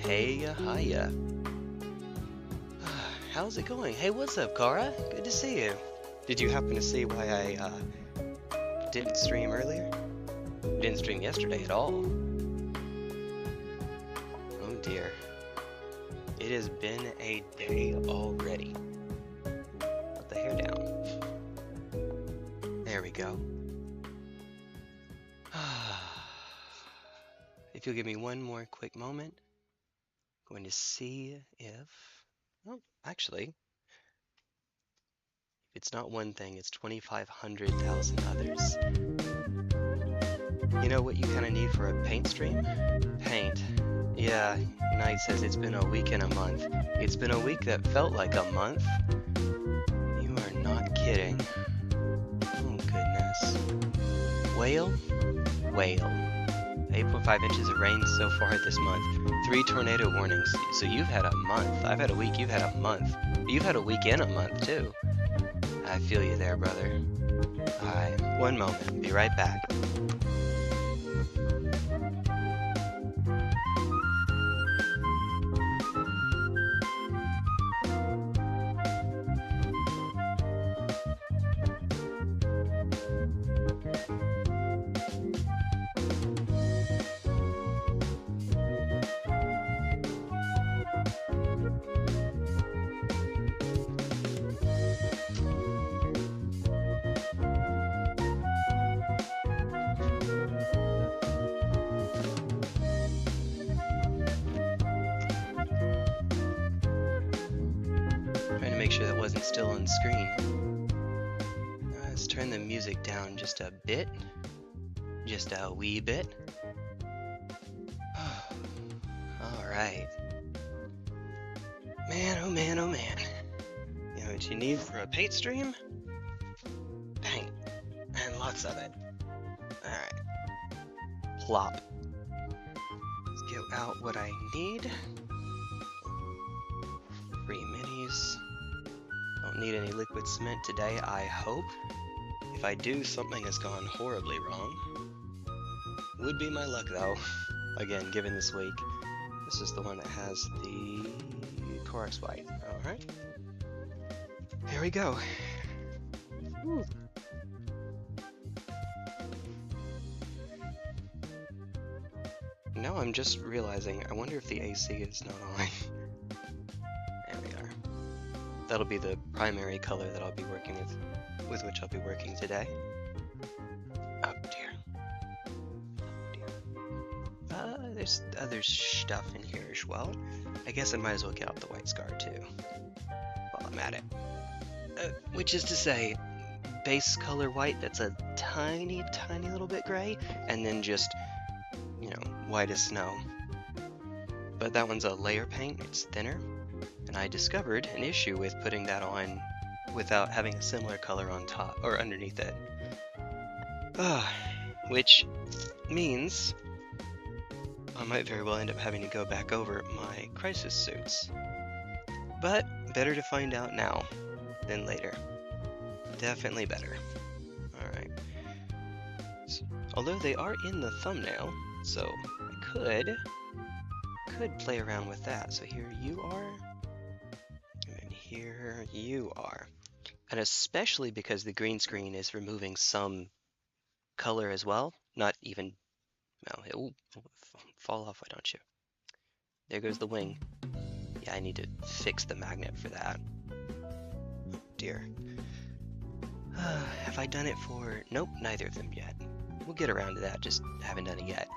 Hey, hiya. How's it going? Hey, what's up, Kara? Good to see you. Did you happen to see why I didn't stream earlier? Didn't stream yesterday at all. Oh dear. It has been a day already. Put the hair down. There we go. If you'll give me one more quick moment, I'm going to see if... Oh, actually, if it's not one thing, it's 2,500,000 others. You know what you kind of need for a paint stream? Paint. Yeah, Knight says it's been a week and a month. It's been a week that felt like a month. You are not kidding. Oh, goodness. Whale? Whale. 8.5 inches of rain so far this month. 3 tornado warnings. So you've had a month. I've had a week, you've had a month. You've had a week and a month, too. I feel you there, brother. Alright, one moment. Be right back. Make sure that wasn't still on screen. Let's turn the music down just a bit. Just a wee bit. Alright. Man, oh man, oh man. You know what you need for a paint stream? Paint. And lots of it. Alright. Plop. Let's get out what I need. 3 minis. Don't need any liquid cement today, I hope. If I do, something has gone horribly wrong. Would be my luck though. Again, given this week. This is the one that has the Corax White. Alright. Here we go. Woo. Now I'm just realizing, I wonder if the AC is not on. There we are. That'll be the primary color that I'll be working with which I'll be working today. Oh dear. Oh dear. There's other stuff in here as well. I guess I might as well get out the white scar too, while I'm at it. Which is to say, base color white that's a tiny, tiny little bit gray, and then just, you know, white as snow. But that one's a layer paint, it's thinner. And I discovered an issue with putting that on without having a similar color on top or underneath it. Which means I might very well end up having to go back over my crisis suits. But better to find out now than later. Definitely better. Alright. Although they are in the thumbnail, so I could play around with that. So here you are. Here you are. And especially because the green screen is removing some color as well. Not even, well, it will fall off, why don't you? There goes the wing. Yeah, I need to fix the magnet for that. Oh dear. Have I done it for... Nope, neither of them yet. We'll get around to that, just haven't done it yet.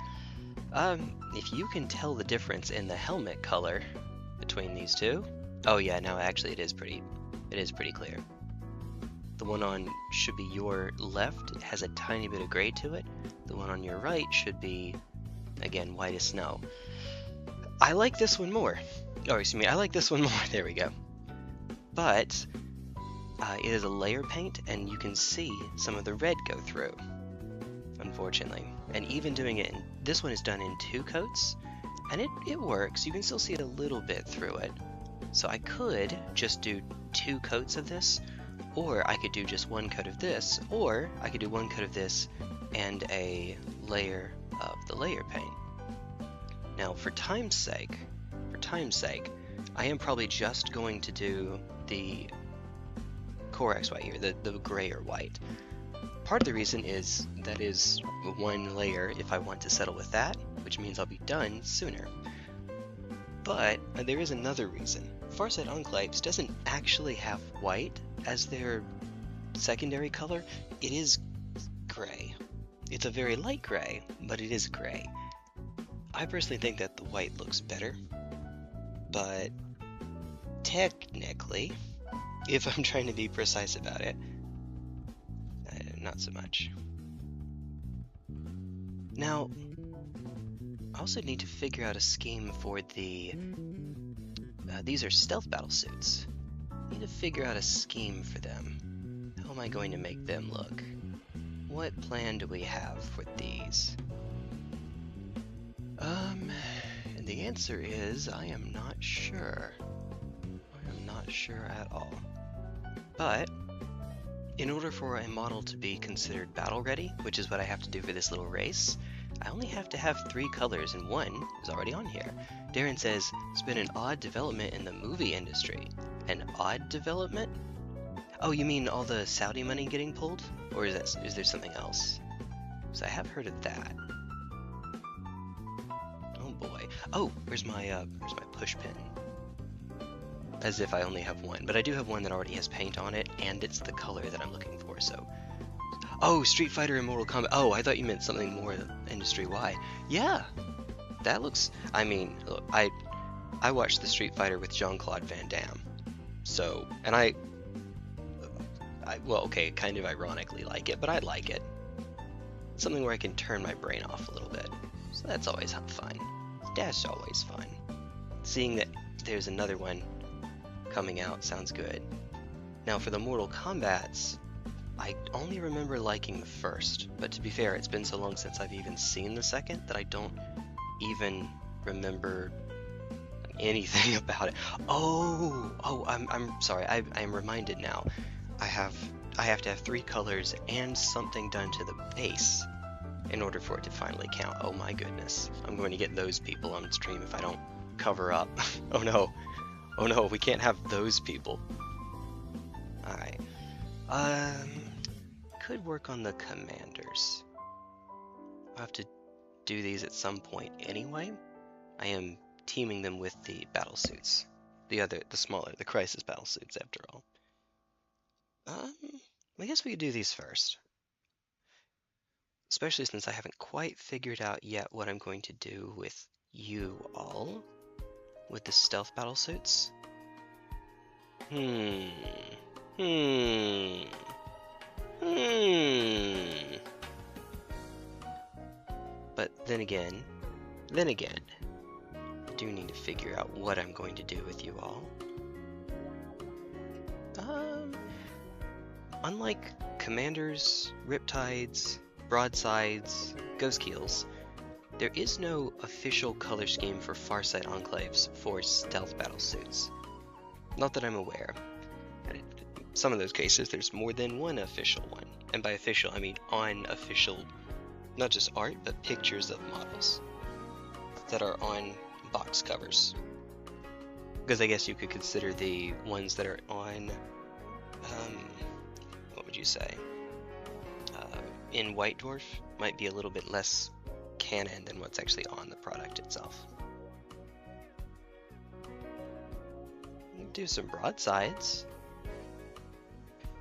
If you can tell the difference in the helmet color between these two... Oh yeah, no, actually it is pretty clear. The one on should be your left, it has a tiny bit of gray to it. The one on your right should be, again, white as snow. I like this one more. Oh, excuse me, I like this one more, there we go. But, it is a layer paint, and you can see some of the red go through, unfortunately. And even doing it, this one is done in 2 coats, and it works, you can still see it a little bit through it. So I could just do 2 coats of this, or I could do just 1 coat of this, or I could do 1 coat of this and a layer of the layer paint. Now for time's sake, for time's sake, I am probably just going to do the core X white here, the gray or white. Part of the reason is that is one layer if I want to settle with that, which means I'll be done sooner. But there is another reason. Farsight Enclaves doesn't actually have white as their secondary color. It is gray. It's a very light gray, but it is gray. I personally think that the white looks better, but technically, if I'm trying to be precise about it, not so much. Now, I also need to figure out a scheme for the... these are stealth battlesuits. I need to figure out a scheme for them. How am I going to make them look? What plan do we have for these? And the answer is, I am not sure. I am not sure at all. But, in order for a model to be considered battle ready, which is what I have to do for this little race, I only have to have 3 colors, and one is already on here. Darren says, it's been an odd development in the movie industry. An odd development? Oh, you mean all the Saudi money getting pulled? Or is there something else? Because I have heard of that. Oh boy. Oh, where's my push pin? As if I only have one, but I do have one that already has paint on it, and it's the color that I'm looking for, so... Oh, Street Fighter and Mortal Kombat. Oh, I thought you meant something more industry-wide. Yeah, that looks... I mean, look, I watched the Street Fighter with Jean-Claude Van Damme, so... And I... Well, okay, kind of ironically like it, but I like it. Something where I can turn my brain off a little bit. So that's always fun. That's always fun. Seeing that there's another one coming out sounds good. Now for the Mortal Kombats, I only remember liking the first, but to be fair, it's been so long since I've even seen the second that I don't even remember anything about it. Oh, I'm sorry. I am reminded now. I have to have 3 colors and something done to the base in order for it to finally count. Oh my goodness. I'm going to get those people on stream if I don't cover up. Oh no. Oh no, we can't have those people. Alright. Could work on the commanders. I'll have to do these at some point anyway. I am teaming them with the battlesuits. The smaller, the crisis battlesuits after all. I guess we could do these first. Especially since I haven't quite figured out yet what I'm going to do with you all. With the stealth battlesuits. But then again, I do need to figure out what I'm going to do with you all. Unlike commanders, riptides, broadsides, ghost keels, there is no official color scheme for Farsight Enclaves for stealth battlesuits. Not that I'm aware. In some of those cases, there's more than one official one. And by official, I mean on official, not just art, but pictures of models that are on box covers. Because I guess you could consider the ones that are on, what would you say? In White Dwarf might be a little bit less canon than what's actually on the product itself. Do some broadsides.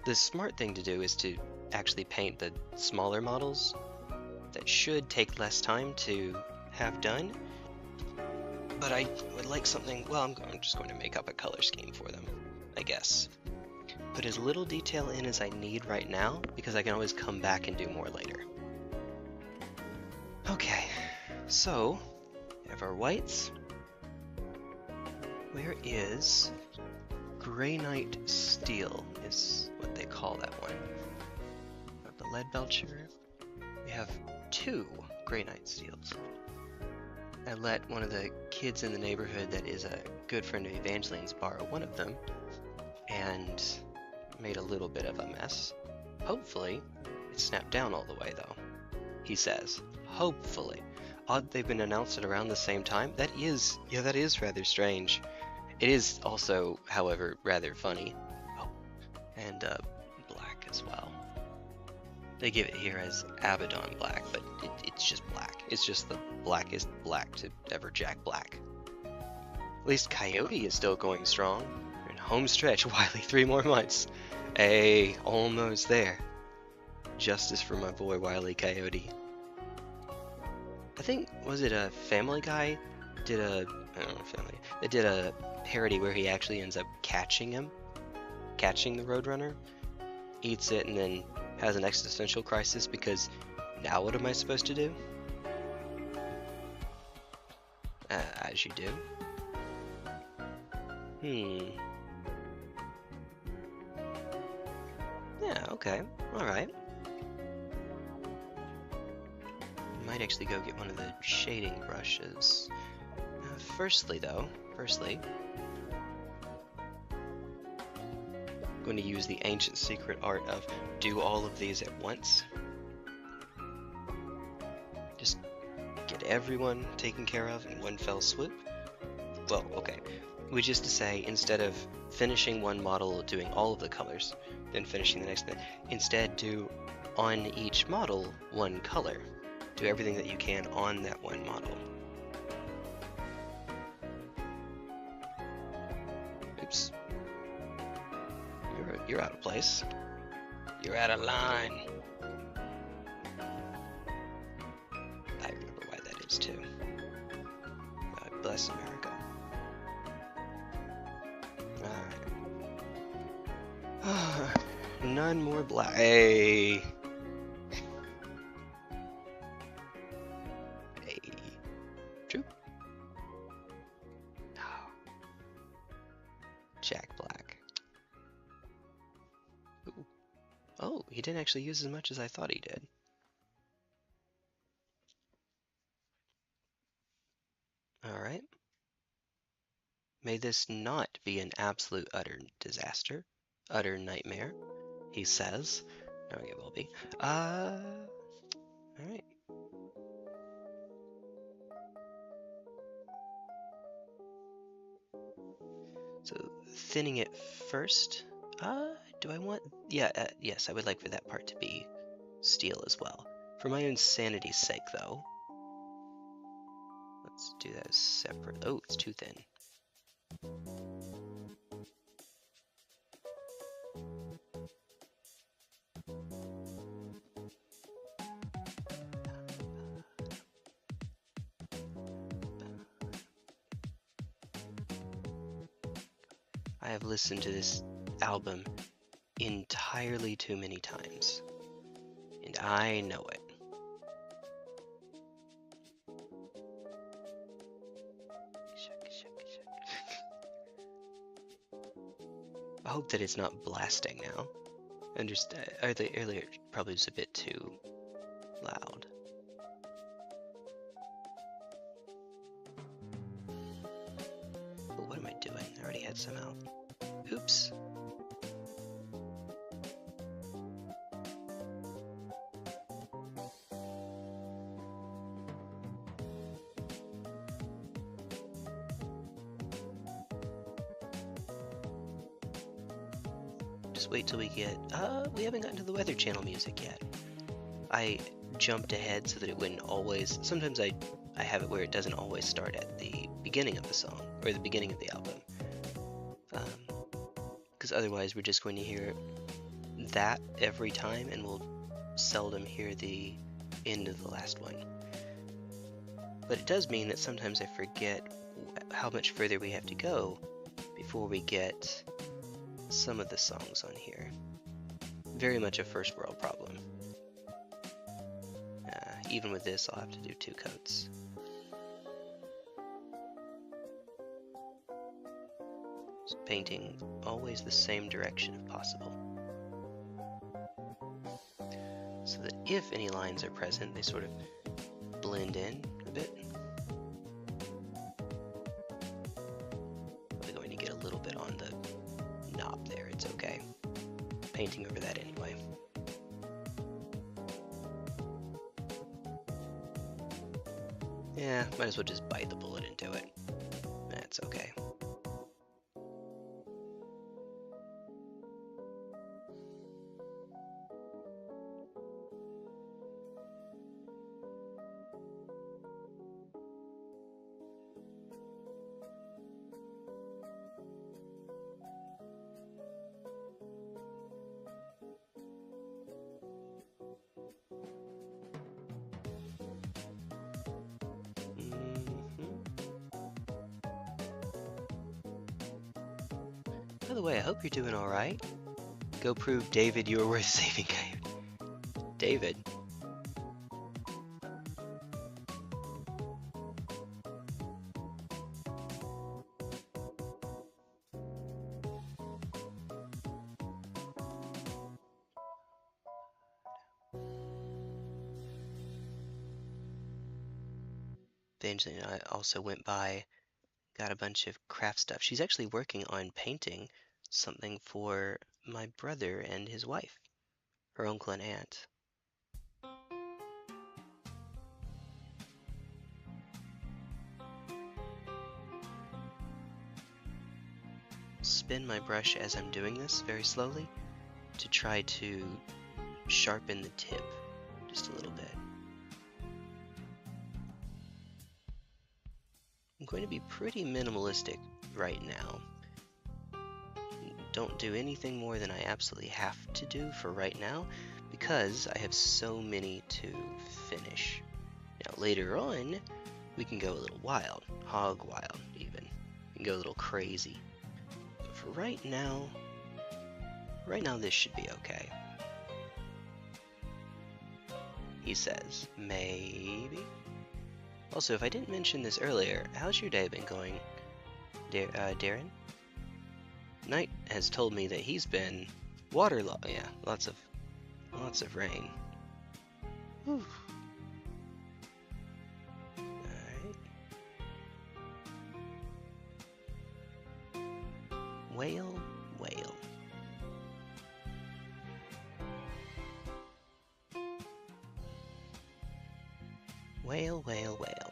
The smart thing to do is to actually paint the smaller models. That should take less time to have done. But I would like something, well, I'm just going to make up a color scheme for them, I guess. Put as little detail in as I need right now, because I can always come back and do more later. Okay, so, we have our whites. Where is Grey Knight Steel, is what they call that one. We have the Lead Belcher. We have 2 Grey Knight Steels. I let one of the kids in the neighborhood that is a good friend of Evangeline's borrow one of them, and made a little bit of a mess. Hopefully, it snapped down all the way though. He says, hopefully. Odd they've been announced at around the same time. That is rather strange. It is also, however, rather funny. Oh, and black as well. They give it here as Abaddon black, but it's just black. It's just the blackest black to ever jack black. At least Coyote is still going strong. We're in home stretch, Wily, 3 more months. Hey, almost there. Justice for my boy Wily Coyote. I think, was it a Family Guy? I don't know, Family. They did a parody where he actually ends up catching the Roadrunner, eats it, and then has an existential crisis because now what am I supposed to do? As you do. Yeah, okay, alright. Might actually go get one of the shading brushes. Firstly, I'm going to use the ancient secret art of do all of these at once. Just get everyone taken care of in one fell swoop. Well, okay, which is to say, instead of finishing one model doing all of the colors, then finishing the next thing, instead do on each model one color. Do everything that you can on that one model. Oops. You're out of place. You're out of line. I remember why that is too. God bless America. Alright. None more black. Hey. True. No. Jack Black. Ooh. Oh, he didn't actually use as much as I thought he did. Alright. May this not be an absolute utter disaster. Utter nightmare, he says. No, it will be. Alright. So, thinning it first. Do I want... Yeah, yes, I would like for that part to be steel as well. For my own sanity's sake, though. Let's do that separate. Oh, it's too thin. I have listened to this album entirely too many times, and I know it. I hope that it's not blasting now. Understand? Earlier it probably was a bit too loud. But what am I doing? I already had some out. Oops. Just wait till we get, we haven't gotten to the Weather Channel music yet. I jumped ahead so that it wouldn't always, sometimes I have it where it doesn't always start at the beginning of the song, or the beginning of the album. Because otherwise we're just going to hear that every time, and we'll seldom hear the end of the last one. But it does mean that sometimes I forget how much further we have to go before we get some of the songs on here. Very much a first world problem. Even with this, I'll have to do 2 coats. Just painting always the same direction if possible, so that if any lines are present, they sort of blend in a bit. Probably going to get a little bit on the knob there, it's okay. Painting over that anyway. Yeah, might as well just bite the bullet into it. That's okay. By the way, I hope you're doing alright. Go prove David you are worth saving, Coyote. David? Evangeline and I also went by, got a bunch of craft stuff. She's actually working on painting something for my brother and his wife, her uncle and aunt. Spin my brush as I'm doing this very slowly to try to sharpen the tip just a little bit. I'm going to be pretty minimalistic right now. Don't do anything more than I absolutely have to do for right now because I have so many to finish. Now later on, we can go a little wild, hog wild even. We can go a little crazy. But for right now this should be okay. He says, maybe. Also, if I didn't mention this earlier, how's your day been going, Darren? Knight has told me that he's been waterlogged. Yeah, lots of rain. Whew. Alright. Whale, whale. Whale, whale, whale.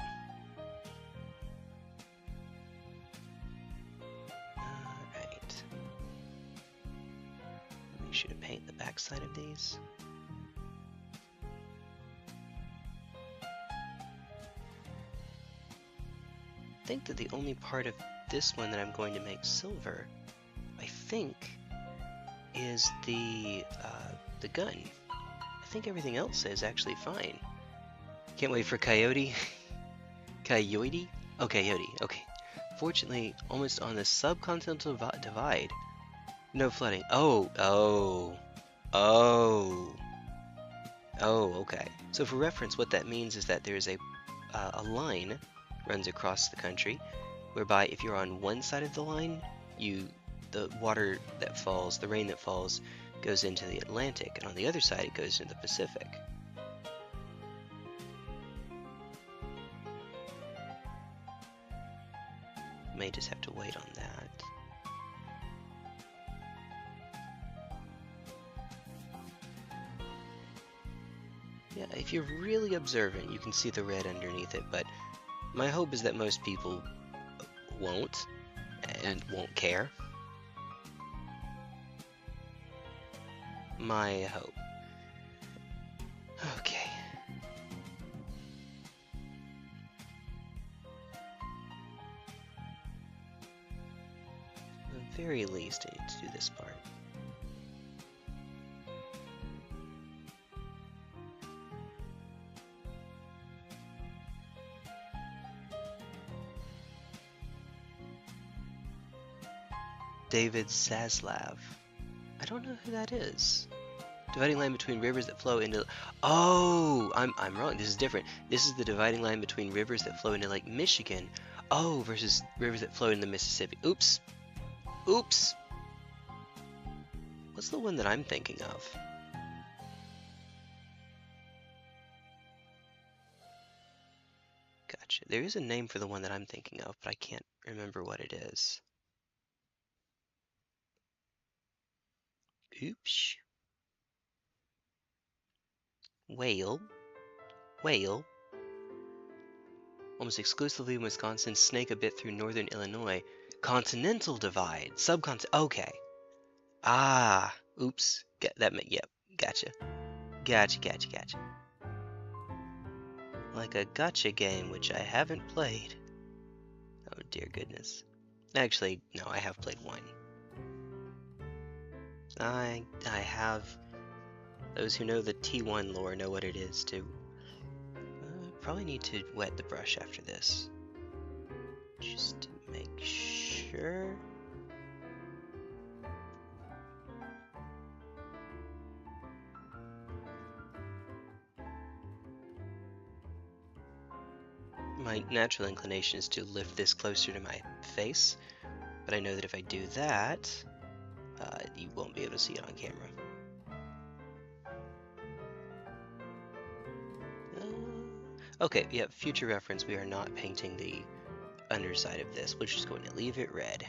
Alright. Make sure to paint the backside of these. I think that the only part of this one that I'm going to make silver, I think, is the gun. I think everything else is actually fine. Can't wait for Coyote. Coyote? Oh, Coyote. Okay. Fortunately, almost on the subcontinental divide. No flooding. Oh, okay. So for reference, what that means is that there is a line runs across the country, whereby if you're on one side of the line, the water that falls, the rain that falls, goes into the Atlantic, and on the other side it goes into the Pacific. May just have to wait on that. Yeah, if you're really observant, you can see the red underneath it, but my hope is that most people won't, and won't care. My hope. Okay. At the very least, I need to do this part. David Zaslav. I don't know who that is. Dividing line between rivers that flow into... Oh, I'm wrong. This is different. This is the dividing line between rivers that flow into Lake Michigan. Oh, versus rivers that flow into the Mississippi. Oops. Oops. What's the one that I'm thinking of? Gotcha. There is a name for the one that I'm thinking of, but I can't remember what it is. Oops. Whale. Whale. Almost exclusively in Wisconsin, snake a bit through northern Illinois. Continental divide, subcontinent. Okay. Ah, oops. Yep. Gotcha. Gotcha. Like a gotcha game, which I haven't played. Oh dear goodness. Actually, no, I have played one. I have. Those who know the T1 lore know what it is too. Probably need to wet the brush after this, just to make sure. My natural inclination is to lift this closer to my face, but I know that if I do that, you won't be able to see it on camera. Okay, yeah, future reference, we are not painting the underside of this. We're just going to leave it red.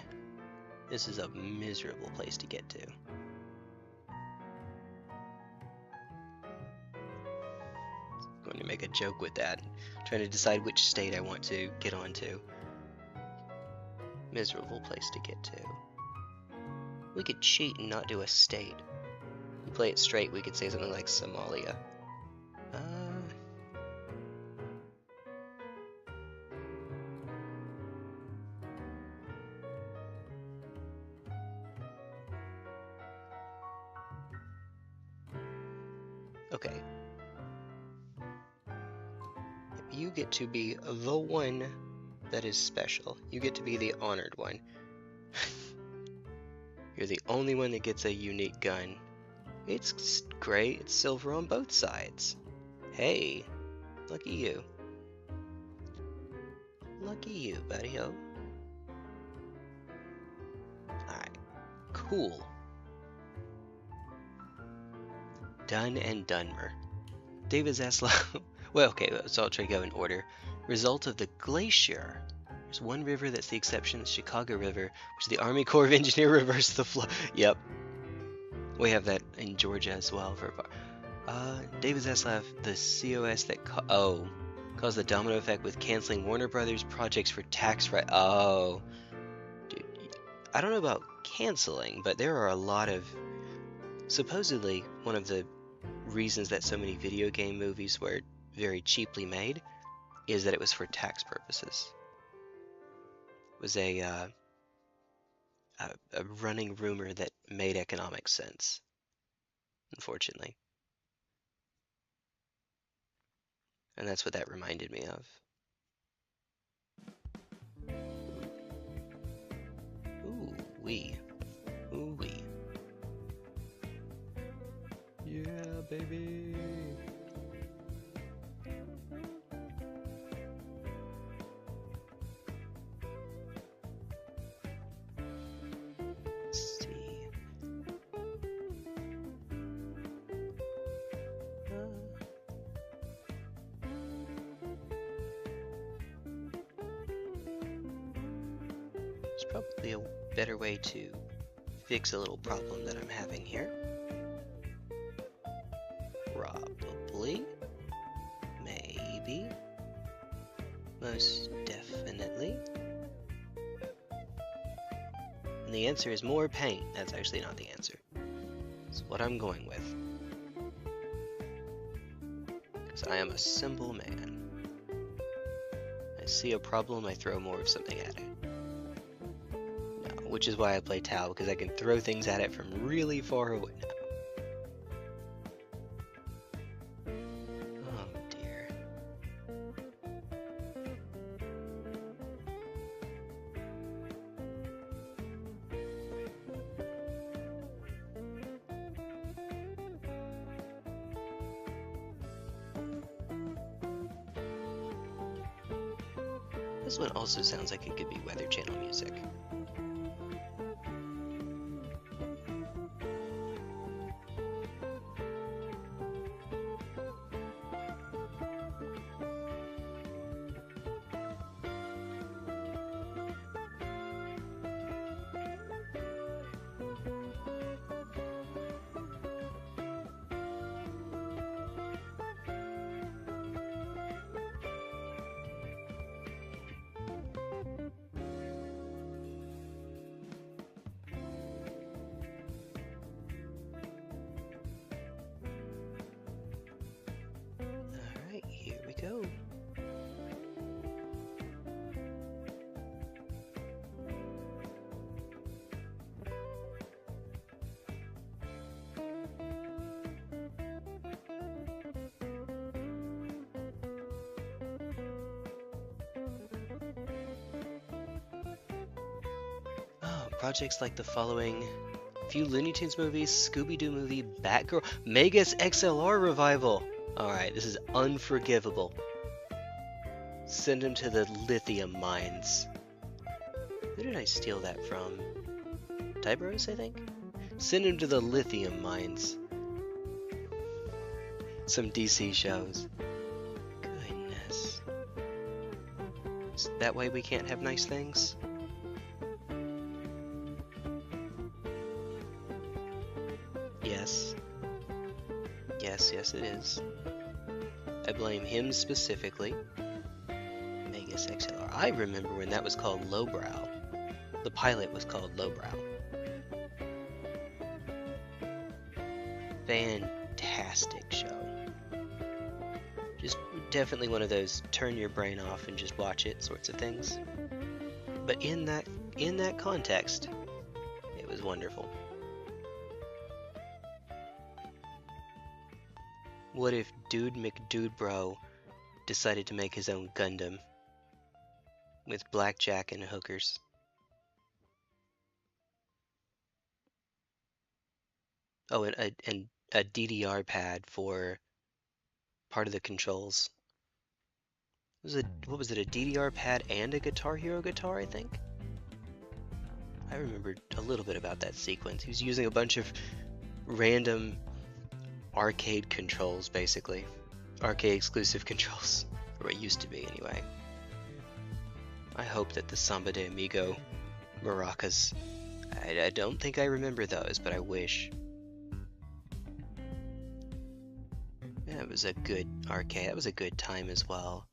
This is a miserable place to get to. I'm going to make a joke with that, trying to decide which state I want to get onto. Miserable place to get to. We could cheat and not do a state. If we play it straight, we could say something like Somalia. Okay. You get to be the one that is special. You get to be the honored one. You're the only one that gets a unique gun. It's great. It's silver on both sides. Hey, lucky you. Lucky you, buddy-o. Alright, cool. Done and Dunmer. David Zaslav. Well, okay, so I'll try to go in order. Result of the glacier. There's one river that's the exception, the Chicago River, which the Army Corps of Engineers reversed the flow. Yep. We have that in Georgia as well. For David Zaslav, the COS that caused the domino effect with canceling Warner Brothers projects for tax right. Oh, dude, I don't know about canceling, but there are a lot of. Supposedly, one of the reasons that so many video game movies were very cheaply made is that it was for tax purposes. It was a running rumor that made economic sense, unfortunately. And that's what that reminded me of. Ooh-wee. Ooh-wee. Yeah, baby! Let's see. There's probably a better way to fix a little problem that I'm having here. Probably. Maybe. Most definitely. And the answer is more paint. That's actually not the answer. It's what I'm going with. Because I am a simple man. I see a problem, I throw more of something at it. No, which is why I play T'au, because I can throw things at it from really far away. No. This one also sounds like it could be Weather Channel music. projects like the following: few Looney Tunes movies, Scooby-Doo movie, Batgirl, Megas XLR revival. Alright, this is unforgivable. Send him to the lithium mines. Who did I steal that from? Typros, I think? Send him to the lithium mines. Some DC shows. Goodness. Is that why we can't have nice things? Yes. Yes, it is. I blame him specifically. Megas XLR. I remember when that was called Lowbrow. The pilot was called Lowbrow. Fantastic show. Just definitely one of those turn your brain off and just watch it sorts of things. But in that context, it was wonderful. What if Dude McDudebro decided to make his own Gundam with blackjack and hookers? Oh, and a DDR pad for part of the controls. What was it, a DDR pad and a Guitar Hero guitar, I think? I remembered a little bit about that sequence. He was using a bunch of random arcade controls, basically. Arcade exclusive controls. Or it used to be, anyway. I hope that the Samba de Amigo maracas... I don't think I remember those, but I wish. Yeah, it was a good arcade. That was a good time as well.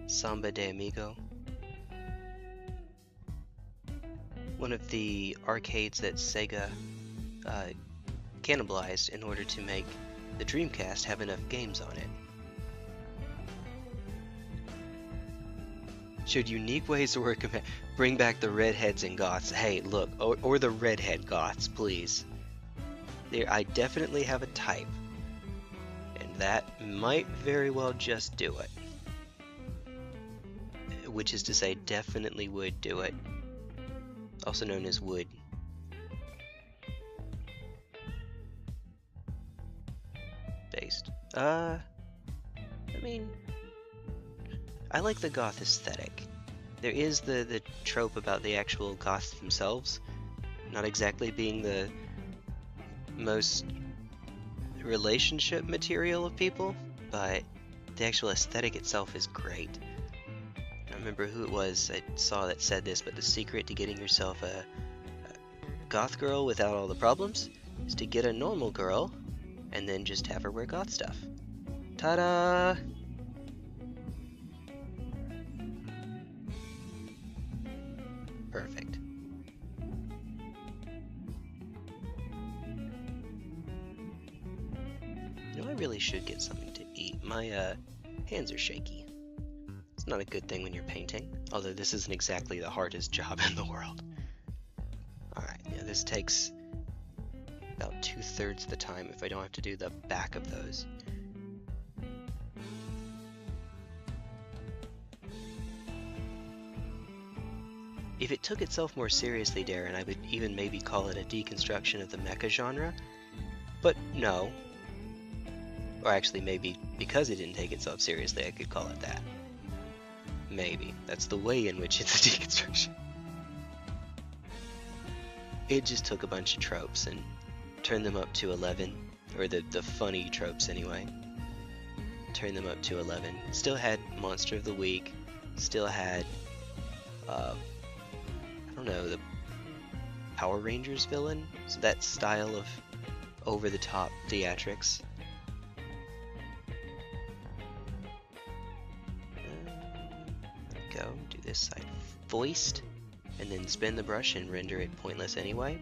Samba de Amigo. One of the arcades that Sega cannibalized in order to make the Dreamcast have enough games on it. Showed unique ways to work. Bring back the redheads and goths. Hey, look, or the redhead goths, please. I definitely have a type. That might very well just do it. Which is to say, definitely would do it. Also known as wood. Based. I mean, I like the goth aesthetic. There is the trope about the actual goths themselves not exactly being the most relationship material of people, but the actual aesthetic itself is great. I don't remember who it was I saw that said this, but the secret to getting yourself a goth girl without all the problems is to get a normal girl and then just have her wear goth stuff. Ta-da! Perfect. I really should get something to eat. My hands are shaky. It's not a good thing when you're painting, although this isn't exactly the hardest job in the world. Alright, yeah, this takes about 2/3 the time if I don't have to do the back of those. If it took itself more seriously, Darren, I would even maybe call it a deconstruction of the mecha genre, but no. Or actually, maybe because it didn't take itself seriously, I could call it that. Maybe. That's the way in which it's a deconstruction. It just took a bunch of tropes and turned them up to 11. Or the funny tropes, anyway. Turned them up to 11. Still had Monster of the Week. Still had, I don't know, the Power Rangers villain? So that style of over-the-top theatrics. Go, do this side voiced, and then spin the brush and render it pointless anyway.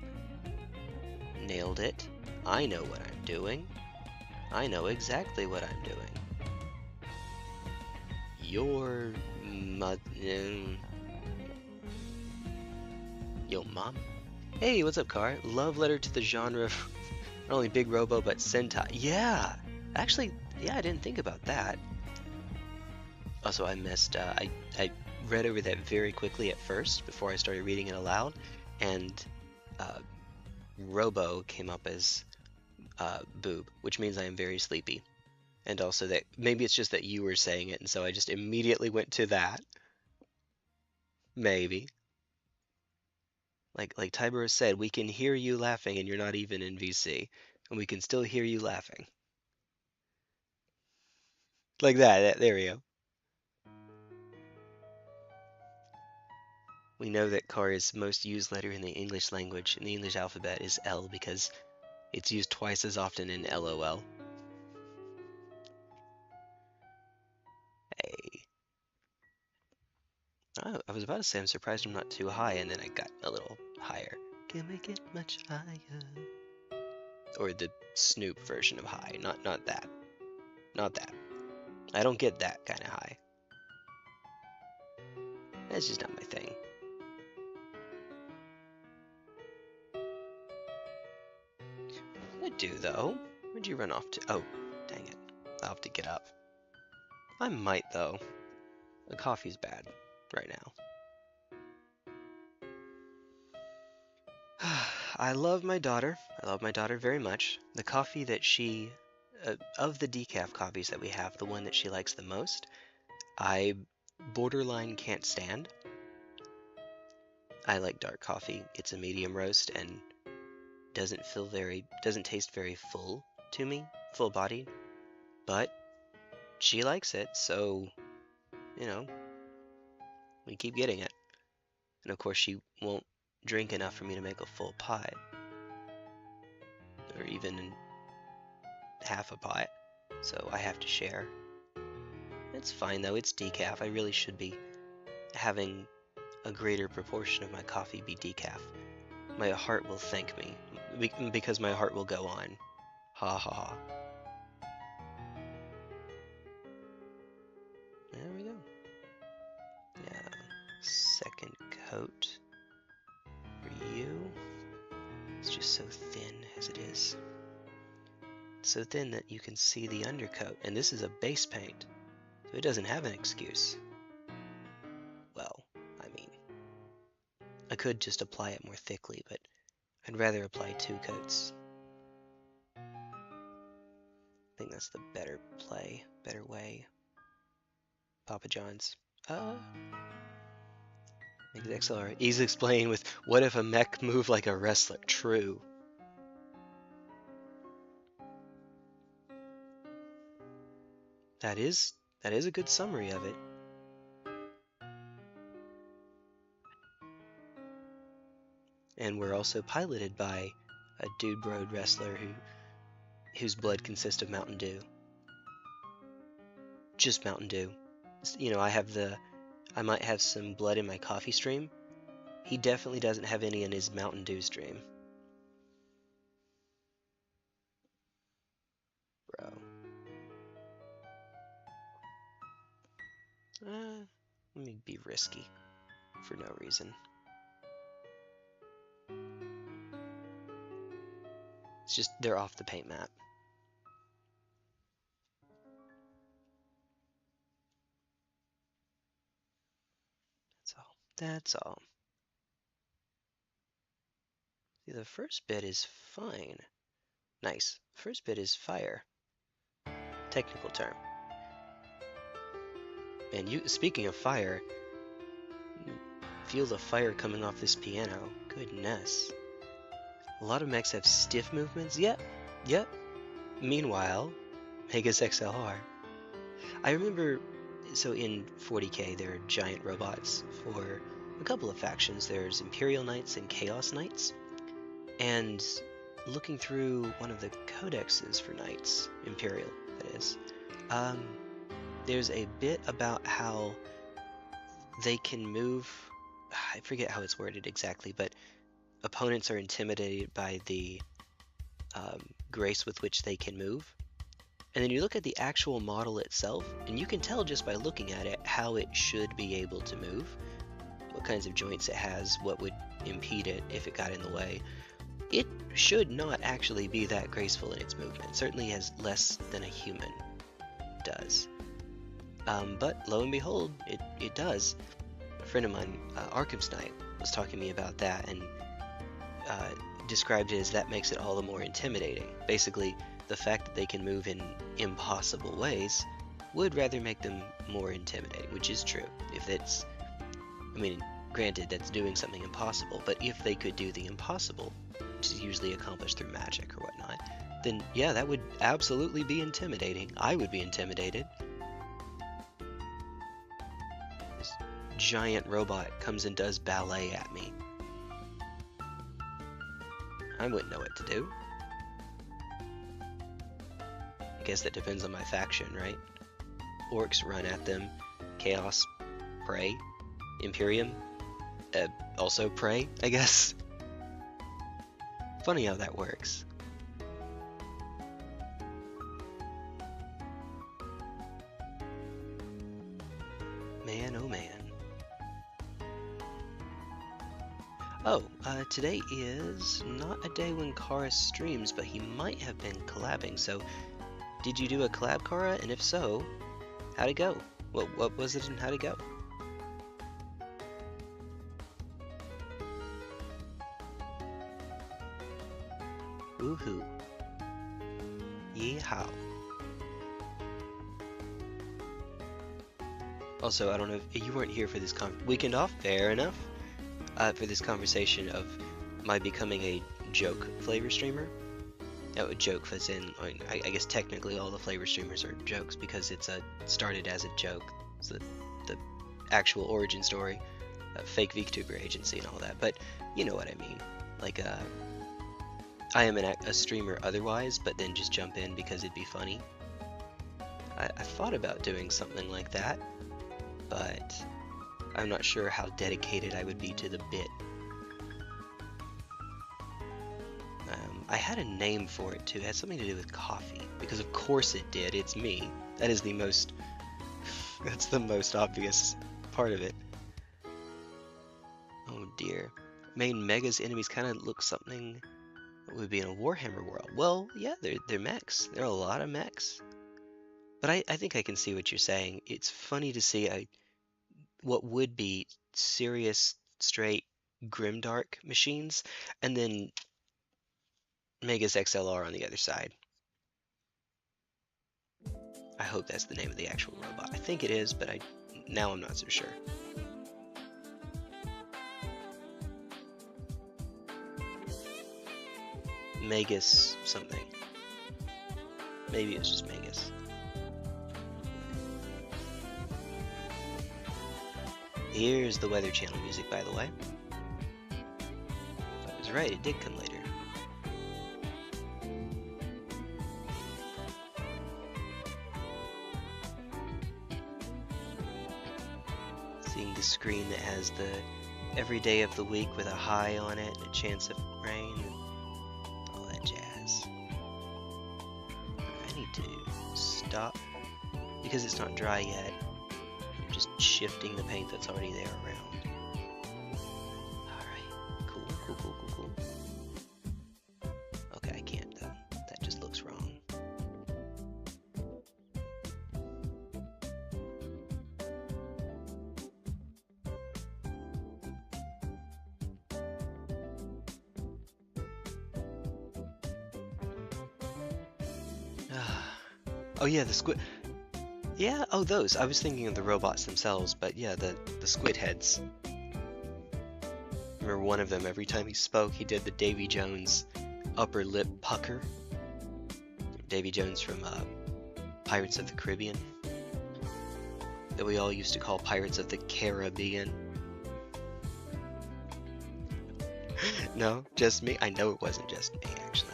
Nailed it. I know what I'm doing. I know exactly what I'm doing. Your Yo, mom. Hey, what's up, Car? Love letter to the genre of not only Big Robo, but Sentai. Yeah! Actually, yeah, I didn't think about that. Also, I missed, I read over that very quickly at first, before I started reading it aloud, and Robo came up as boob, which means I am very sleepy. And also that maybe it's just that you were saying it, and so I just immediately went to that. Maybe. Like Tybur said, we can hear you laughing and you're not even in VC. And we can still hear you laughing. Like that, there we go. We know that Kara's most used letter in the English language, in the English alphabet, is L because it's used twice as often in LOL. Hey. Oh, I was about to say I'm surprised I'm not too high, and then I got a little higher. Can make it much higher. Or the Snoop version of high, not that. Not that. I don't get that kind of high. That's just not my thing. I do, though. Where'd you run off to? Oh, dang it. I'll have to get up. I might, though. The coffee's bad right now. I love my daughter. I love my daughter very much. The coffee that she... of the decaf coffees that we have, the one that she likes the most, I borderline can't stand. I like dark coffee. It's a medium roast and doesn't taste very full to me, full-bodied, but she likes it, so, you know, we keep getting it. And of course she won't drink enough for me to make a full pot, or even half a pot, so I have to share. It's fine though, it's decaf. I really should be having a greater proportion of my coffee be decaf. My heart will thank me, because my heart will go on. Ha ha ha. There we go. Yeah, second coat for you. It's just so thin as it is. It's so thin that you can see the undercoat, and this is a base paint, so it doesn't have an excuse. Well, I mean, I could just apply it more thickly, but I'd rather apply 2 coats. I think that's the better play, better way. Papa John's. XLR. He's explaining with, what if a mech moved like a wrestler? True. That is a good summary of it. And we're also piloted by a dude road wrestler whose blood consists of Mountain Dew. Just Mountain Dew. You know, I might have some blood in my coffee stream. He definitely doesn't have any in his Mountain Dew stream. Bro. Let me be risky for no reason. It's just, they're off the paint mat. That's all. See, the first bit is fine. Nice. First bit is fire. Technical term. And speaking of fire, feel the fire coming off this piano. Goodness. A lot of mechs have stiff movements. Yep. Meanwhile, Megas XLR. I remember, so in 40k there are giant robots for a couple of factions. There's Imperial Knights and Chaos Knights. And looking through one of the codexes for Knights, Imperial that is, there's a bit about how they can move, I forget how it's worded exactly, but opponents are intimidated by the grace with which they can move. And then you look at the actual model itself, and you can tell just by looking at it how it should be able to move, what kinds of joints it has, what would impede it if it got in the way. It should not actually be that graceful in its movement. It certainly has less than a human does. But lo and behold, it does. A friend of mine, Arkham's Knight, was talking to me about that, and described it as that makes it all the more intimidating. Basically, the fact that they can move in impossible ways would rather make them more intimidating, which is true. If it's, I mean, granted, that's doing something impossible, but if they could do the impossible, which is usually accomplished through magic or whatnot, then yeah, that would absolutely be intimidating. I would be intimidated. This giant robot comes and does ballet at me. I wouldn't know what to do. I guess that depends on my faction, right? Orcs run at them. Chaos, pray. Imperium, also pray, I guess. Funny how that works. Man, oh man. Oh, today is not a day when Kara streams, but he might have been collabing, so did you do a collab, Kara? And if so, how'd it go? What was it and how'd it go? Woohoo. Yeehaw. Also, I don't know if you weren't here for this weekend off, fair enough. For this conversation of my becoming a joke flavor streamer. Oh, a joke as in, I guess technically all the flavor streamers are jokes because it started as a joke. It's the actual origin story, a fake VTuber agency and all that. But you know what I mean. Like, I am a streamer otherwise, but then just jump in because it'd be funny. I thought about doing something like that, but I'm not sure how dedicated I would be to the bit. I had a name for it too. It had something to do with coffee, because of course it did. It's me. That is the most. That's the most obvious part of it. Oh dear. Main Mega's enemies kind of look something that would be in a Warhammer world. Well, yeah, they're mechs. There are a lot of mechs. But I think I can see what you're saying. It's funny to see what would be serious, straight, grimdark machines, and then Mega's XLR on the other side. I hope that's the name of the actual robot. I think it is, but now I'm not so sure. Megas something. Maybe it's just Megas. Here's the Weather Channel music, by the way. I was right, it did come later. Seeing the screen that has the every day of the week with a high on it and a chance of rain and all that jazz. I need to stop because it's not dry yet. I'm just shifting the paint that's already there around. Alright, cool. Okay, I can't though. That just looks wrong. Oh yeah, the squid. Yeah, oh those. I was thinking of the robots themselves, but yeah, the squid heads. Remember one of them, every time he spoke, he did the Davy Jones upper lip pucker. Davy Jones from Pirates of the Caribbean. That we all used to call Pirates of the Caribbean. No, just me? I know it wasn't just me, actually.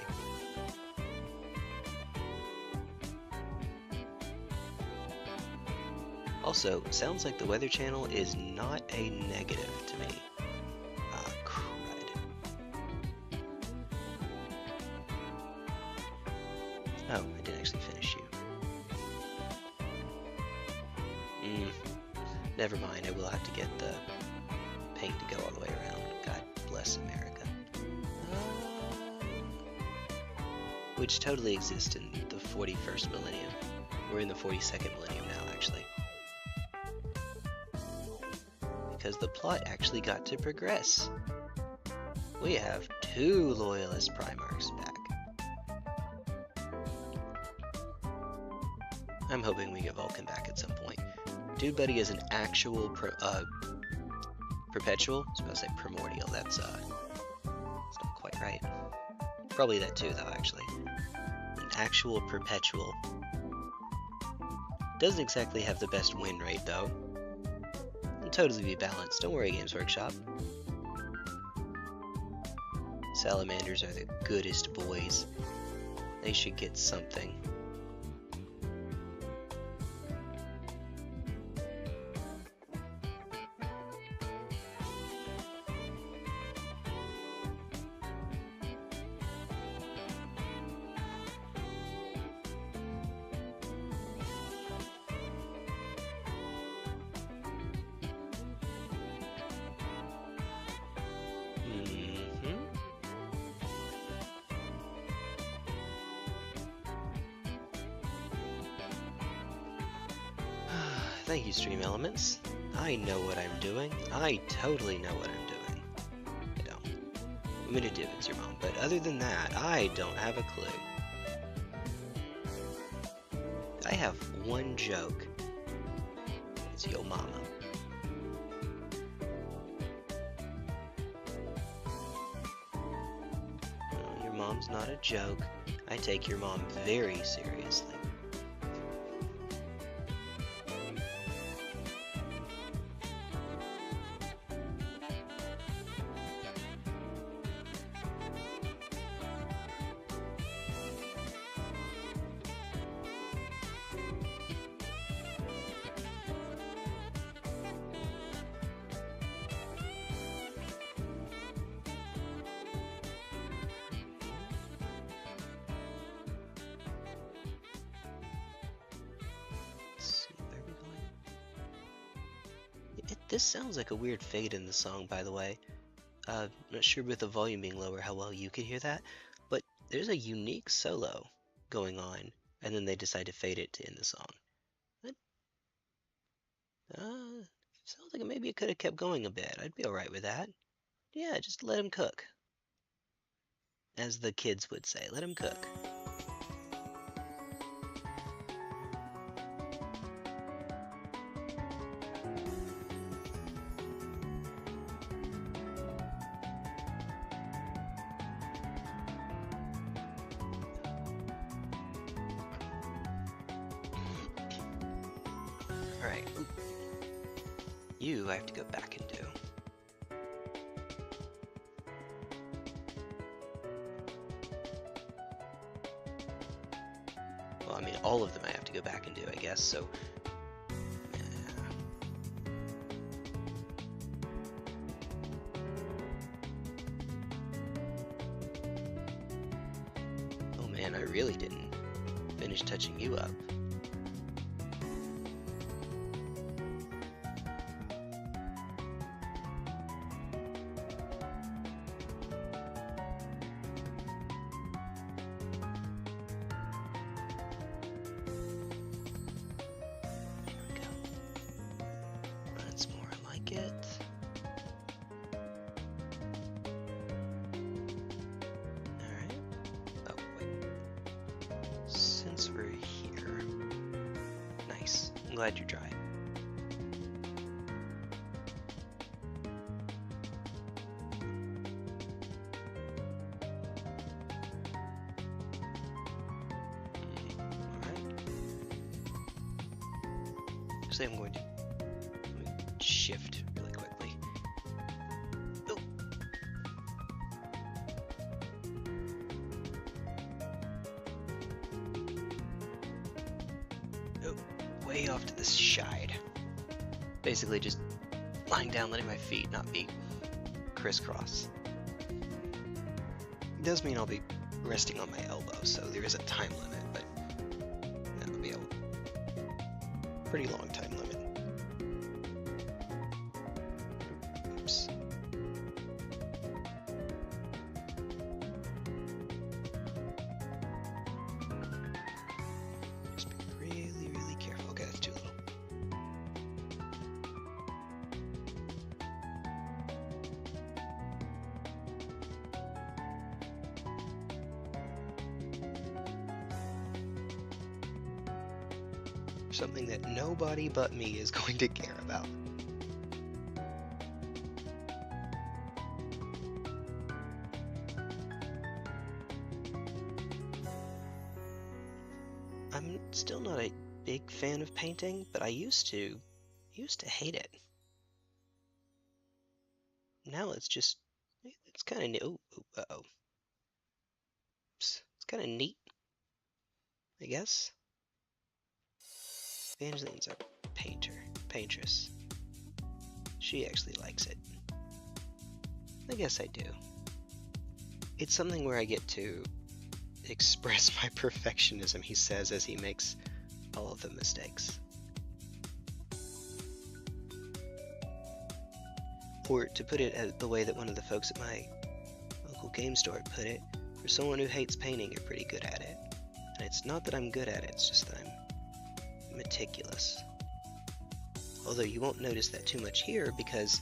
Also, sounds like the Weather Channel is not a negative to me. Ah, crud. Oh, I didn't actually finish you. Never mind, I will have to get the paint to go all the way around. God bless America. Which totally exists in the 41st millennium. We're in the 42nd millennium now, actually. Because the plot actually got to progress. We have 2 Loyalist Primarchs back. I'm hoping we get Vulcan back at some point. Dude Buddy is an actual perpetual. I was about to say primordial. That's not quite right. Probably that too, though. Actually, an actual perpetual doesn't exactly have the best win rate, though. It'll totally be balanced. Don't worry, Games Workshop. Salamanders are the goodest boys. They should get something. Thank you, Stream Elements. I know what I'm doing. I totally know what I'm doing. I don't. I'm gonna do it's your mom, but other than that, I don't have a clue. I have one joke. It's yo mama. No, your mom's not a joke. I take your mom very seriously. This sounds like a weird fade in the song, by the way. Not sure with the volume being lower how well you can hear that, but there's a unique solo going on, and then they decide to fade it to end the song. That, sounds like maybe it could have kept going a bit. I'd be alright with that. Yeah, just let him cook. As the kids would say, let him cook. Alright. You I have to go back and do. Well, I mean, all of them I have to go back and do, I guess, so... Oh man, I really didn't finish touching you up. Glad you tried. Alright. Actually, I'm going to shift really quickly. Oh. Way off to the side. Basically just lying down, letting my feet not be crisscross. It does mean I'll be resting on my elbow, so there is a time limit, but that'll be a pretty long time limit. Oops. Just be really, really careful. Okay, that's too little. something that nobody but me is going to care about. I'm still not a big fan of painting, but I used to hate it. Now it's kind of new. Uh-oh. It's kind of neat, I guess. Evangeline's our paintress. She actually likes it. I guess I do. It's something where I get to express my perfectionism, he says as he makes all of the mistakes. Or to put it the way that one of the folks at my local game store put it, for someone who hates painting, you're pretty good at it. And it's not that I'm good at it, it's just that I'm meticulous. Although you won't notice that too much here because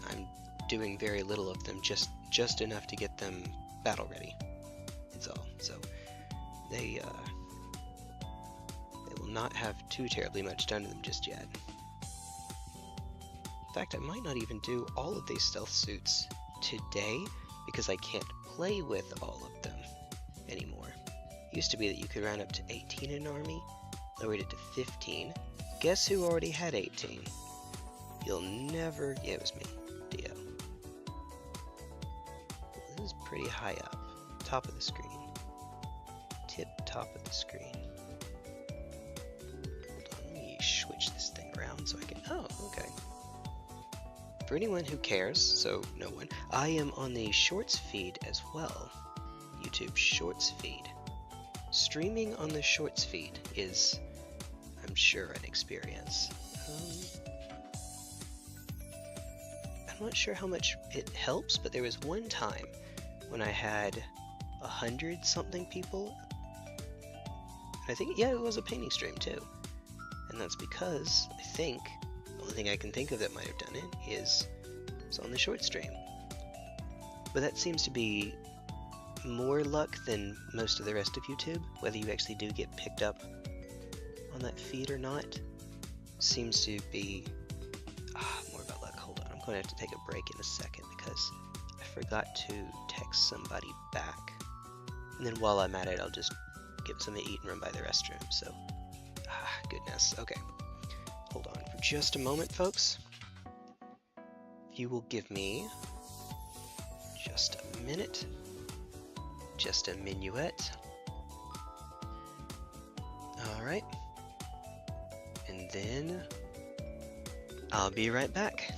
I'm doing very little of them, just enough to get them battle ready. It's all. So they will not have too terribly much done to them just yet. In fact, I might not even do all of these stealth suits today because I can't play with all of them anymore. It used to be that you could round up to 18 in an army, lowered it to 15. Guess who already had 18? You'll never... Yeah, it was me. Dio. This is pretty high up. Top of the screen. Tip top of the screen. Hold on, let me switch this thing around so I can... Oh, okay. For anyone who cares, so no one, I am on the Shorts feed as well. YouTube Shorts feed. Streaming on the Shorts feed is, I'm sure, an experience. I'm not sure how much it helps, but there was one time when I had 100-something people. I think, yeah, it was a painting stream too. And that's because, I think, the only thing I can think of that might have done it is on the short stream. But that seems to be more luck than most of the rest of YouTube. Whether you actually do get picked up on that feed or not seems to be more about luck. Hold on, I'm going to have to take a break in a second because I forgot to text somebody back. And then while I'm at it, I'll just get something to eat and run by the restroom. So, goodness. Okay. Hold on for just a moment, folks. If you will give me just a minute, just a minuet. Alright. And then I'll be right back.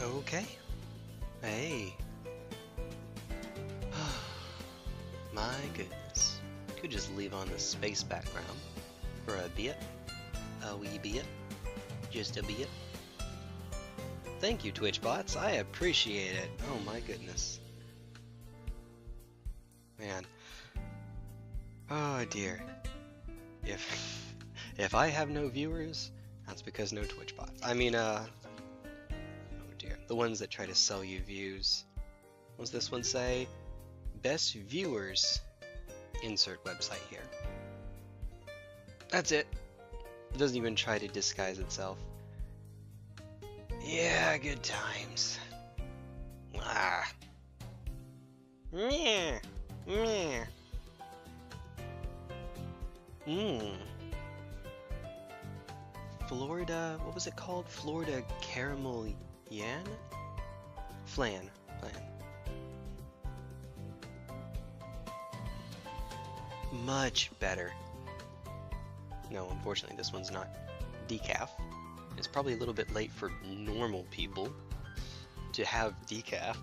Okay. Hey. My goodness. Could just leave on the space background for a bit. A wee bit. Just a bit. Thank you, Twitch bots. I appreciate it. Oh my goodness. Man. Oh dear. If I have no viewers, that's because no Twitch bots. I mean, oh dear. The ones that try to sell you views. What does this one say? Best viewers. Insert website here. That's it. It doesn't even try to disguise itself. Yeah, good times. Ah. Meh. Meh. Florida, what was it called? Florida caramel yan? Flan. Much better. No, unfortunately this one's not decaf. It's probably a little bit late for normal people to have decaf.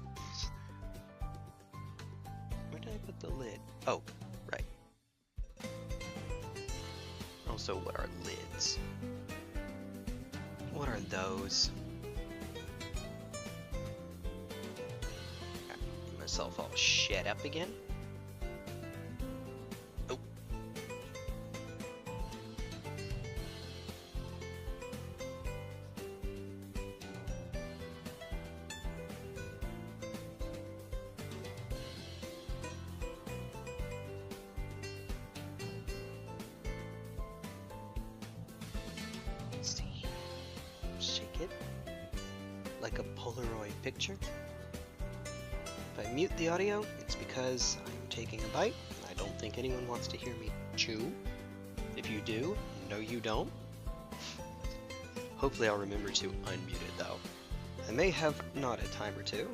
Where did I put the lid? Oh, right. Also, what are lids? What are those? Get myself all shut up again. Oh. Let's see. Shake it like a Polaroid picture. If I mute the audio, it's because I'm taking a bite, and I don't think anyone wants to hear me chew. If you do, no you don't. Hopefully I'll remember to unmute it though. I may have not a time or two.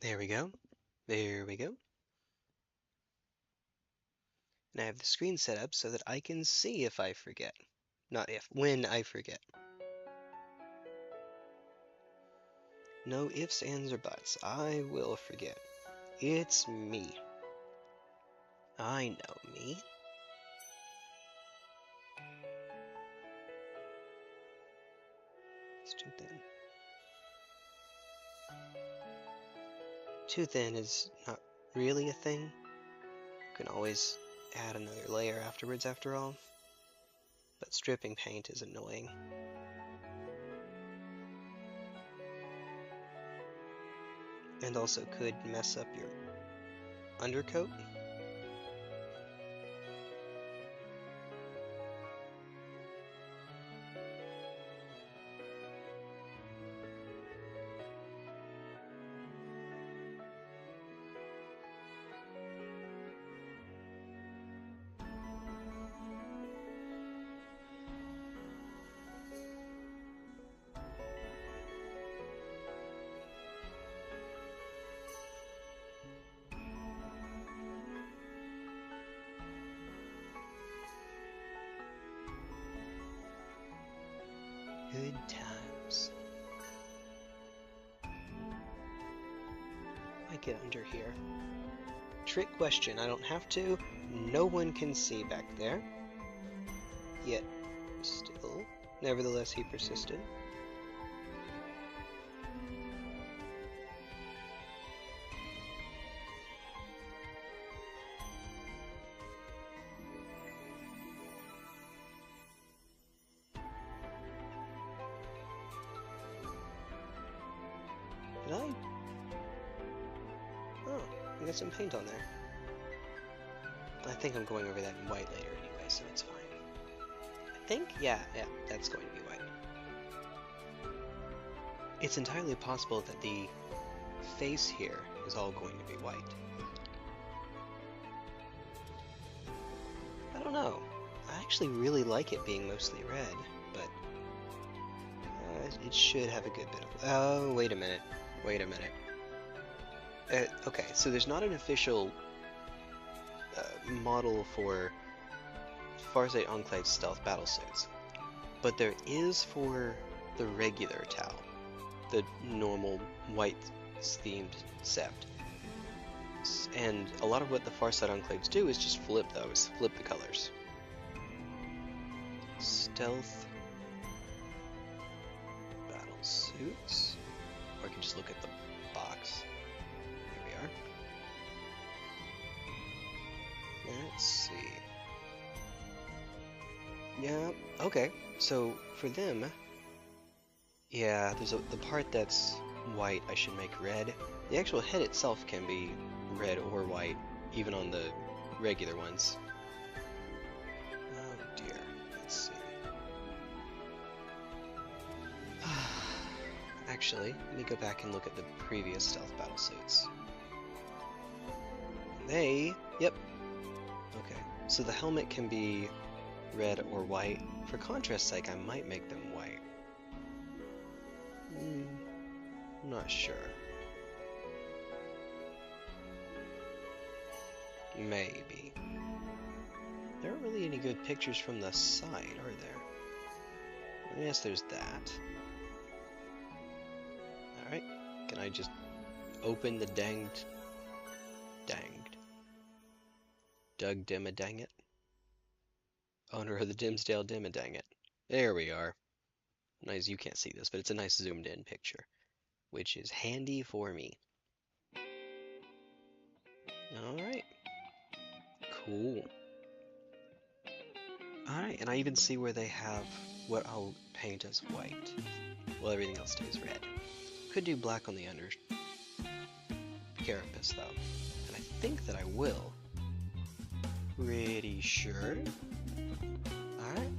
There we go. There we go. And I have the screen set up so that I can see if I forget. Not if, when I forget. No ifs, ands, or buts. I will forget. It's me. I know me. It's too thin. Too thin is not really a thing. You can always add another layer afterwards after all. But stripping paint is annoying. And also could mess up your undercoat. Good times. I get under here. Trick question, I don't have to. No one can see back there. Yet, still, nevertheless he persisted. Did I? Oh, I got some paint on there. I think I'm going over that in white later anyway, so it's fine. I think? Yeah, that's going to be white. It's entirely possible that the face here is all going to be white. don't know. I actually really like it being mostly red, but it should have a good bit of... Oh, wait a minute. Wait a minute. Okay, so there's not an official model for Farsight Enclaves stealth battlesuits, but there is for the regular T'au, the normal white-themed sept. And a lot of what the Farsight Enclaves do is just flip the colors. Stealth battlesuits, or I can just look at the box. Here we are. Let's see. Yeah, okay. So for them, yeah, there's the part that's white I should make red. The actual head itself can be red or white, even on the regular ones. Oh dear, let's see. Actually, let me go back and look at the previous stealth battlesuits. Yep. Okay, so the helmet can be red or white. For contrast's sake, I might make them white. I'm not sure. Maybe. There aren't really any good pictures from the side, are there? Yes, there's that. Alright, can I just open the danged... Doug Dimmadang it? Owner of the Dimsdale Dimmadang it. There we are. Nice, you can't see this, but it's a nice zoomed in picture, which is handy for me. Alright. Cool. Alright, and I even see where they have what I'll paint as white, while everything else stays red. Could do black on the under carapace though, and I think that I will. Pretty sure. Alright.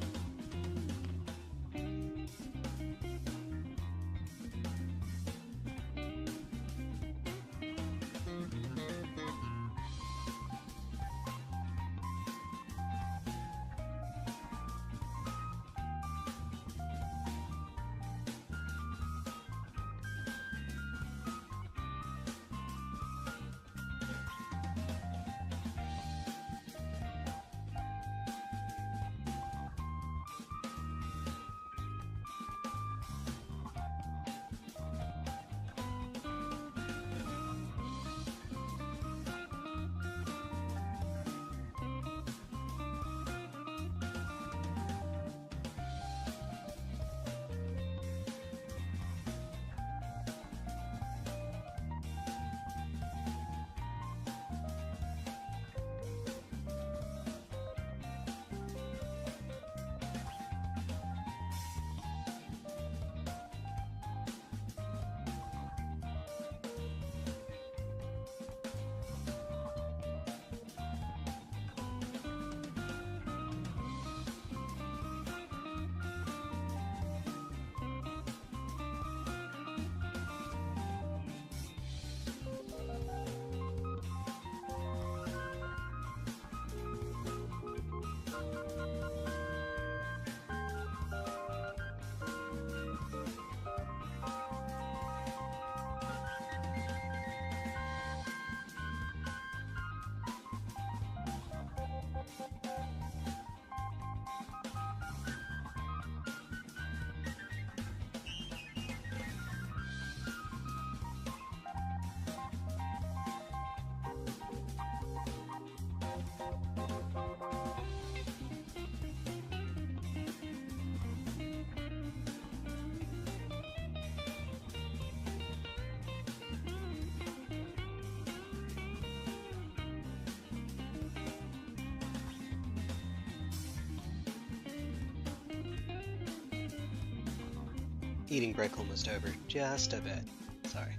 Eating break almost over. Just a bit. Sorry.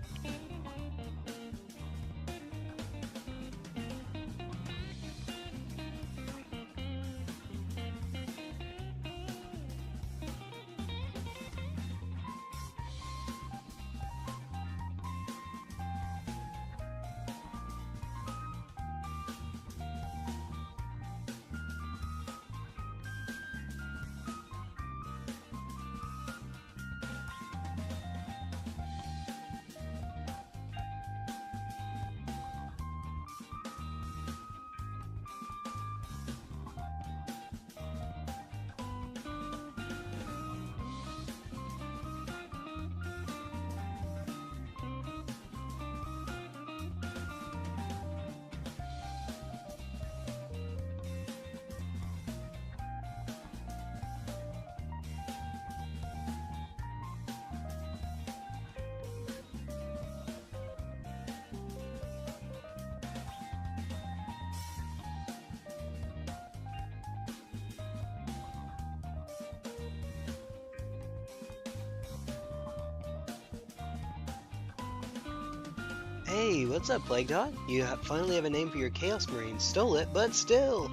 Hey, what's up, Plague Dog? You finally have a name for your Chaos Marine. Stole it, but still.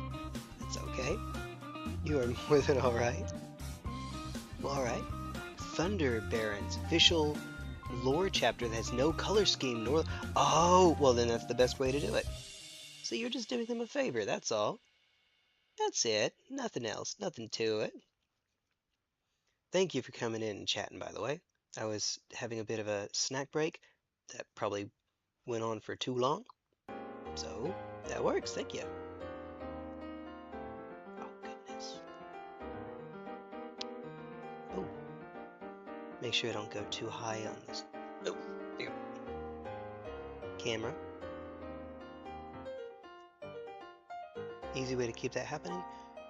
It's okay. You are more than alright. Well, alright. Thunder Barons, official lore chapter that has no color scheme nor... Oh, well then that's the best way to do it. So you're just doing them a favor, that's all. That's it. Nothing else. Nothing to it. Thank you for coming in and chatting, by the way. I was having a bit of a snack break that probably went on for too long. So, that works. Thank you. Oh, goodness. Oh. Make sure I don't go too high on this. Oh, there. Camera. Easy way to keep that happening.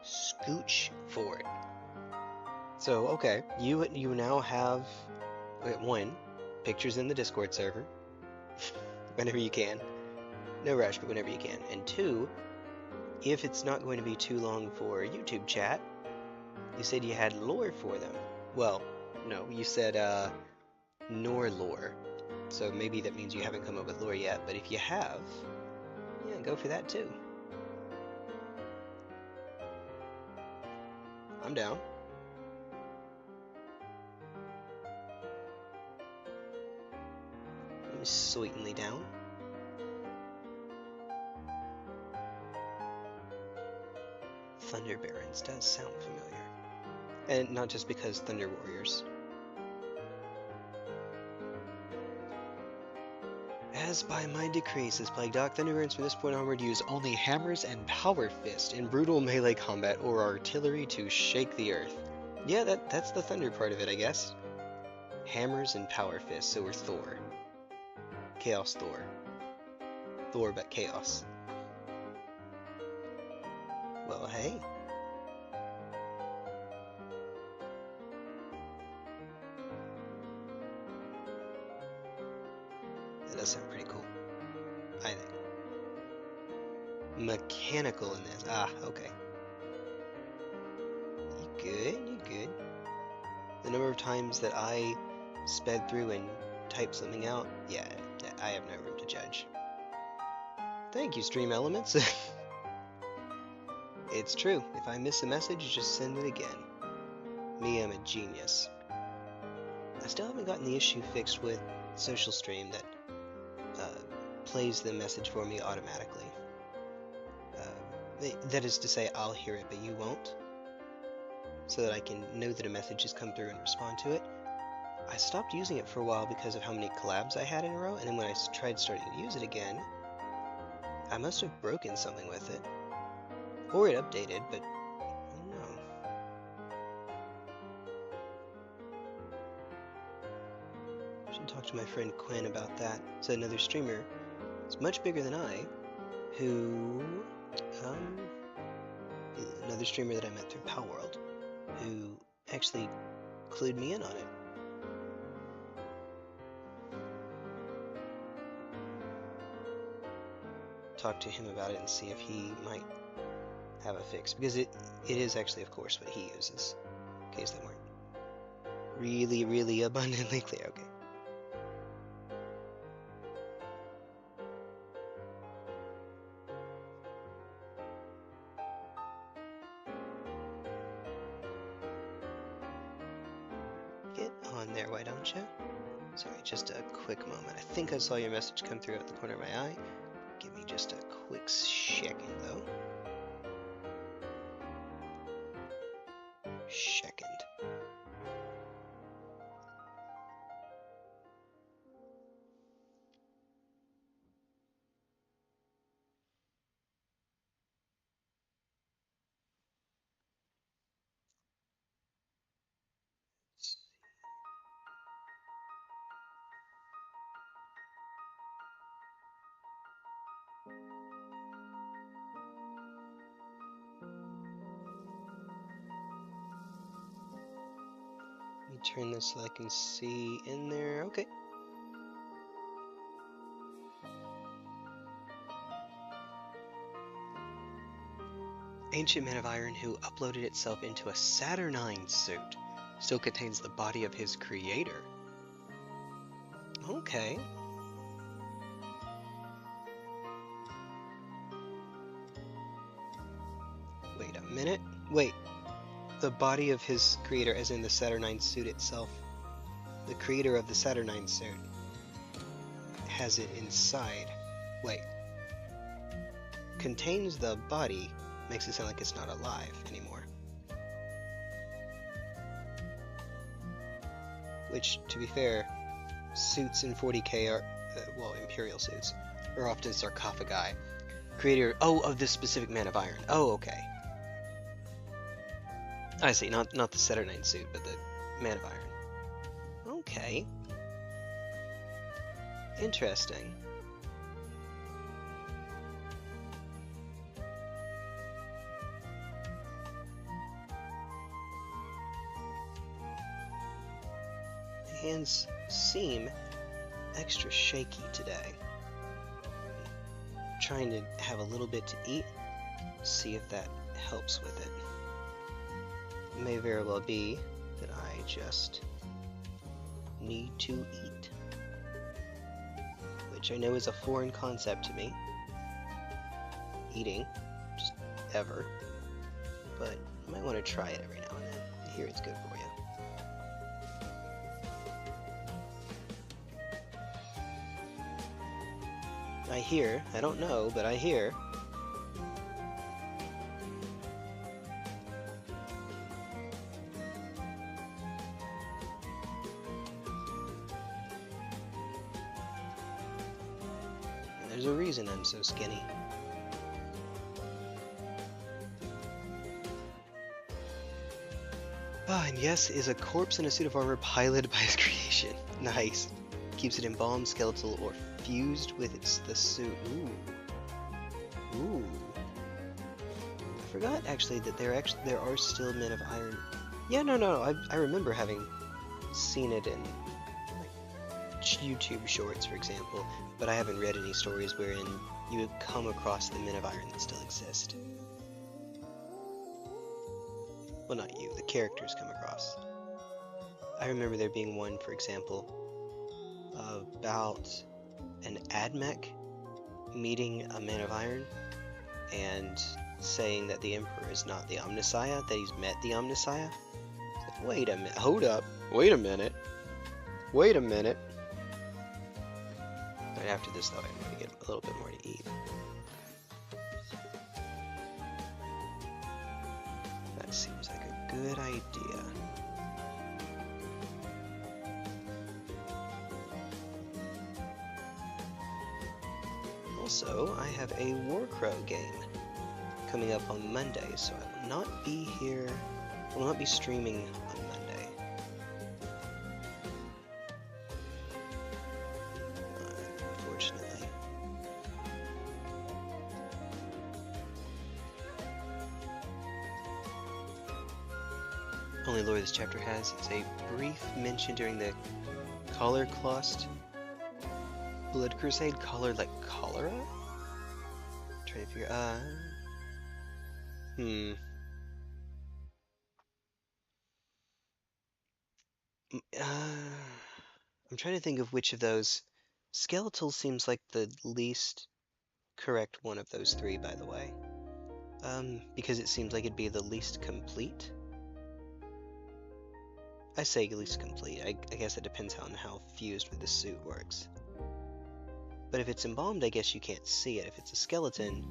Scooch forward. So, okay, you now have, one, pictures in the Discord server, whenever you can. No rush, but whenever you can. And two, if it's not going to be too long for YouTube chat, you said you had lore for them. Well, no, you said, nor lore. So maybe that means you haven't come up with lore yet, but if you have, yeah, go for that too. I'm down. I'm certainly down. Thunder Barons does sound familiar. And not just because Thunder Warriors. As by my decree, says Plague Doc, Thunder Barons from this point onward use only hammers and power fist in brutal melee combat or artillery to shake the earth. Yeah, that's the Thunder part of it, I guess. Hammers and power fist, so we're Thor. Chaos Thor. Thor but chaos. Well, hey. That does sound pretty cool, I think. Mechanical in this. Ah, okay. You good? You good? The number of times that I sped through and typed something out, yeah, I have no room to judge. Thank you, Stream Elements. It's true. If I miss a message, just send it again. Me, I'm a genius. I still haven't gotten the issue fixed with Social Stream that plays the message for me automatically. That is to say, I'll hear it, but you won't. So that I can know that a message has come through and respond to it. I stopped using it for a while because of how many collabs I had in a row, and then when I tried starting to use it again, I must have broken something with it. Or it updated, but I don't know. I should talk to my friend Quinn about that. So another streamer, it's much bigger than I, who, another streamer that I met through Pal World, who actually clued me in on it. Talk to him about it and see if he might have a fix, because it is actually, of course, what he uses, in case they weren't really abundantly clear. Okay. Get on there, why don't you? Sorry, just a quick moment. I think I saw your message come through at the corner of my eye. Give me just a quick second, though. Second. Let me turn this so I can see in there. Okay. Ancient Man of Iron who uploaded itself into a Saturnine suit still contains the body of his creator. Okay. minute? Wait, the body of his creator, as in the Saturnine suit itself, the creator of the Saturnine suit has it inside. Wait. Contains the body makes it sound like it's not alive anymore. Which, to be fair, suits in 40k are, well, Imperial suits, are often sarcophagi. Creator, of this specific Man of Iron. Oh, okay. I see, not the Saturnine suit, but the Man of Iron. Okay. Interesting. My hands seem extra shaky today. I'm trying to have a little bit to eat, see if that helps with it. It may very well be that I just need to eat, which I know is a foreign concept to me. Eating, just ever, but you might want to try it every now and then. I hear it's good for you. I hear, I don't know, but I hear. And there's a reason I'm so skinny. Ah, and yes, is a corpse in a suit of armor piloted by his creation. Nice. Keeps it embalmed, skeletal, or fused with the suit. Ooh. Ooh. I forgot actually that there are still Men of Iron. Yeah, no. I remember having seen it in like YouTube shorts, for example, but I haven't read any stories wherein you would come across the Men of Iron that still exist. Well, not you, the characters come across. I remember there being one, for example, about an AdMech meeting a Man of Iron and saying that the Emperor is not the Omnissiah, that he's met the Omnissiah. Like, wait a minute, hold up, wait a minute. Right after this, though, I'm going to get a little bit more to eat. That seems like a good idea. Also, I have a Warcrow game coming up on Monday, so I will not be here, I will not be streaming on Monday. Unfortunately. Only lore this chapter has is a brief mention during the Collar Clost Blood Crusade. Collar like cholera? Trying to figure I'm trying to think of which of those. Skeletal seems like the least correct one of those three, by the way. Because it seems like it'd be the least complete. I say least complete. I guess it depends on how fused with the suit works. But if it's embalmed, I guess you can't see it. If it's a skeleton,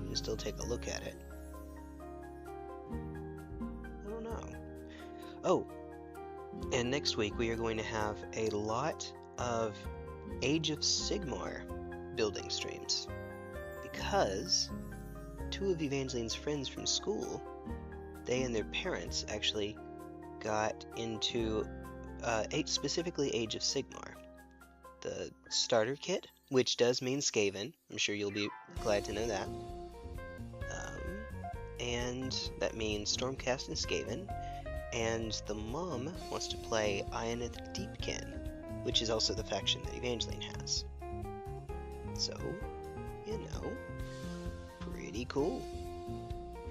you can still take a look at it. I don't know. Oh, and next week we are going to have a lot of Age of Sigmar building streams. Because two of Evangeline's friends from school, they and their parents actually got into specifically Age of Sigmar. The starter kit, which does mean Skaven. I'm sure you'll be glad to know that. And that means Stormcast and Skaven. And the mom wants to play Ionith Deepkin, which is also the faction that Evangeline has. So, you know, pretty cool.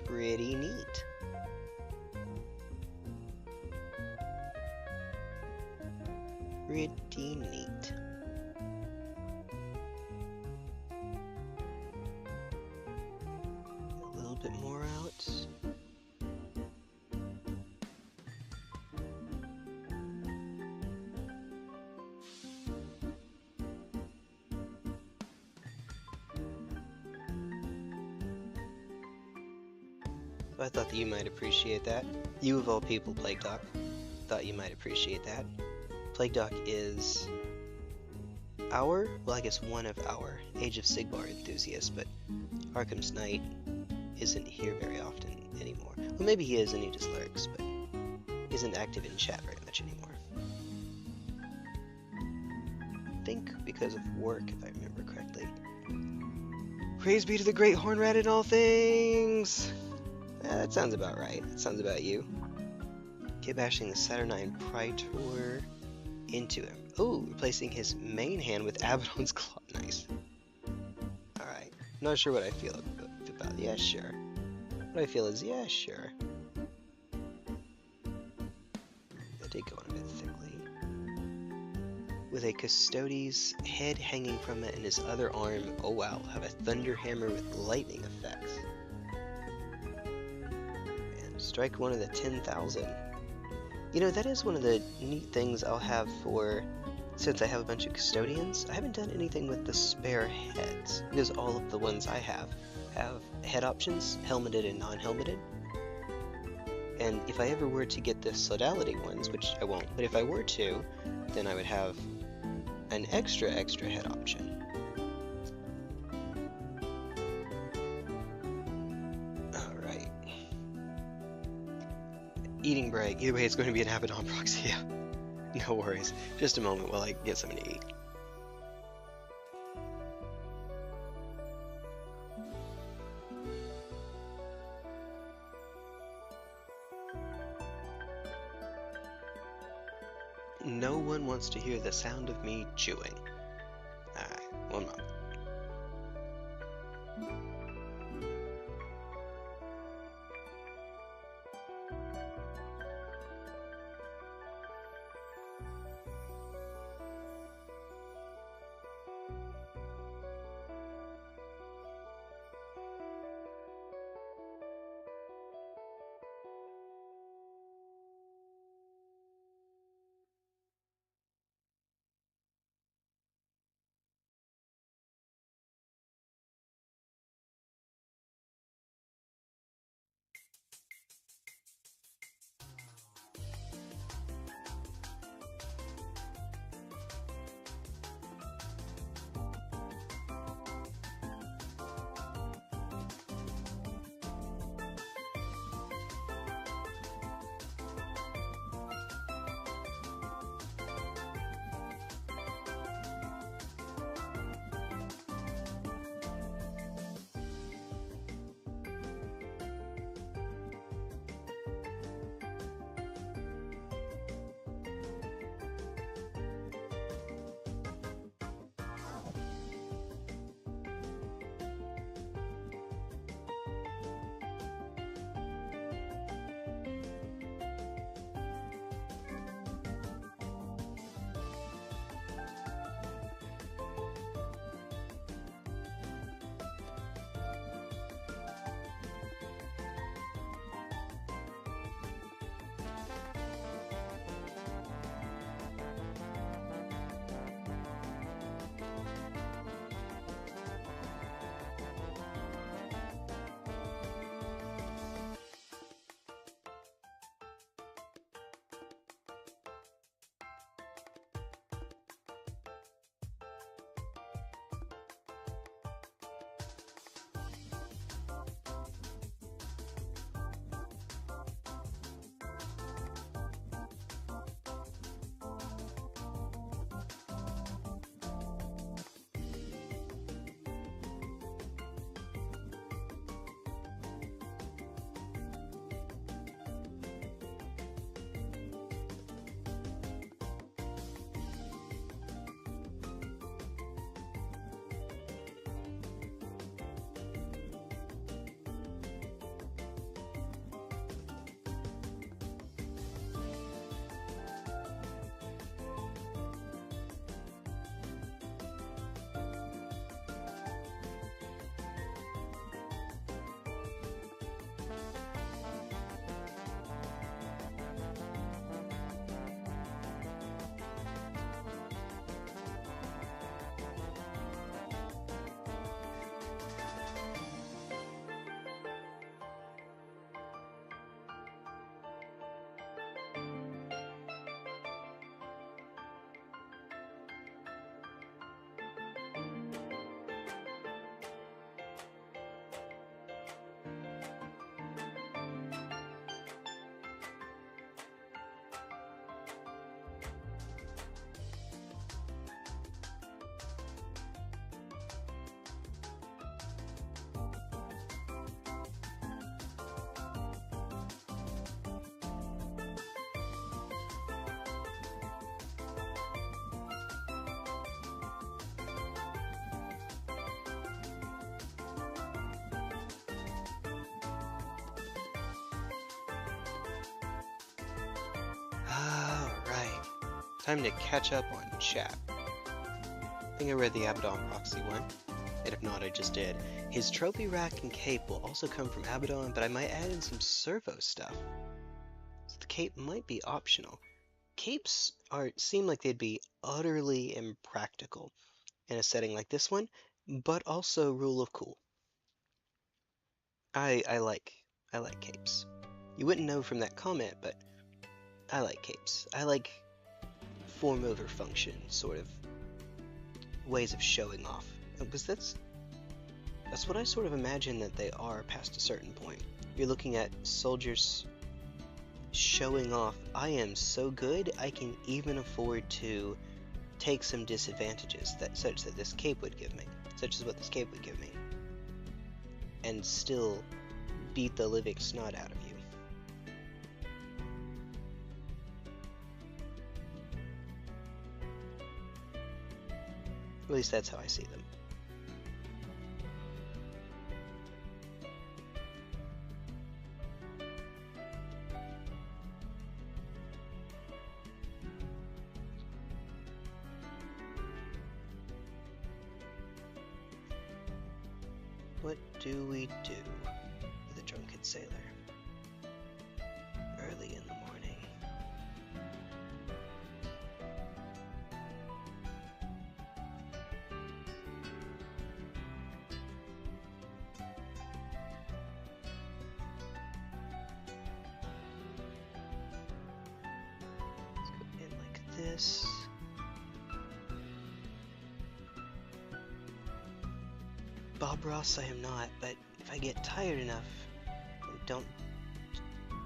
Pretty neat. Pretty neat. A little bit more out. I thought that you might appreciate that. You of all people, Plague Doc, thought you might appreciate that. Plague Doc is well, I guess one of our Age of Sigmar enthusiasts, but Arkham's Knight isn't here very often anymore. Well, maybe he is and he just lurks, but isn't active in chat very much anymore. I think because of work, if I remember correctly. Praise be to the great horn rat in all things! That sounds about right. That sounds about you. Kit bashing the Saturnine Praetor into him. Oh, replacing his main hand with Abaddon's Claw. Nice. Alright. Not sure what I feel about. Yeah, sure. What I feel is, yeah, sure. That did go on a bit thickly. With a Custodes head hanging from it and his other arm, oh wow, have a Thunder Hammer with lightning effects. And strike one of the 10,000. You know, that is one of the neat things I'll have for, since I have a bunch of Custodians, I haven't done anything with the spare heads, because all of the ones I have head options, helmeted and non-helmeted. And if I ever were to get the Sodality ones, which I won't, but if I were to, then I would have an extra head option. Alright. Eating break. Either way, it's going to be an Abaddon proxy. Yeah. No worries. Just a moment while I get something to eat. No one wants to hear the sound of me chewing. Alright, one moment. Time to catch up on chat. I think I read the Abaddon proxy one, and if not, I just did. His trophy rack and cape will also come from Abaddon, but I might add in some servo stuff. So the cape might be optional. Capes seem like they'd be utterly impractical in a setting like this one, but also rule of cool. I like capes. You wouldn't know from that comment, but I like capes. I like form over function sort of ways of showing off, because that's what I sort of imagine that they are past a certain point. You're looking at soldiers showing off, I am so good, I can even afford to take some disadvantages such that this cape would give me, such as what this cape would give me, and still beat the living snot out of you. At least that's how I see them. What do we do with a drunken sailor? Early in the morning. Let's go in like this. Bob Ross I am not, but if I get tired enough and don't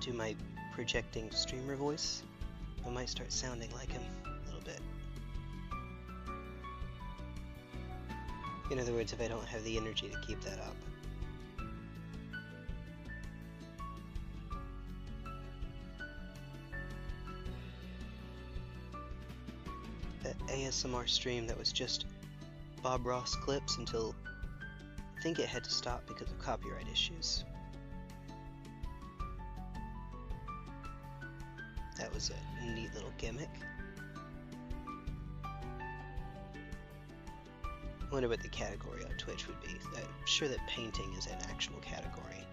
do my projecting streamer voice, I might start sounding like him a little bit. In other words, if I don't have the energy to keep that up. That ASMR stream that was just Bob Ross clips until I think it had to stop because of copyright issues. That was a neat little gimmick. I wonder what the category on Twitch would be. I'm sure that painting is an actual category.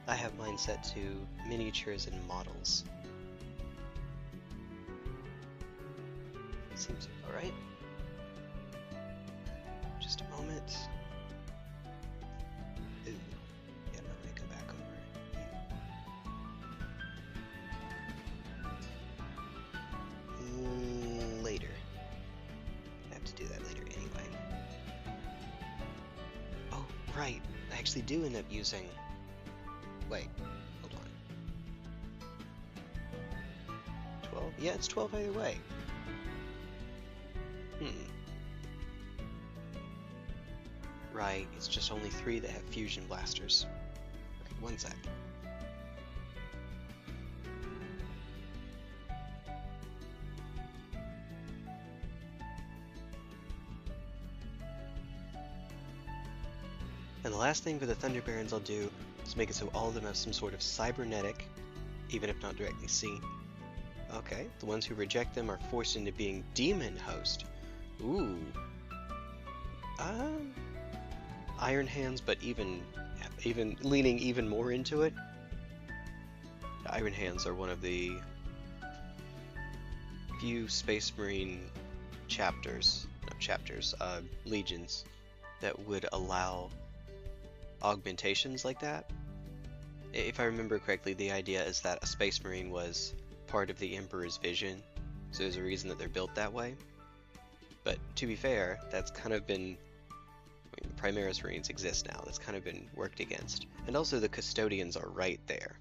I have mine set to miniatures and models. Seems alright. Just a moment. Ooh. Yeah, I'm gonna go back over. Later. I have to do that later anyway. Oh, right. I actually do end up using... Wait, hold on. 12? Yeah, it's 12 either way. Right, it's just only 3 that have fusion blasters. Right, one sec. And the last thing for the Thunder Barons I'll do is make it so all of them have some sort of cybernetic, even if not directly seen. Okay, the ones who reject them are forced into being Demon Host. Ooh. Iron Hands, but even leaning even more into it. The Iron Hands are one of the few Space Marine legions that would allow augmentations like that. If I remember correctly, the idea is that a Space Marine was part of the Emperor's vision, so there's a reason that they're built that way. But to be fair, that's kind of been... I mean, Primaris Marines exist now, that's kind of been worked against. And also the Custodians are right there.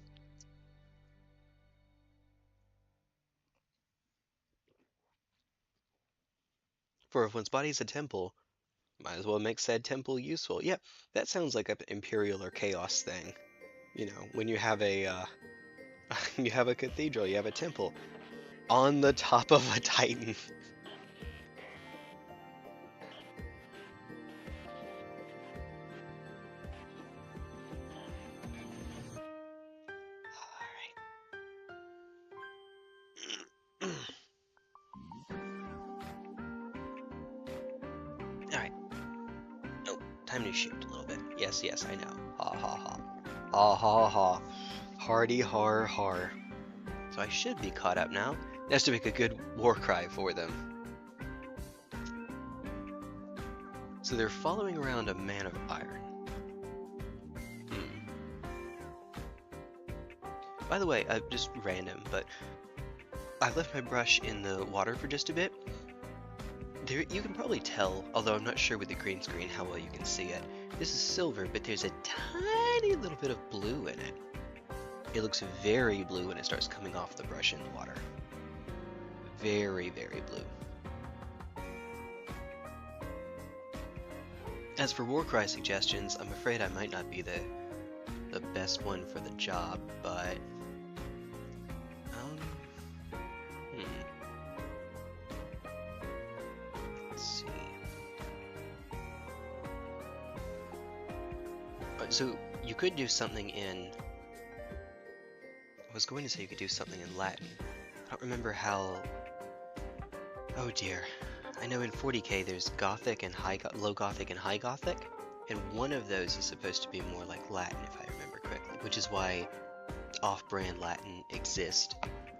For if one's body's a temple, might as well make said temple useful. Yep, that sounds like an Imperial or Chaos thing. You know, when you have a you have a cathedral, you have a temple on the top of a Titan. Alright. Oh, time to shoot a little bit. Yes, yes, I know. Ha ha ha. Ha ha ha. Hardy har har. So I should be caught up now. That's to make a good war cry for them. So they're following around a man of iron. By the way, just random, but I left my brush in the water for just a bit. There, you can probably tell, although I'm not sure with the green screen how well you can see it. This is silver, but there's a tiny little bit of blue in it. It looks very blue when it starts coming off the brush in the water. Very, very blue. As for Warcry suggestions, I'm afraid I might not be the best one for the job, but let's see. So you could do something in. I was going to say you could do something in Latin. I don't remember how. Oh dear. I know in 40k there's Gothic and Low Gothic and High Gothic, and one of those is supposed to be more like Latin, if I remember correctly, which is why off-brand Latin exists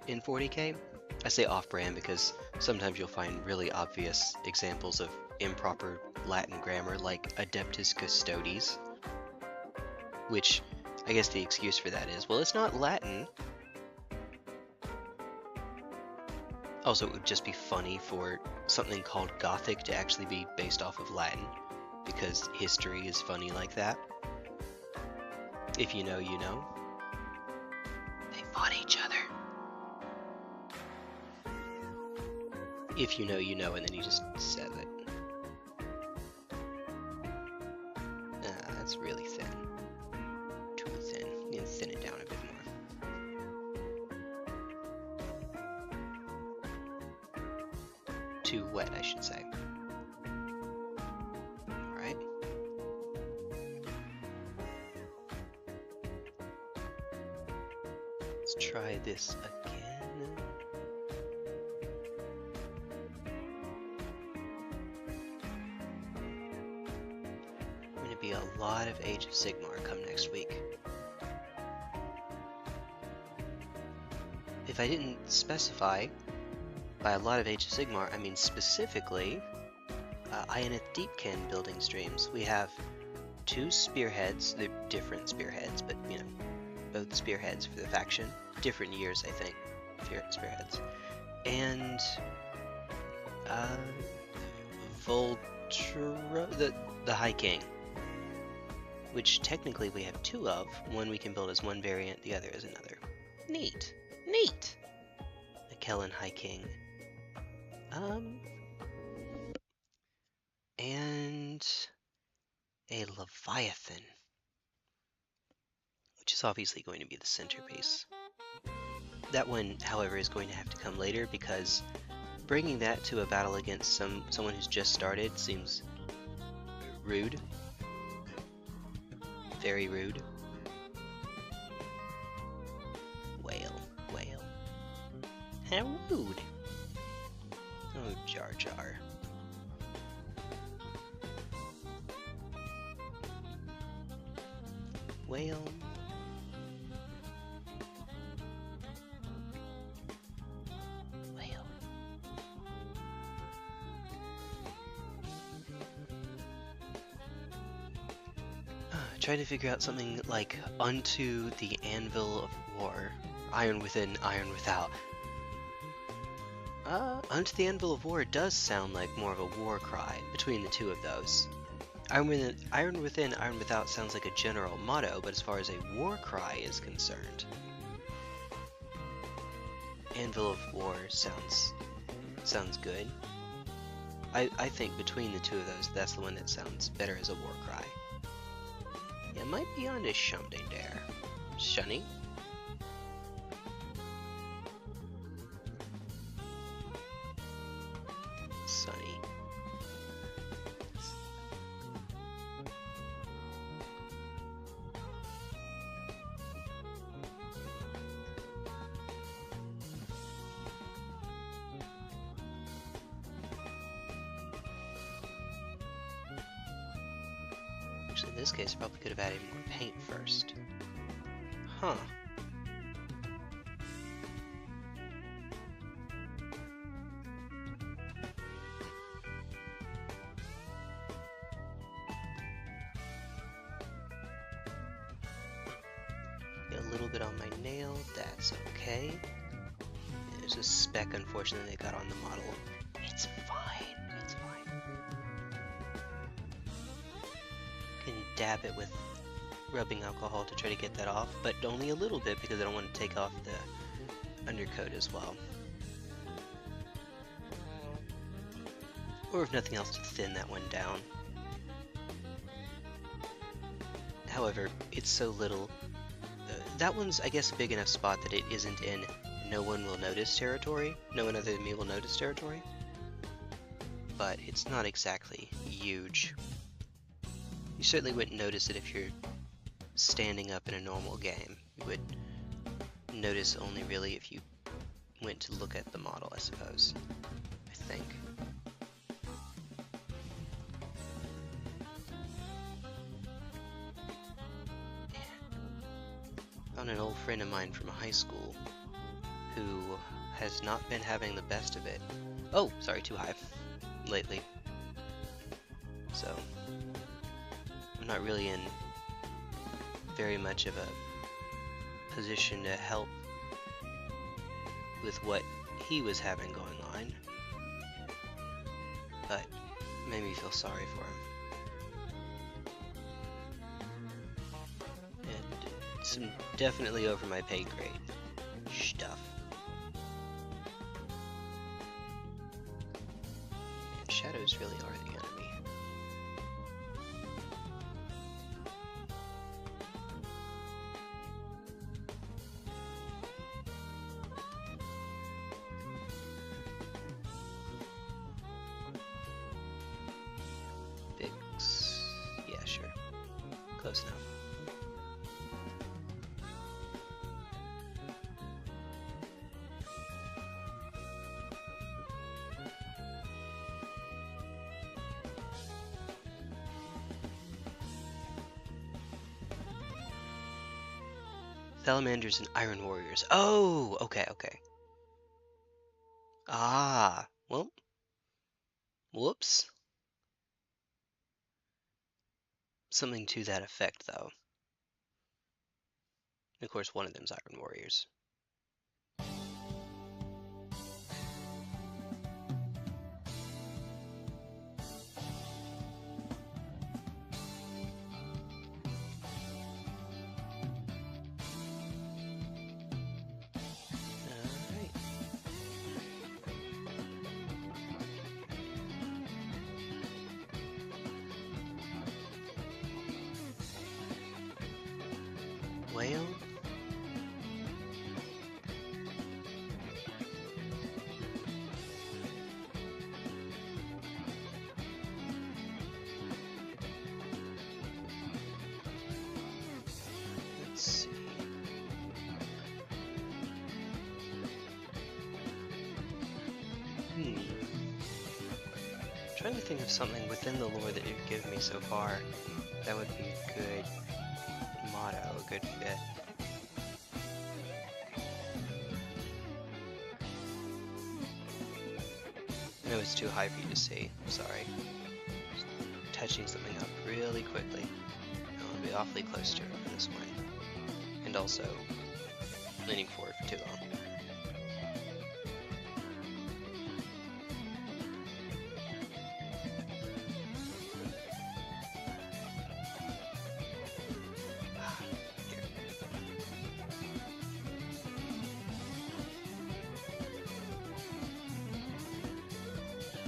in 40k. I say off-brand because sometimes you'll find really obvious examples of improper Latin grammar, like Adeptus Custodes, which I guess the excuse for that is, well, it's not Latin. Also, it would just be funny for something called Gothic to actually be based off of Latin, because history is funny like that. If you know, you know. They fought each other. If you know, you know, and then you just said it. That's really thin. Too thin. You need to thin it down a bit more. Too wet, I should say. Alright. Let's try this again. Going to be a lot of Age of Sigmar come next week. If I didn't specify, by a lot of Age of Sigmar, I mean specifically Ionith Deepkin building streams. We have 2 spearheads. They're different spearheads, but you know, both spearheads for the faction. Different years, I think, spearheads. And Voltro, the High King, which technically we have 2 of. One we can build as one variant, the other as another. Neat, neat. The Kellen High King. And a Leviathan, which is obviously going to be the centerpiece. That one, however, is going to have to come later because bringing that to a battle against someone who's just started seems rude. Very rude. Whale, whale. How rude. Oh, Jar Jar. Whale. Whale. Try to figure out something like Unto the Anvil of War. Iron within, iron without. Unto the Anvil of War does sound like more of a war cry between the two of those. Iron within, iron without sounds like a general motto, but as far as a war cry is concerned, Anvil of War sounds good. I think between the two of those, that's the one that sounds better as a war cry. Yeah, might be on to something there. Shunny? Sunny. In this case, I probably could have added more paint first. Huh. Get a little bit on my nail, that's okay. There's a speck, unfortunately, they got on the model. It's fine, it's fine. Can dab it with rubbing alcohol to try to get that off, but only a little bit because I don't want to take off the undercoat as well. Or if nothing else, to thin that one down. However, it's so little. That one's, I guess, a big enough spot that it isn't in no one will notice territory. No one other than me will notice territory. But it's not exactly huge. You certainly wouldn't notice it if you're standing up in a normal game. You would notice only really if you went to look at the model, I suppose. I think. Found an old friend of mine from high school who has not been having the best of it. Oh, sorry, too high lately. So, I'm not really in very much of a position to help with what he was having going on, but made me feel sorry for him. And some definitely over my pay grade stuff. And shadows really are the enemy. Yeah, sure. Close enough. Salamanders and Iron Warriors. Oh, okay, okay. Ah, well. Whoops. Something to that effect, though. And of course, one of them's Iron Warriors. Whale? Let's see. Trying to think of something within the lore that you've given me so far that would be a good motto, a good fit. I know it's too high for you to see, I'm sorry. Just touching something up really quickly. I want to be awfully close to it for this one. And also, leaning forward for too long.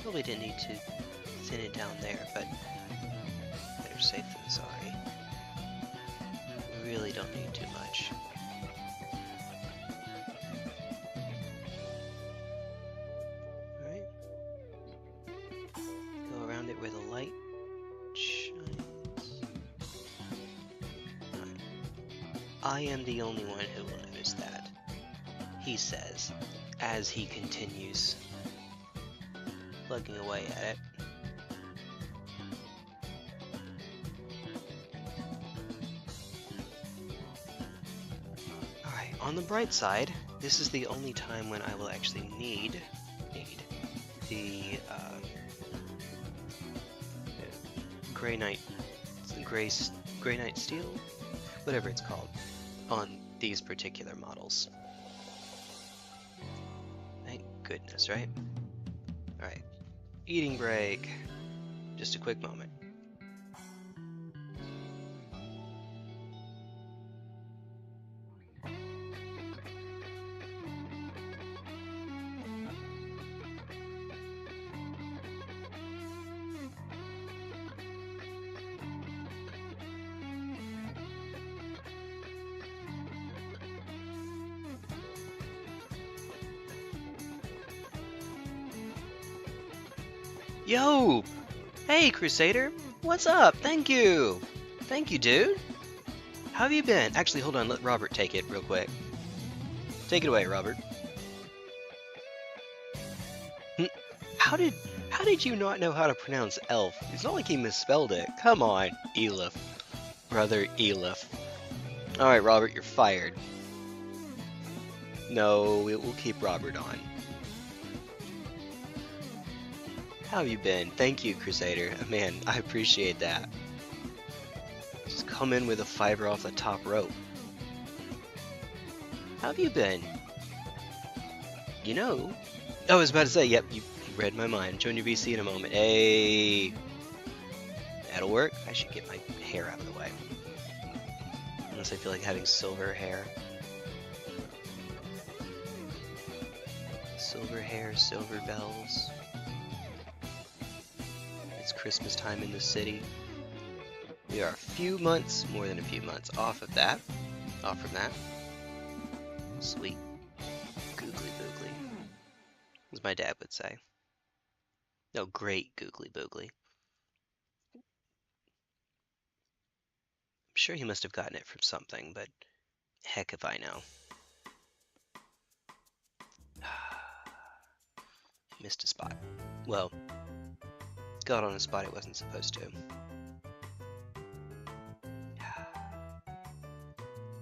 Probably didn't need to thin it down there, but better safe than sorry. Really don't need too much. Alright. Go around it where the light shines. Right. I am the only one who will notice that, he says, as he continues plugging away at it. On the bright side, this is the only time when I will actually need the Grey Knight Steel, whatever it's called, on these particular models. Thank goodness, right? Alright, eating break. Just a quick moment. Yo! Hey, Crusader! What's up? Thank you! Thank you, dude! How have you been? Actually, hold on, let Robert take it real quick. Take it away, Robert. How did you not know how to pronounce elf? It's not like he misspelled it. Come on, Elif. Brother Elif. Alright, Robert, you're fired. No, we'll keep Robert on. How have you been? Thank you, Crusader. Man, I appreciate that. Just come in with a fiber off the top rope. How have you been? You know... I was about to say, yep, you read my mind. Join your VC in a moment. Hey! That'll work. I should get my hair out of the way. Unless I feel like having silver hair. Silver hair, silver bells. It's Christmas time in the city. We are a few months, more than a few months, off from that. Sweet. Googly boogly. As my dad would say. No, great googly boogly. I'm sure he must have gotten it from something, but heck if I know. Missed a spot. Well, got on a spot it wasn't supposed to.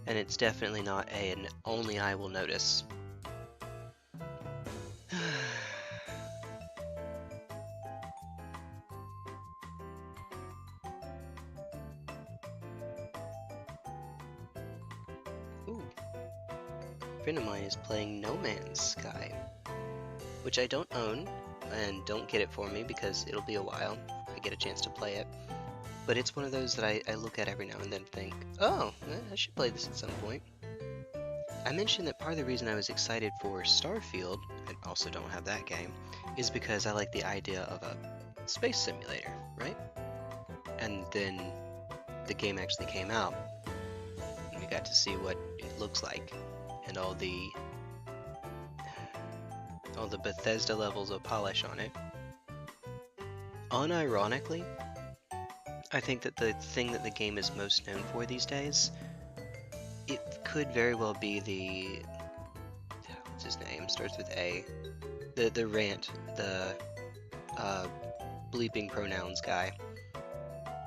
And it's definitely not an only I will notice. Ooh. A friend of mine is playing No Man's Sky, which I don't own, and don't get it for me because it'll be a while if I get a chance to play it. But it's one of those that I look at every now and then and think, oh, I should play this at some point. I mentioned that part of the reason I was excited for Starfield, and also don't have that game, is because I like the idea of a space simulator, right? And then the game actually came out, and we got to see what it looks like, and all the Bethesda levels of polish on it. Unironically, I think that the thing that the game is most known for these days, it could very well be the... what's his name? Starts with A. The rant, the bleeping pronouns guy.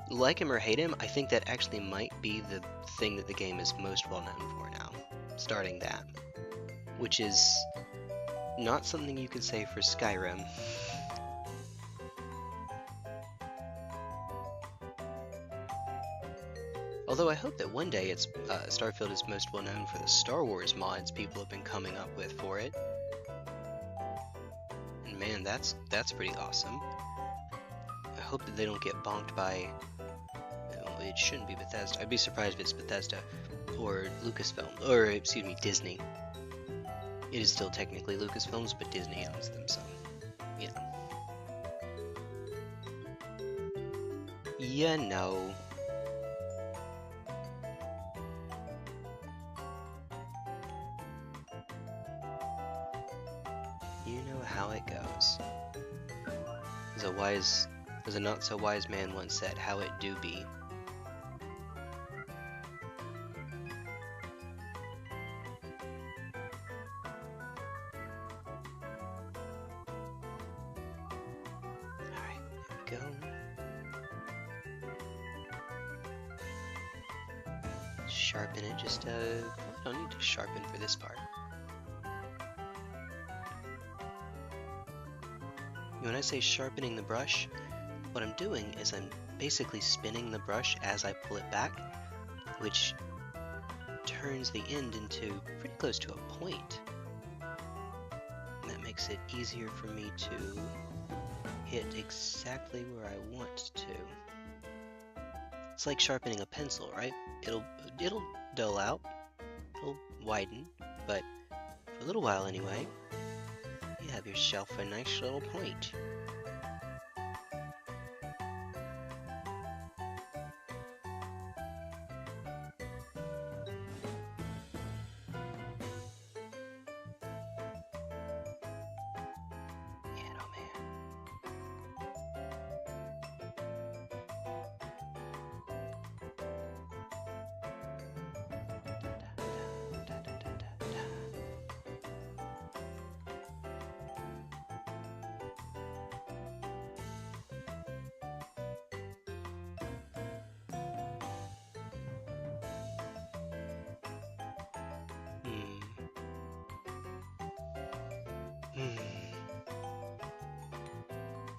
Like him or hate him, I think that actually might be the thing that the game is most well known for now. Starting that. Which is not something you can say for Skyrim. Although I hope that one day it's Starfield is most well known for the Star Wars mods people have been coming up with for it. And man, that's pretty awesome. I hope that they don't get bonked by... well, it shouldn't be Bethesda. I'd be surprised if it's Bethesda or Lucasfilm, or excuse me, Disney. It is still technically Lucasfilms, but Disney owns them, so you know. You know. You know how it goes. As a not so wise man once said, how it do be. Alright, there we go. Sharpen it just a don't need to sharpen for this part. When I say sharpening the brush, what I'm doing is I'm basically spinning the brush as I pull it back, which turns the end into pretty close to a point. And that makes it easier for me to hit exactly where I want to. It's like sharpening a pencil, right? It'll dull out, it'll widen, but for a little while anyway, you have yourself a nice little point.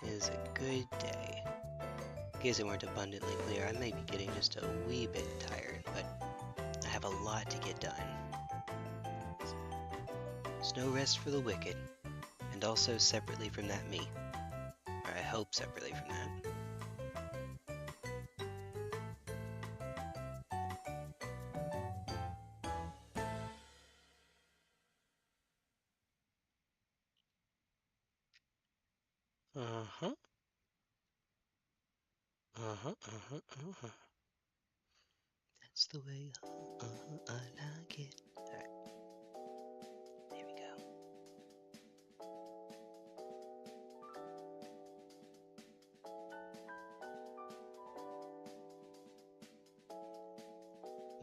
It is a good day. In case it weren't abundantly clear, I may be getting just a wee bit tired, but I have a lot to get done. There's no rest for the wicked, and also separately from that me. Or I hope separately from that. Uh-huh. That's the way I like it. Alright. There we go.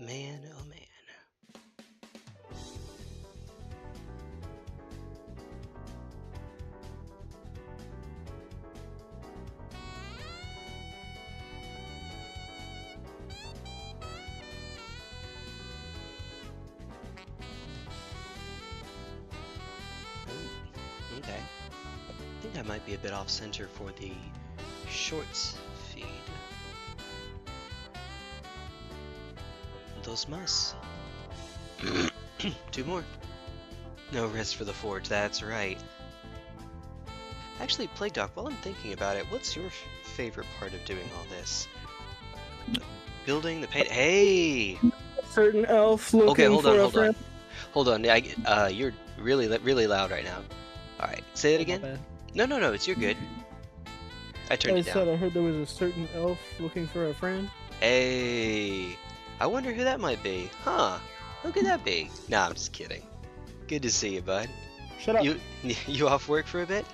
Man, oh man. Okay. I think I might be a bit off center for the shorts feed. Dos más. 2 more. No rest for the forge, that's right. Actually, Plague Doc, while I'm thinking about it, what's your favorite part of doing all this? Building the paint. Hey! Certain elf looking Okay, hold for on, a hold on. friend. Hold on, you're really loud right now. Alright, say that again? No, it's you're good. I turned I it down. said I heard there was a certain elf looking for a friend. Hey, I wonder who that might be. Huh? Who could that be? Nah, I'm just kidding. Good to see you, bud. Shut up. You off work for a bit?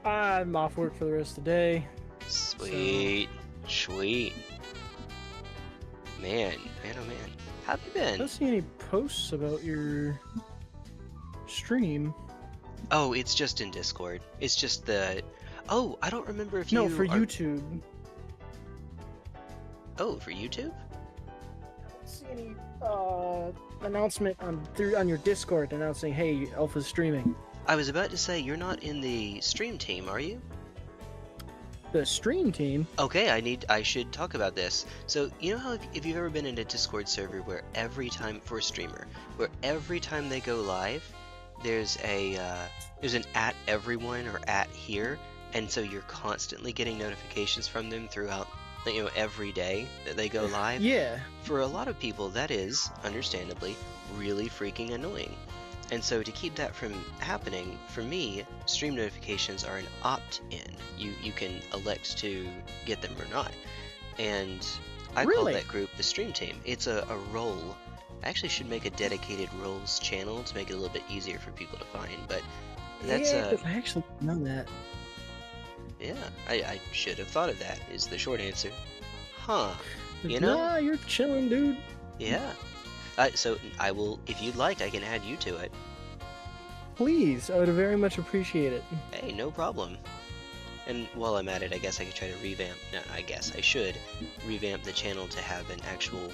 I'm off work for the rest of the day. Sweet, sweet. Man, oh man. How have you I been? don't see any posts about your stream. Oh, it's just in Discord. It's just the... Oh, I don't remember if you... No, for are... YouTube. Oh, for YouTube? I don't see any announcement on your Discord announcing, hey, Alpha's streaming. I was about to say, you're not in the stream team, are you? The stream team? Okay, I should talk about this. So, you know how if you've ever been in a Discord server where every time, for a streamer, where every time they go live, there's an at everyone or at here, and so you're constantly getting notifications from them throughout, you know, every day that they go live? Yeah. For a lot of people, that is, understandably, really freaking annoying. And so to keep that from happening, for me, stream notifications are an opt-in. You can elect to get them or not. And I call Really? that group the stream team. It's a role. I actually should make a dedicated roles channel to make it a little bit easier for people to find, but that's yeah, 'cause I actually know that. yeah, I should have thought of that, is the short answer. Huh. You know? Nah, you're chilling, dude. Yeah. So I will, if you'd like, I can add you to it. Please, I would very much appreciate it. Hey, no problem. And while I'm at it, I guess I could try to revamp, no, I guess I should revamp the channel to have an actual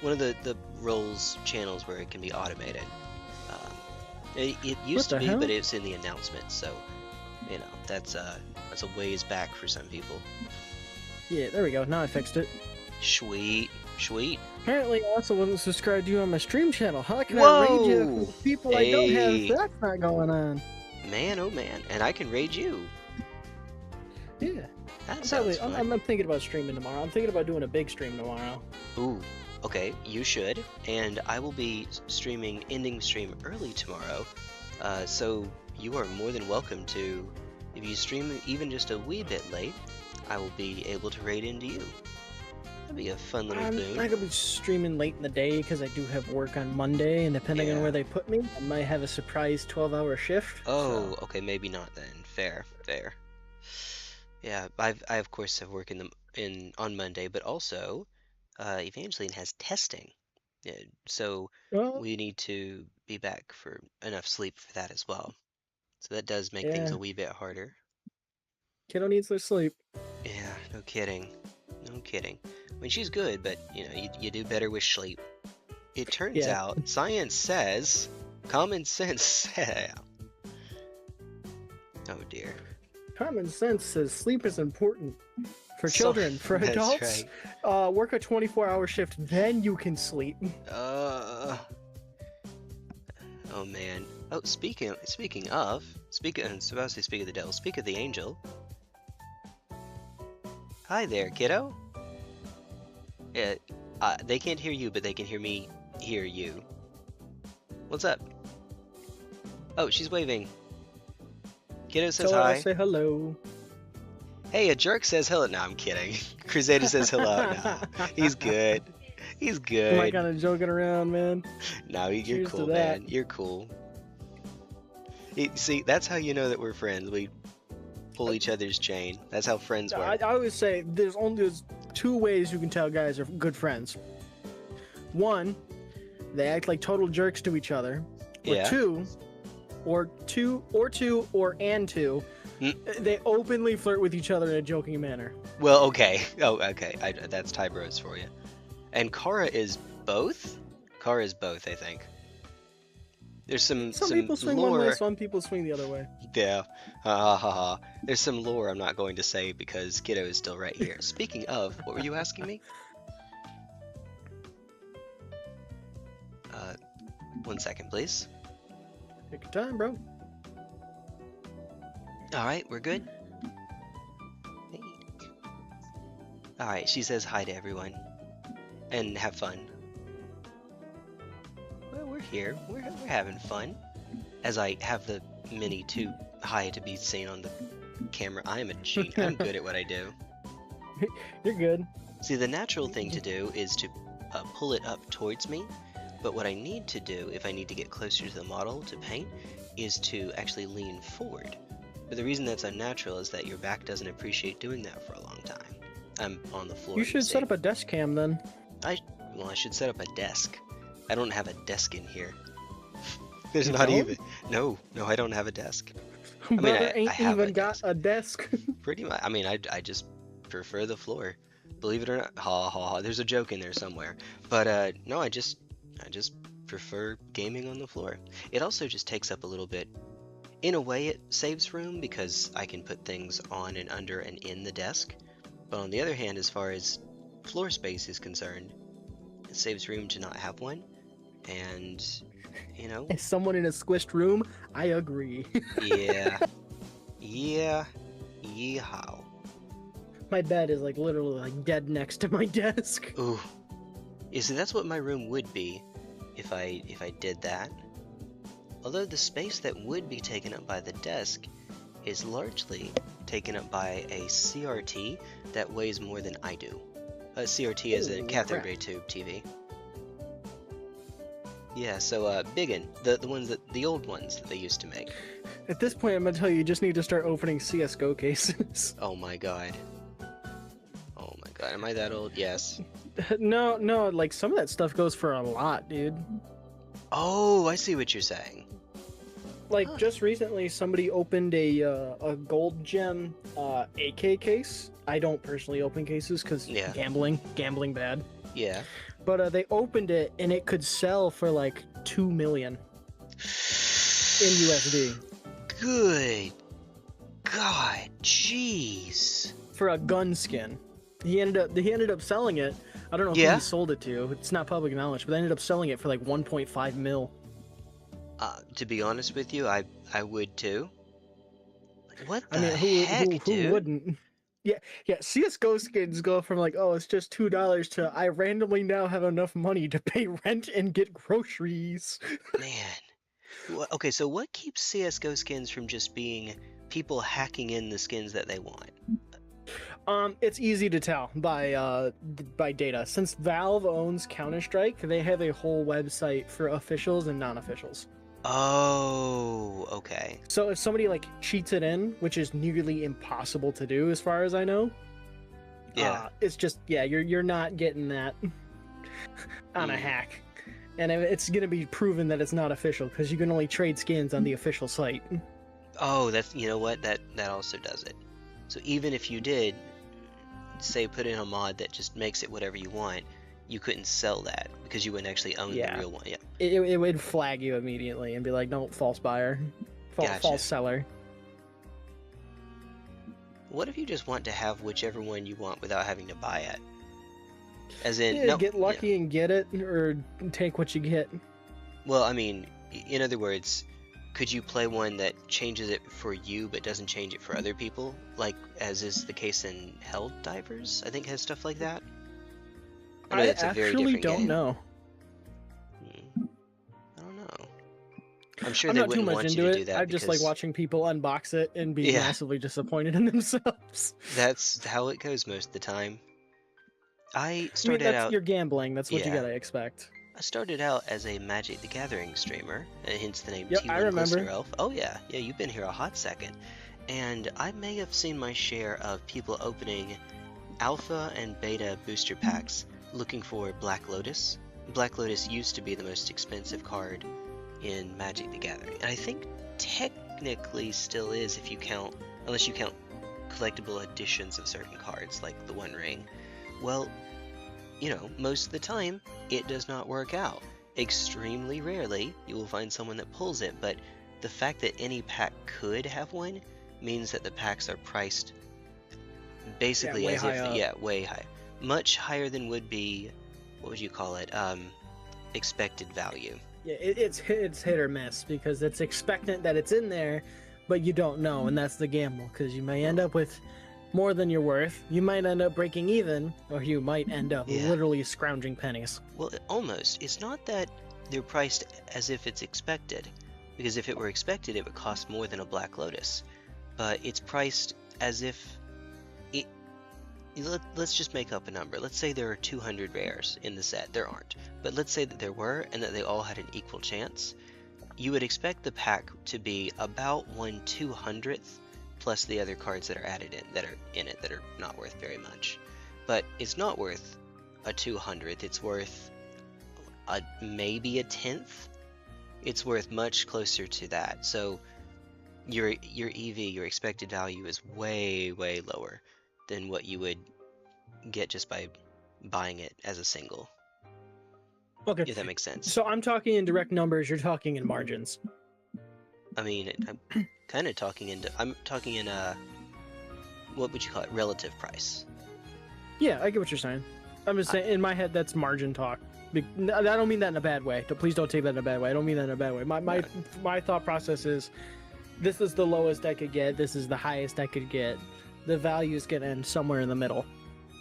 one of the roles channels where it can be automated. It used the to be, hell? but it's in the announcement, so you know that's a ways back for some people. Yeah, there we go. Now I fixed it. Sweet, sweet. Apparently, I also wasn't subscribed to you on my stream channel. How can I raid you Whoa! for people I don't have Hey. if that's not going on? Man, oh man, and I can raid you. Yeah. That sounds fun. I'm thinking about streaming tomorrow. I'm thinking about doing a big stream tomorrow. Ooh, okay, you should. And I will be streaming ending stream early tomorrow. So you are more than welcome to, if you stream even just a wee bit late, I will be able to raid into you. That'd be a fun little I'm boon. not gonna be streaming late in the day because I do have work on Monday, and depending on Yeah. where they put me, I might have a surprise 12-hour shift. Oh, okay, maybe not then. Fair, fair. Yeah, I of course have work on Monday, but also Evangeline has testing. Yeah, so Well, we need to be back for enough sleep for that as well. So that does make things yeah, a wee bit harder. kiddo needs their sleep. Yeah, no kidding. No kidding. I mean, she's good, but you know, you do better with sleep. It turns Yeah. out science says, common sense says. Oh dear. Common sense says sleep is important for So- children. For that's adults, work a 24-hour shift, then you can sleep. Oh man. Oh, speaking of, I'm supposed to speak of the devil. Speak of the angel. Hi there, kiddo. Yeah, they can't hear you, but they can hear me hear you. What's up? Oh, she's waving. Kiddo says Tell her hi. I say hello. Hey, a jerk says hello. No, I'm kidding. Crusader says hello. No, he's good. He's Am I good. kind of joking around, man? No, you're Cheers to cool, that. man. You're cool. See, that's how you know that we're friends. We pull each other's chain. That's how friends I work. always say there's two ways you can tell guys are good friends. One, they act like total jerks to each other. Or Yeah. two, they openly flirt with each other in a joking manner. Well, okay. Oh, okay. That's Ty Bros for you. And Kara is both? Kara is both, I think. There's some people swing lore. one way, some people swing the other way. Yeah. Ha ha ha. There's some lore I'm not going to say because Kiddo is still right here. Speaking of, what were you asking me? 1 second, please. Take your time, bro. Alright, we're good? Hey. Alright, she says hi to everyone. And have fun. Well, we're here. We're having fun. As I have the mini too high to be seen on the camera. I am a cheat. I'm good at what I do. You're good. See, the natural thing to do is to pull it up towards me. But what I need to do, if I need to get closer to the model to paint, is to actually lean forward. But the reason that's unnatural is that your back doesn't appreciate doing that for a long time. I'm on the floor. You should set up a desk cam then. Well, I should set up a desk. I don't have a desk in here. There's You not don't? even. No, I don't have a desk. Brother I ain't have even a got desk. a desk. Pretty much. I mean, I just prefer the floor. Believe it or not. Ha ha ha. There's a joke in there somewhere. But no, I just prefer gaming on the floor. It also just takes up a little bit. In a way, it saves room because I can put things on and under and in the desk. But on the other hand, as far as floor space is concerned, it saves room to not have one. And, you know, As someone in a squished room, I agree. yeah. Yeah. Yeehaw. My bed is like literally like dead next to my desk. Ooh. Yeah, see, that's what my room would be if I did that. Although the space that would be taken up by the desk is largely taken up by a CRT that weighs more than I do. A CRT is a Holy cathode crap. ray tube TV. Yeah, so biggin, the ones the old ones that they used to make. At this point, I'm gonna tell you, you just need to start opening CS:GO cases. Oh my god. Oh my god, am I that old? Yes. no, like some of that stuff goes for a lot, dude. Oh, I see what you're saying. Like Huh. just recently, somebody opened a gold gem AK case. I don't personally open cases because Yeah. gambling bad. Yeah. but they opened it and it could sell for like 2 million in USD Good God, jeez. for a gun skin. He ended up selling it. I don't know who Yeah? he sold it to. It's not public knowledge, but they ended up selling it for like 1.5 mil. To be honest with you, I would too. What I the mean, heck, who dude? wouldn't? Yeah, CS:GO skins go from like, oh, it's just $2 to I randomly now have enough money to pay rent and get groceries. Man. Okay, so what keeps CSGO skins from just being people hacking in the skins that they want? It's easy to tell by data. Since Valve owns Counter-Strike, they have a whole website for officials and non-officials. Oh, okay. So if somebody like cheats it in, which is nearly impossible to do as far as I know, Yeah. it's just you're not getting that on a hack. And it's going to be proven that it's not official because you can only trade skins on the official site. Oh, that's, you know what? That also does it. So even if you did, say, put in a mod that just makes it whatever you want, you couldn't sell that because you wouldn't actually own the real one. Yeah. It would flag you immediately and be like, no, false buyer, Gotcha. false seller. What if you just want to have whichever one you want without having to buy it? As in, Yeah, get lucky and get it, or take what you get. Well, I mean, in other words, could you play one that changes it for you but doesn't change it for other people? Like, as is the case in Helldivers, I think has stuff like that. I know that's a very actually different don't game. know. I don't know. I'm sure I'm they not too wouldn't much want into you to it. do that I just like because watching people unbox it and be massively disappointed in themselves. that's how it goes most of the time. I I started mean, that's out. you're gambling. That's what you Yeah. gotta expect. I started out as a Magic the Gathering streamer, hence the name Yep, I remember. T1 Oh yeah, you've been here a hot second. And I may have seen my share of people opening alpha and beta booster packs looking for Black Lotus. Black Lotus used to be the most expensive card in Magic the Gathering, and I think technically still is if you count, unless you count collectible editions of certain cards like the One Ring. Well, you know, most of the time, it does not work out. Extremely rarely, you will find someone that pulls it, but the fact that any pack could have one means that the packs are priced basically way as high if, up. way high. Much higher than would be, what would you call it, expected value. Yeah, it's hit or miss because it's expectant that it's in there, but you don't know, and that's the gamble because you may end up with more than you're worth. You might end up breaking even, or you might end up literally scrounging pennies. Well, almost. It's not that they're priced as if it's expected, because if it were expected, it would cost more than a Black Lotus. But it's priced as if it. Let's just make up a number. Let's say there are 200 rares in the set. There aren't. But let's say that there were, and that they all had an equal chance. You would expect the pack to be about 1/200th plus the other cards that are added in that are not worth very much. But it's not worth a 200th, it's worth maybe a 10th. It's worth much closer to that. So your EV, your expected value, is way lower than what you would get just by buying it as a single. Okay. If that makes sense. So I'm talking in direct numbers, you're talking in margins. I mean, I'm kind of talking in what would you call it, relative price. Yeah, I get what you're saying. I'm just saying, in my head, that's margin talk. I don't mean that in a bad way. Please don't take that in a bad way. I don't mean that in a bad way. My thought process is, this is the lowest I could get. This is the highest I could get. The value is going to end somewhere in the middle,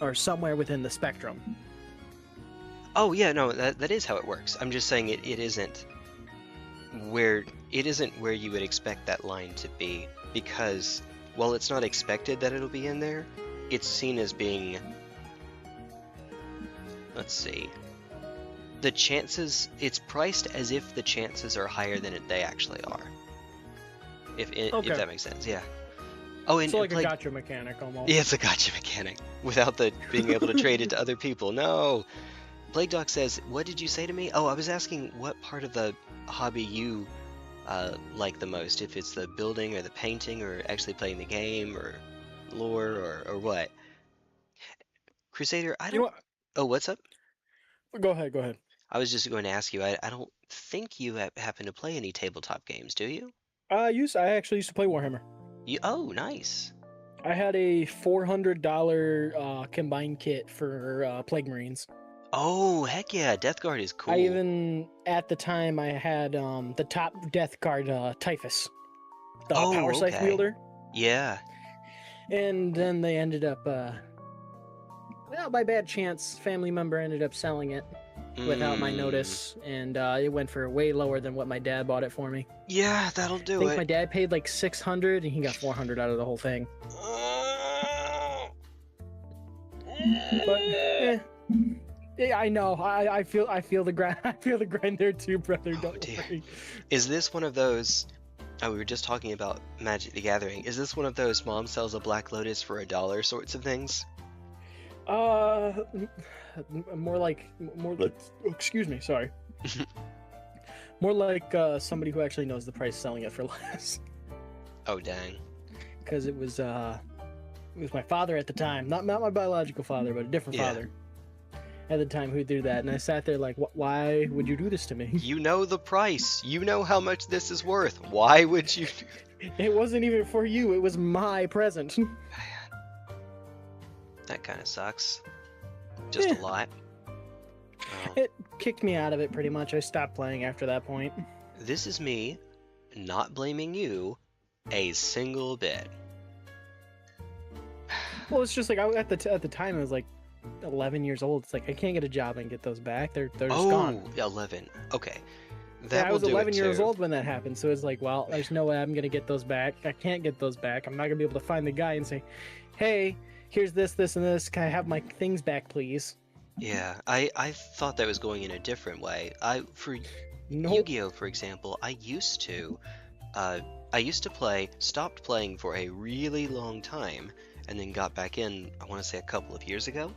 or somewhere within the spectrum. Oh yeah, no, that is how it works. I'm just saying it isn't where you would expect that line to be, because while it's not expected that it'll be in there, it's seen as being, let's see, the chances, it's priced as if the chances are higher than they actually are. If that makes sense, yeah. Oh, and so like a gotcha mechanic almost. Yeah, it's a gotcha mechanic without the being able to trade it to other people. No. Plague Dog says, what did you say to me? Oh, I was asking what part of the hobby you like the most. If it's the building or the painting or actually playing the game or lore or what. Crusader, I don't... Oh, what's up? Go ahead, go ahead. I was just going to ask you, I don't think you happen to play any tabletop games, do you? I actually used to play Warhammer. Oh, nice. I had a $400 combined kit for Plague Marines. Oh, heck yeah, Death Guard is cool. I even, at the time, I had the top Death Guard Typhus, the power scythe wielder. Yeah. And then they ended up, well, by bad chance, family member ended up selling it without my notice, and it went for way lower than what my dad bought it for me. Yeah, that'll do I think it. my dad paid like $600, and he got $400 out of the whole thing. But yeah, I know. I feel the grind. I feel the grind there too, brother. Don't worry. Is this one of those? Oh, we were just talking about Magic the Gathering. Is this one of those mom sells a Black Lotus for $1 sorts of things? More like excuse me, sorry. More like somebody who actually knows the price selling it for less. Oh dang. Because it was my father at the time, not my biological father, but a different father at the time who did that, and I sat there like, why would you do this to me? You know the price. You know how much this is worth. Why would you? It wasn't even for you. It was my present. Man, that kind of sucks. Just a lot. Oh. It kicked me out of it pretty much. I stopped playing after that point. This is me, not blaming you, a single bit. Well, it's just like at the time I was like 11 years old. It's like I can't get a job and get those back. They're just gone. 11. Okay. I was 11 years old when that happened, so it's like, well, there's no way I'm gonna get those back. I can't get those back. I'm not gonna be able to find the guy and say, hey, here's this, this, and this. Can I have my things back, please? Yeah, I thought that was going in a different way. For Yu-Gi-Oh, for example, I used to play, stopped playing for a really long time, and then got back in, I want to say a couple of years ago.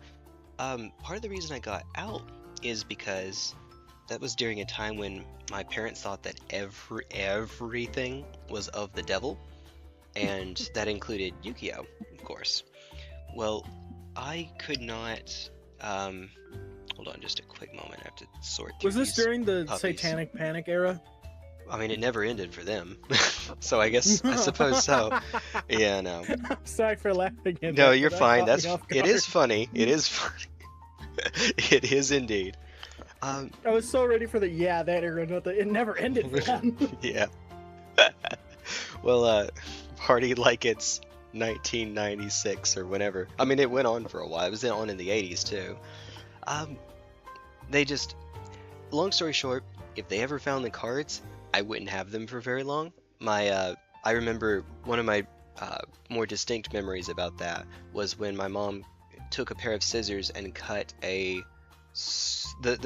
Part of the reason I got out is because that was during a time when my parents thought that everything was of the devil, and that included Yu-Gi-Oh, of course. Well, I could not, hold on just a quick moment, I have to sort through Was this these during the puppies. Satanic Panic era? I mean, it never ended for them, so I suppose so. Yeah, no. I'm sorry for laughing at No, that, you're but that fine. caught me off It guard. is funny. It is funny. It is indeed. I was so ready for the that era, not the it never ended for them. Yeah. Well, party like it's 1996 or whenever. I mean, it went on for a while. It was on in the 80s too. They just, long story short, if they ever found the cards, I wouldn't have them for very long. I remember one of my more distinct memories about that was when my mom took a pair of scissors and cut the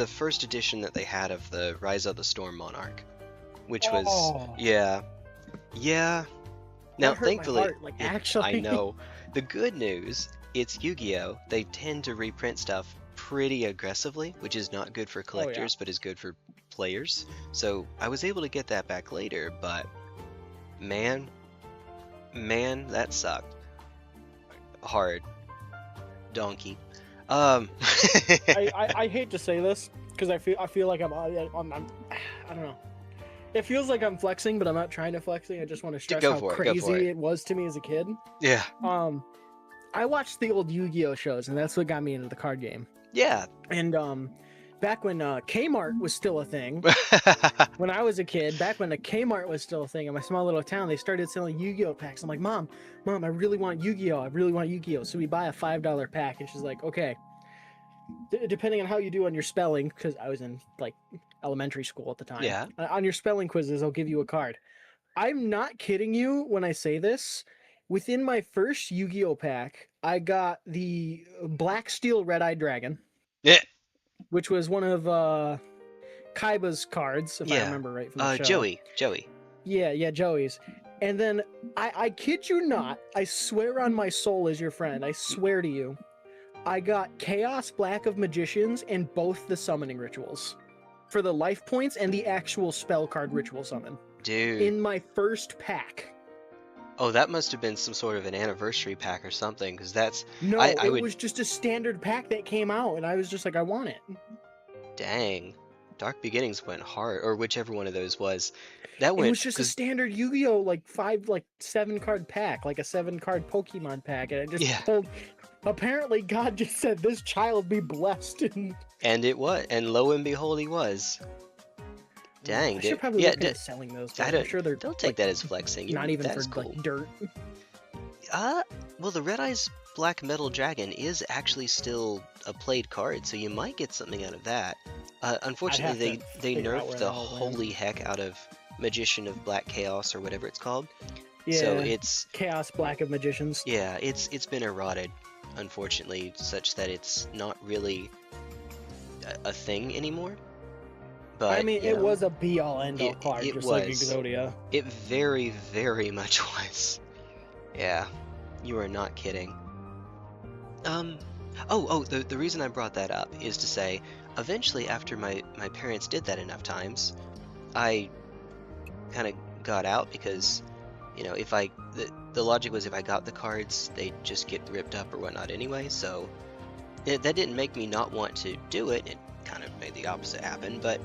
first edition that they had of the Rise of the Storm Monarch, which was yeah. Now, That hurt my thankfully, heart, like, actually. I know. The good news, it's Yu-Gi-Oh! They tend to reprint stuff pretty aggressively, which is not good for collectors, but is good for players. So I was able to get that back later, but man, that sucked. Hard. Donkey. I hate to say this because I feel like I'm I don't know. It feels like I'm flexing, but I'm not trying to flexing. I just want to stress how crazy it was to me as a kid. Yeah. I watched the old Yu-Gi-Oh shows, and that's what got me into the card game. Yeah. And back when Kmart was still a thing, when I was a kid, back when the Kmart was still a thing in my small little town, they started selling Yu-Gi-Oh packs. I'm like, Mom, I really want Yu-Gi-Oh. I really want Yu-Gi-Oh. So we buy a $5 pack, and she's like, okay. Depending on how you do on your spelling, because I was in like elementary school at the time. Yeah. On your spelling quizzes, I'll give you a card. I'm not kidding you when I say this. Within my first Yu-Gi-Oh pack, I got the Black Steel Red-Eyed Dragon. Yeah. Which was one of Kaiba's cards, if I remember right from the show. Joey. Yeah, Joey's. And then, I kid you not, I swear on my soul as your friend, I swear to you, I got Chaos Black of Magicians and both the summoning rituals. For the life points and the actual spell card ritual summon. Dude. In my first pack. Oh, that must have been some sort of an anniversary pack or something, because that's... No, it was just a standard pack that came out, and I was just like, I want it. Dang. Dark Beginnings went hard, or whichever one of those was. That went. It was just a 'cause- standard Yu-Gi-Oh! Like 7-card pack, like a 7-card Pokemon pack, and it just Yeah. pulled. Apparently, God just said this child be blessed. And it was, and lo and behold, he was. Dang, I should dude. probably Yeah, look into selling those. I I'm don't- sure they're don't take like, that as flexing. not even That's for cool. like dirt. Well, the Red Eyes Black Metal Dragon is actually still a played card, so you might get something out of that. Unfortunately, have to they figure out nerfed where the that all went. holy heck out of Magician of Black Chaos or whatever it's called. Yeah. So it's Chaos Black of Magicians. yeah, it's been eroded, unfortunately, such that it's not really a thing anymore. But I mean, you it know, was a be-all end-all it- card, it just like was. Exodia. it very, very much was. Yeah, you are not kidding. The reason I brought that up is to say, eventually after my parents did that enough times, I kind of got out because, you know, if the logic was if I got the cards, they'd just get ripped up or whatnot anyway, so that didn't make me not want to do it. It kind of made the opposite happen, but,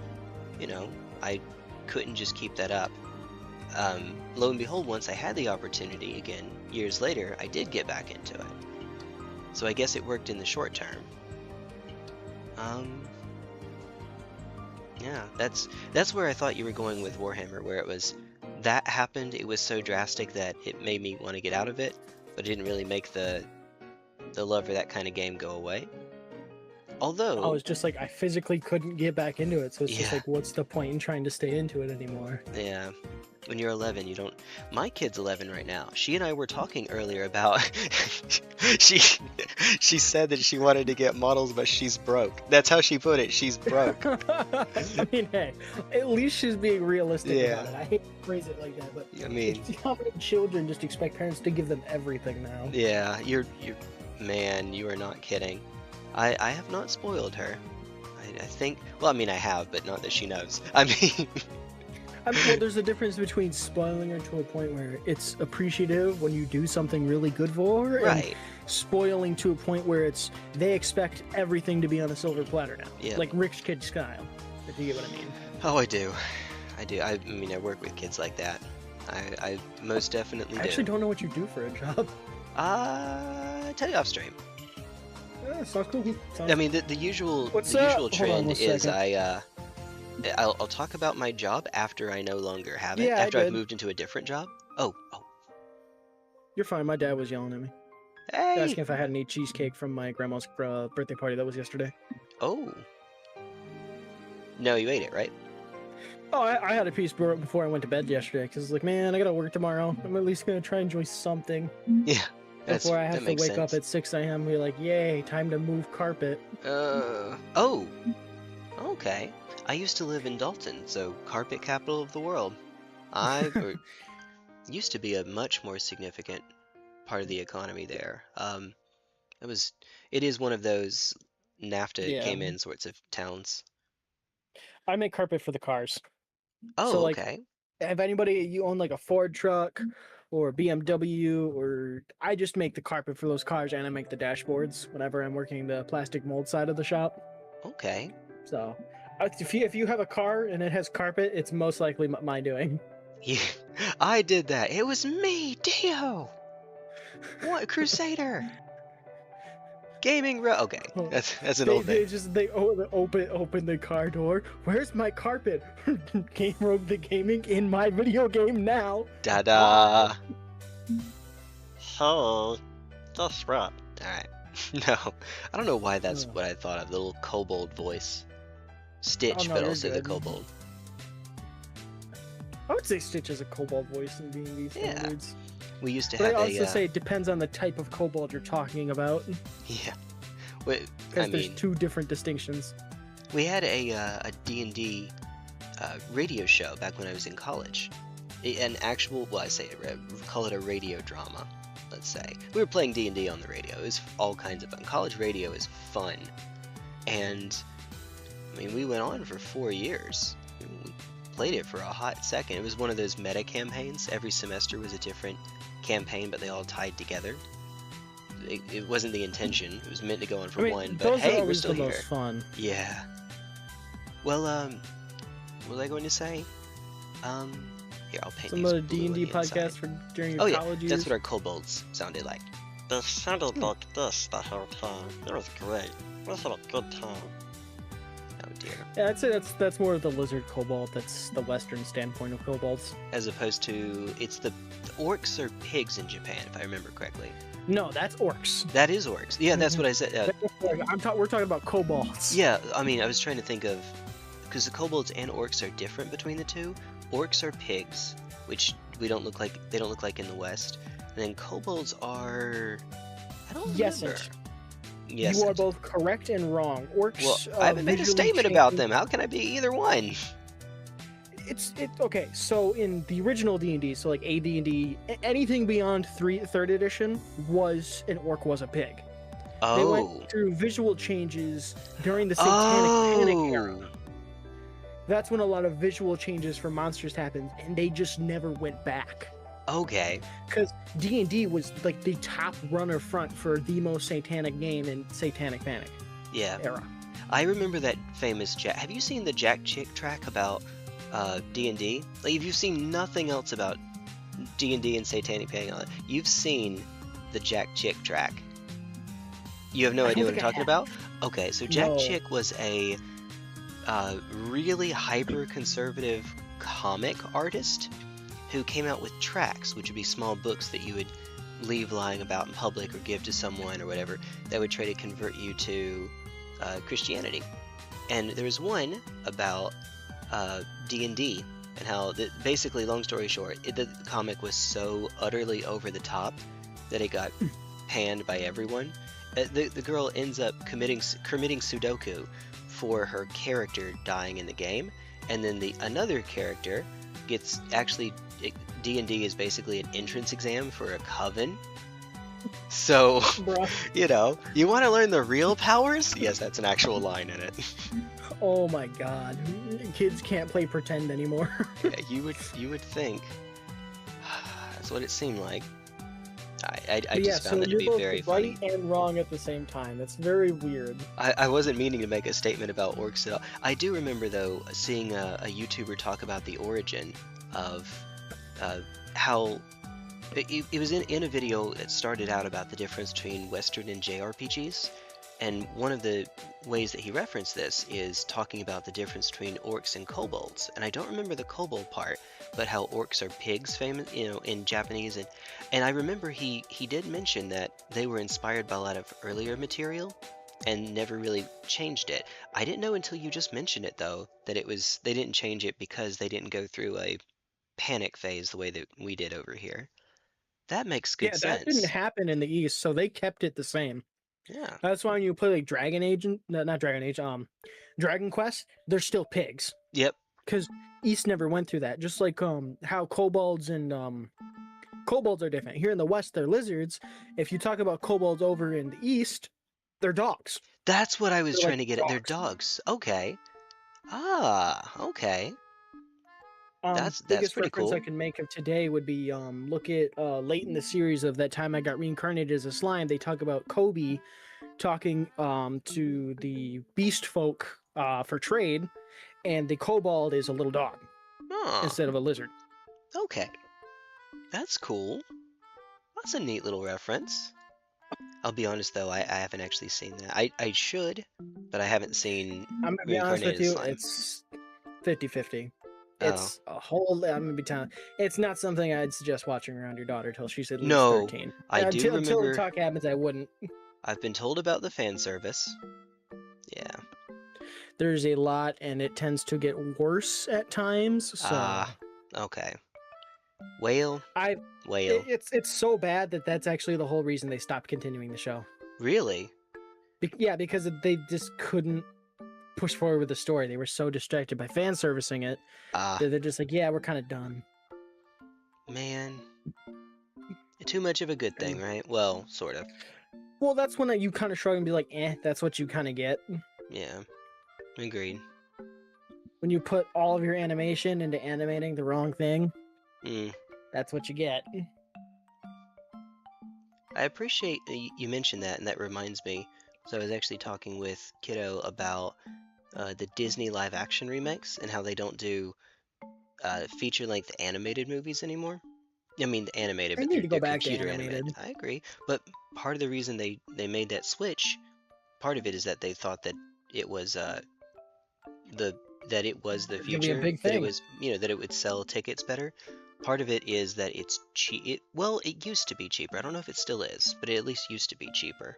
you know, I couldn't just keep that up. Lo and behold, once I had the opportunity again, years later, I did get back into it. So I guess it worked in the short term. Yeah, that's where I thought you were going with Warhammer, where it was that happened, it was so drastic that it made me want to get out of it, but it didn't really make the love for that kind of game go away. Although I was just like, I physically couldn't get back into it, so it's just Yeah. like, what's the point in trying to stay into it anymore? yeah, when you're 11, you don't. My kid's 11 right now. She and I were talking earlier about. she said that she wanted to get models, but she's broke. That's how she put it. She's broke. I mean, hey, at least she's being realistic Yeah. about it. I hate to phrase it like that, but I mean, how many children just expect parents to give them everything now? yeah, man, you are not kidding. I have not spoiled her. I think. Well, I mean, I have, but not that she knows. I mean. Well, there's a difference between spoiling her to a point where it's appreciative when you do something really good for her, and Right. spoiling to a point where they expect everything to be on a silver platter now. Yeah. Like rich kid style, if you get what I mean. Oh, I do. I mean, I work with kids like that. I most definitely I do. actually don't know what you do for a job. Tell you off stream. Yeah, sounds cool. I mean, the usual What's the up? usual Hold on trend one is second. I'll talk about my job after I no longer have it. Yeah, I after I've did. moved into a different job. Oh, You're fine. My dad was yelling at me, hey. asking if I had any cheesecake from my grandma's birthday party that was yesterday. Oh. No, you ate it, right? Oh, I had a piece before I went to bed yesterday because like, man, I gotta work tomorrow. I'm at least gonna try and enjoy something Yeah. before I have that to makes wake up sense. at 6 a.m. and be like, yay, time to move carpet. Oh. Okay. I used to live in Dalton, so carpet capital of the world. Used to be a much more significant part of the economy there. It is one of those NAFTA Yeah. came in sorts of towns. I make carpet for the cars. Oh, So, like, okay. If anybody you own like a Ford truck or a BMW, or I just make the carpet for those cars and I make the dashboards whenever I'm working the plastic mold side of the shop. Okay. So if you have a car and it has carpet, it's most likely my doing. Yeah, I did that. It was me, Dio. What Crusader? Gaming Okay, Oh, that's an old thing. They open the car door. Where's my carpet? Game Rogue the Gaming in my video game now. Da-da. Oh, that's right. Alright. No, I don't know why that's what I thought of, the little kobold voice. Stitch, Oh, no, but you're also the good. kobold. I would say Stitch has a kobold voice in D&D Yeah. standards. We used to But have I also a... say it depends on the type of kobold you're talking about. Yeah. I Because there's mean, two different distinctions. we had a D&D radio show back when I was in college. An actual, well, call it a radio drama, let's say. We were playing D&D on the radio. It was all kinds of fun. College radio is fun. And, I mean, we went on for 4 years. We played it for a hot second. It was one of those meta campaigns. Every semester was a different campaign, but they all tied together. It wasn't the intention. It was meant to go on for one, but those are hey, we're always still the here. most fun. Yeah. Well, what was I going to say? Here, I'll paint Some these of the blue on D&D the inside. podcasts for during Oh your yeah, college years. that's what our kobolds sounded like. They sounded like this the whole time. It was great. We had a good time. Oh dear. Yeah, I'd say that's more of the lizard kobold. That's the Western standpoint of kobolds. As opposed to, it's the orcs are pigs in Japan, if I remember correctly. No, that's orcs. That is orcs. Yeah, that's what I said. We're talking about kobolds. Yeah, I mean, I was trying to think of, because the kobolds and orcs are different between the two. Orcs are pigs, which they don't look like in the West. And then kobolds are, I don't Yes, remember. and Yes. you are and- both correct and wrong. Orcs. Well, I haven't made a visually statement about change- them. How can I be either one? It's okay. So in the original D&D, so like AD&D, anything beyond third edition an orc was a pig. They Oh. went through visual changes during the Satanic Panic era. Oh. That's when a lot of visual changes for monsters happened, and they just never went back. Okay. Because D&D was like the top runner front for the most satanic game in Satanic Panic Yeah. era. I remember that famous Jack. Have you seen the Jack Chick track about D&D? Like, if you've seen nothing else about D&D and Satanic Panic, you've seen the Jack Chick track. You have no I idea don't what I'm think I talking have. about? Okay, so Jack No. Chick was a really hyper-conservative comic artist who came out with tracts, which would be small books that you would leave lying about in public or give to someone or whatever that would try to convert you to Christianity. And there was one about D&D and how, basically, long story short, the comic was so utterly over the top that it got panned by everyone. The girl ends up committing Sudoku for her character dying in the game, and then another character gets D&D is basically an entrance exam for a coven. So, Bruh. you want to learn the real powers? Yes, that's an actual line in it. Oh my god. Kids can't play pretend anymore. Yeah, you would think. That's what it seemed like. I But yeah, just found that to you're be both very right funny. and wrong at the same time. That's very weird. I wasn't meaning to make a statement about orcs at all. I do remember, though, seeing a YouTuber talk about the origin of how it was in a video that started out about the difference between Western and JRPGs. And one of the ways that he referenced this is talking about the difference between orcs and kobolds. And I don't remember the kobold part, but how orcs are pigs, famous, in Japanese. And I remember he did mention that they were inspired by a lot of earlier material and never really changed it. I didn't know until you just mentioned it, though, that they didn't change it because they didn't go through a panic phase the way that we did over here. That makes good Yeah, sense. that didn't happen in the East, so they kept it the same. Yeah. That's why when you play like Dragon Quest, they're still pigs. Yep. Because East never went through that. Just like how kobolds and kobolds are different. Here in the West, they're lizards. If you talk about kobolds over in the East, they're dogs. That's what I was They're trying like to get at. They're dogs. Okay. Okay. That's Biggest pretty reference cool. I can make of today would be look at late in the series of that time I got reincarnated as a slime. They talk about Kobe talking to the beast folk for trade, and the kobold is a little dog Oh, instead of a lizard. okay. That's cool. That's a neat little reference. I'll be honest, though, I haven't actually seen that. I should, but I haven't seen I'm gonna be honest with Reincarnated you, Slime. it's 50-50. Oh. It's a whole. I'm gonna be telling. It's not something I'd suggest watching around your daughter till she's at least No, 13. I do Until the remember- talk happens, I wouldn't. I've been told about the fan service. Yeah. There's a lot, and it tends to get worse at times. So Ah, okay. Whale. Whale. it's so bad that that's actually the whole reason they stopped continuing the show. Really? Yeah, because they just couldn't push forward with the story. They were so distracted by fan servicing it Ah, that they're just like, yeah, we're kind of done. man. Too much of a good thing, right? Well, sort of. Well, that's when you kind of shrug and be like, that's what you kind of get. Yeah. Agreed. When you put all of your animation into animating the wrong thing, Mm. that's what you get. I appreciate that you mentioned that, and that reminds me. So I was actually talking with Kiddo about the Disney live-action remakes and how they don't do feature-length animated movies anymore. I mean, animated, They but need to they're go back to computer animated. animated. I agree, but part of the reason they made that switch, part of it is that they thought that it was the the It's gonna be a future, big that it thing. was, you know, that it would sell tickets better. Part of it is that it's cheap. Well, it used to be cheaper. I don't know if it still is, but it at least used to be cheaper.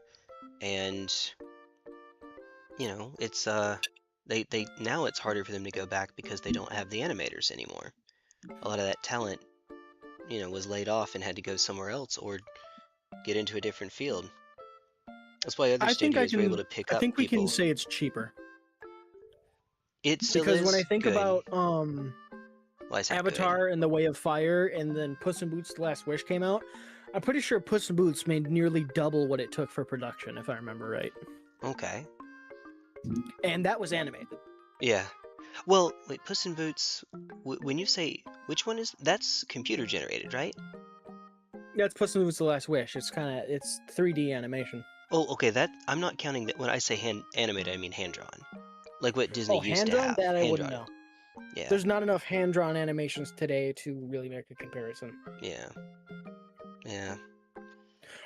And you know, it's they now it's harder for them to go back because they don't have the animators anymore. A lot of that talent, you know, was laid off and had to go somewhere else or get into a different field. That's why other I think I studios were able can. to pick I up think we can people. say it's cheaper It still because when I is think good. about Well, I said good. Avatar and the Way of Fire, and then Puss in Boots: The Last Wish came out, I'm pretty sure Puss in Boots made nearly double what it took for production, if I remember right. Okay. And that was animated. Yeah. Well, wait, Puss in Boots. When you say which one is that's computer generated, right? That's Puss in Boots: The Last Wish. It's 3D animation. Oh, okay. That I'm not counting that. When I say hand animated, I mean hand drawn, like what Disney Oh, used hand to drawn? have. That I Hand wouldn't drawn. know. Yeah. There's not enough hand drawn animations today to really make a comparison, Yeah. Yeah.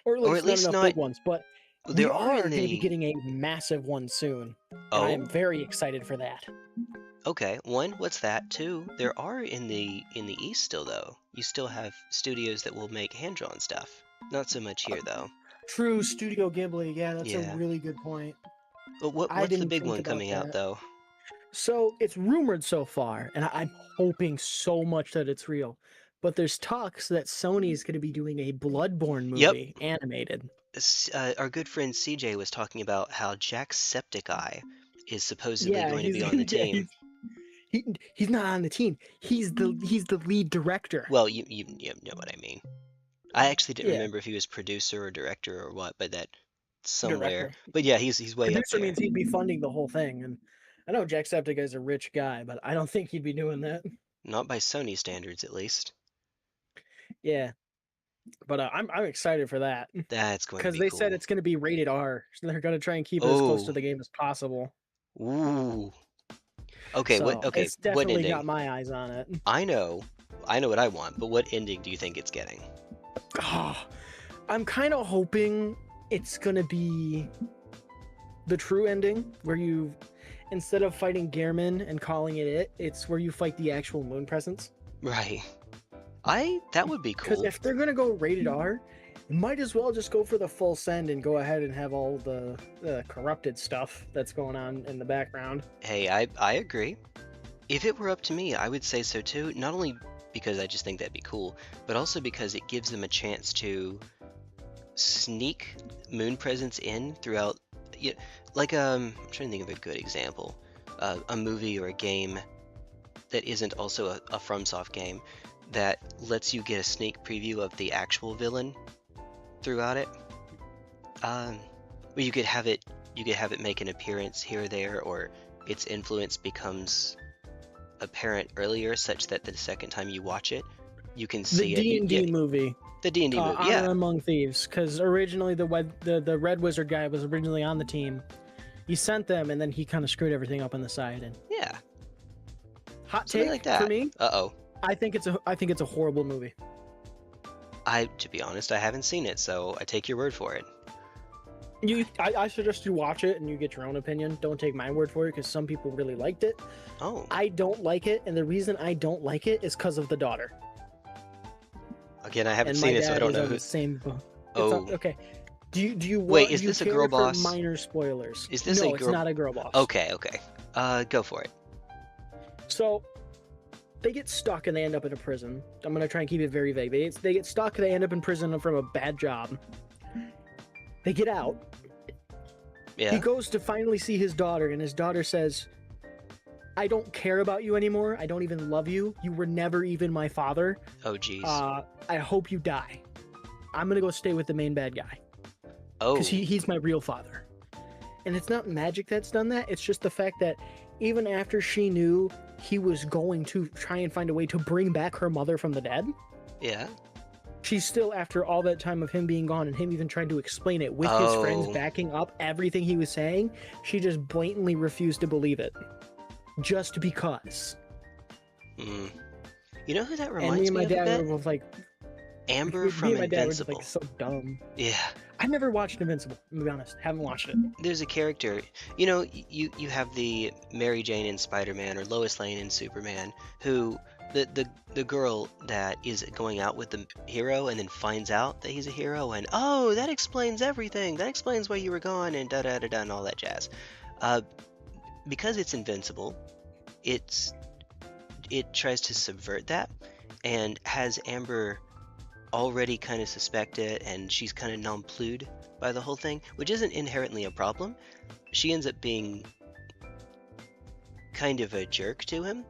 or at Or least at not least enough not. big ones. But we There are are going to be the. getting a massive one soon, and I am Oh. very excited for that. Okay. One. What's that? Two. There are in the East still though. You still have studios that will make hand drawn stuff. Not so much here though. True, Studio Ghibli. Yeah, that's Yeah. a really good point. But I what's the didn't big think one about coming out that. though? So it's rumored so far, and I'm hoping so much that it's real. But there's talks that Sony's going to be doing a Bloodborne Yep. movie animated. Our good friend CJ was talking about how Jacksepticeye is supposedly Yeah, going to he's be on the yeah, team. he's not on the team. He's the lead director. Well, you know what I mean. I actually didn't Yeah, remember if he was producer or director or what, but that somewhere. director. But yeah, he's way up Producer there. means he'd be funding the whole thing, and I know Jacksepticeye's a rich guy, but I don't think he'd be doing that. Not by Sony standards, at least. Yeah, but I'm excited for that That's going to because be they said cool. it's going to be rated R. So they're going to try and keep it as close to Oh, the game as possible. ooh. Okay, So what? Okay, it's what definitely ending? got my eyes on it. I know what I want, but what ending do you think it's getting? Oh, I'm kind of hoping it's gonna be the true ending where you, instead of fighting Gehrman and calling it, it's where you fight the actual moon presence. Right. That would be Because cool. if they're gonna go rated R, you might as well just go for the full send and go ahead and have all the corrupted stuff that's going on in the background. Hey, I agree. If it were up to me, I would say so too. Not only because I just think that'd be cool, but also because it gives them a chance to sneak moon presence in throughout. Yeah, like I'm trying to think of a good example. A movie or a game that isn't also a FromSoft game that lets you get a sneak preview of the actual villain throughout it. Where you could have it make an appearance here or there, or its influence becomes apparent earlier, such that the second time you watch it, you can see The D&D it. movie, The D&D movie, Honor yeah. Among Thieves, because originally the Red Wizard guy was originally on the team. He sent them, and then he kind of screwed everything up on the side. And Yeah, hot something take like that. for me, Uh-oh. I think it's a horrible movie. To be honest, I haven't seen it, so I take your word for it. I suggest you watch it and you get your own opinion. Don't take my word for it because some people really liked it. Oh, I don't like it, and the reason I don't like it is because of the daughter. again, I haven't And seen my it, so I dad don't is know on who. the same. Oh, Okay. Do you Wait, want? is do you this a care girl for boss? Minor spoilers. Is this no? a It's girl- not a girl boss. okay. Go for it. So they get stuck and they end up in a prison. I'm gonna try and keep it very vague. They get stuck. They end up in prison from a bad job. They get out. Yeah. He goes to finally see his daughter, and his daughter says, "I don't care about you anymore. I don't even love you. You were never even my father. Oh, geez. I hope you die. I'm gonna go stay with the main bad guy Oh, because he's my real father." And it's not magic that's done that. It's just the fact that even after she knew he was going to try and find a way to bring back her mother from the dead, yeah. she's still, after all that time of him being gone and him even trying to explain it with his friends Oh. backing up everything he was saying, she just blatantly refused to believe it. Just because. Mm. You know who that And reminds me and my me of a dad bit? were both like, Amber me from and my dad were just Invincible. like, so dumb. Yeah. I never watched Invincible, to be honest. Haven't watched it. There's a character, you know, you have the Mary Jane in Spider-Man or Lois Lane in Superman, who the girl that is going out with the hero and then finds out that he's a hero and oh, that explains everything. That explains why you were gone and da da da da and all that jazz. Because it's invincible, it tries to subvert that and has Amber already kind of suspect it, and she's kind of non-plued by the whole thing, which isn't inherently a problem. She ends up being kind of a jerk to him.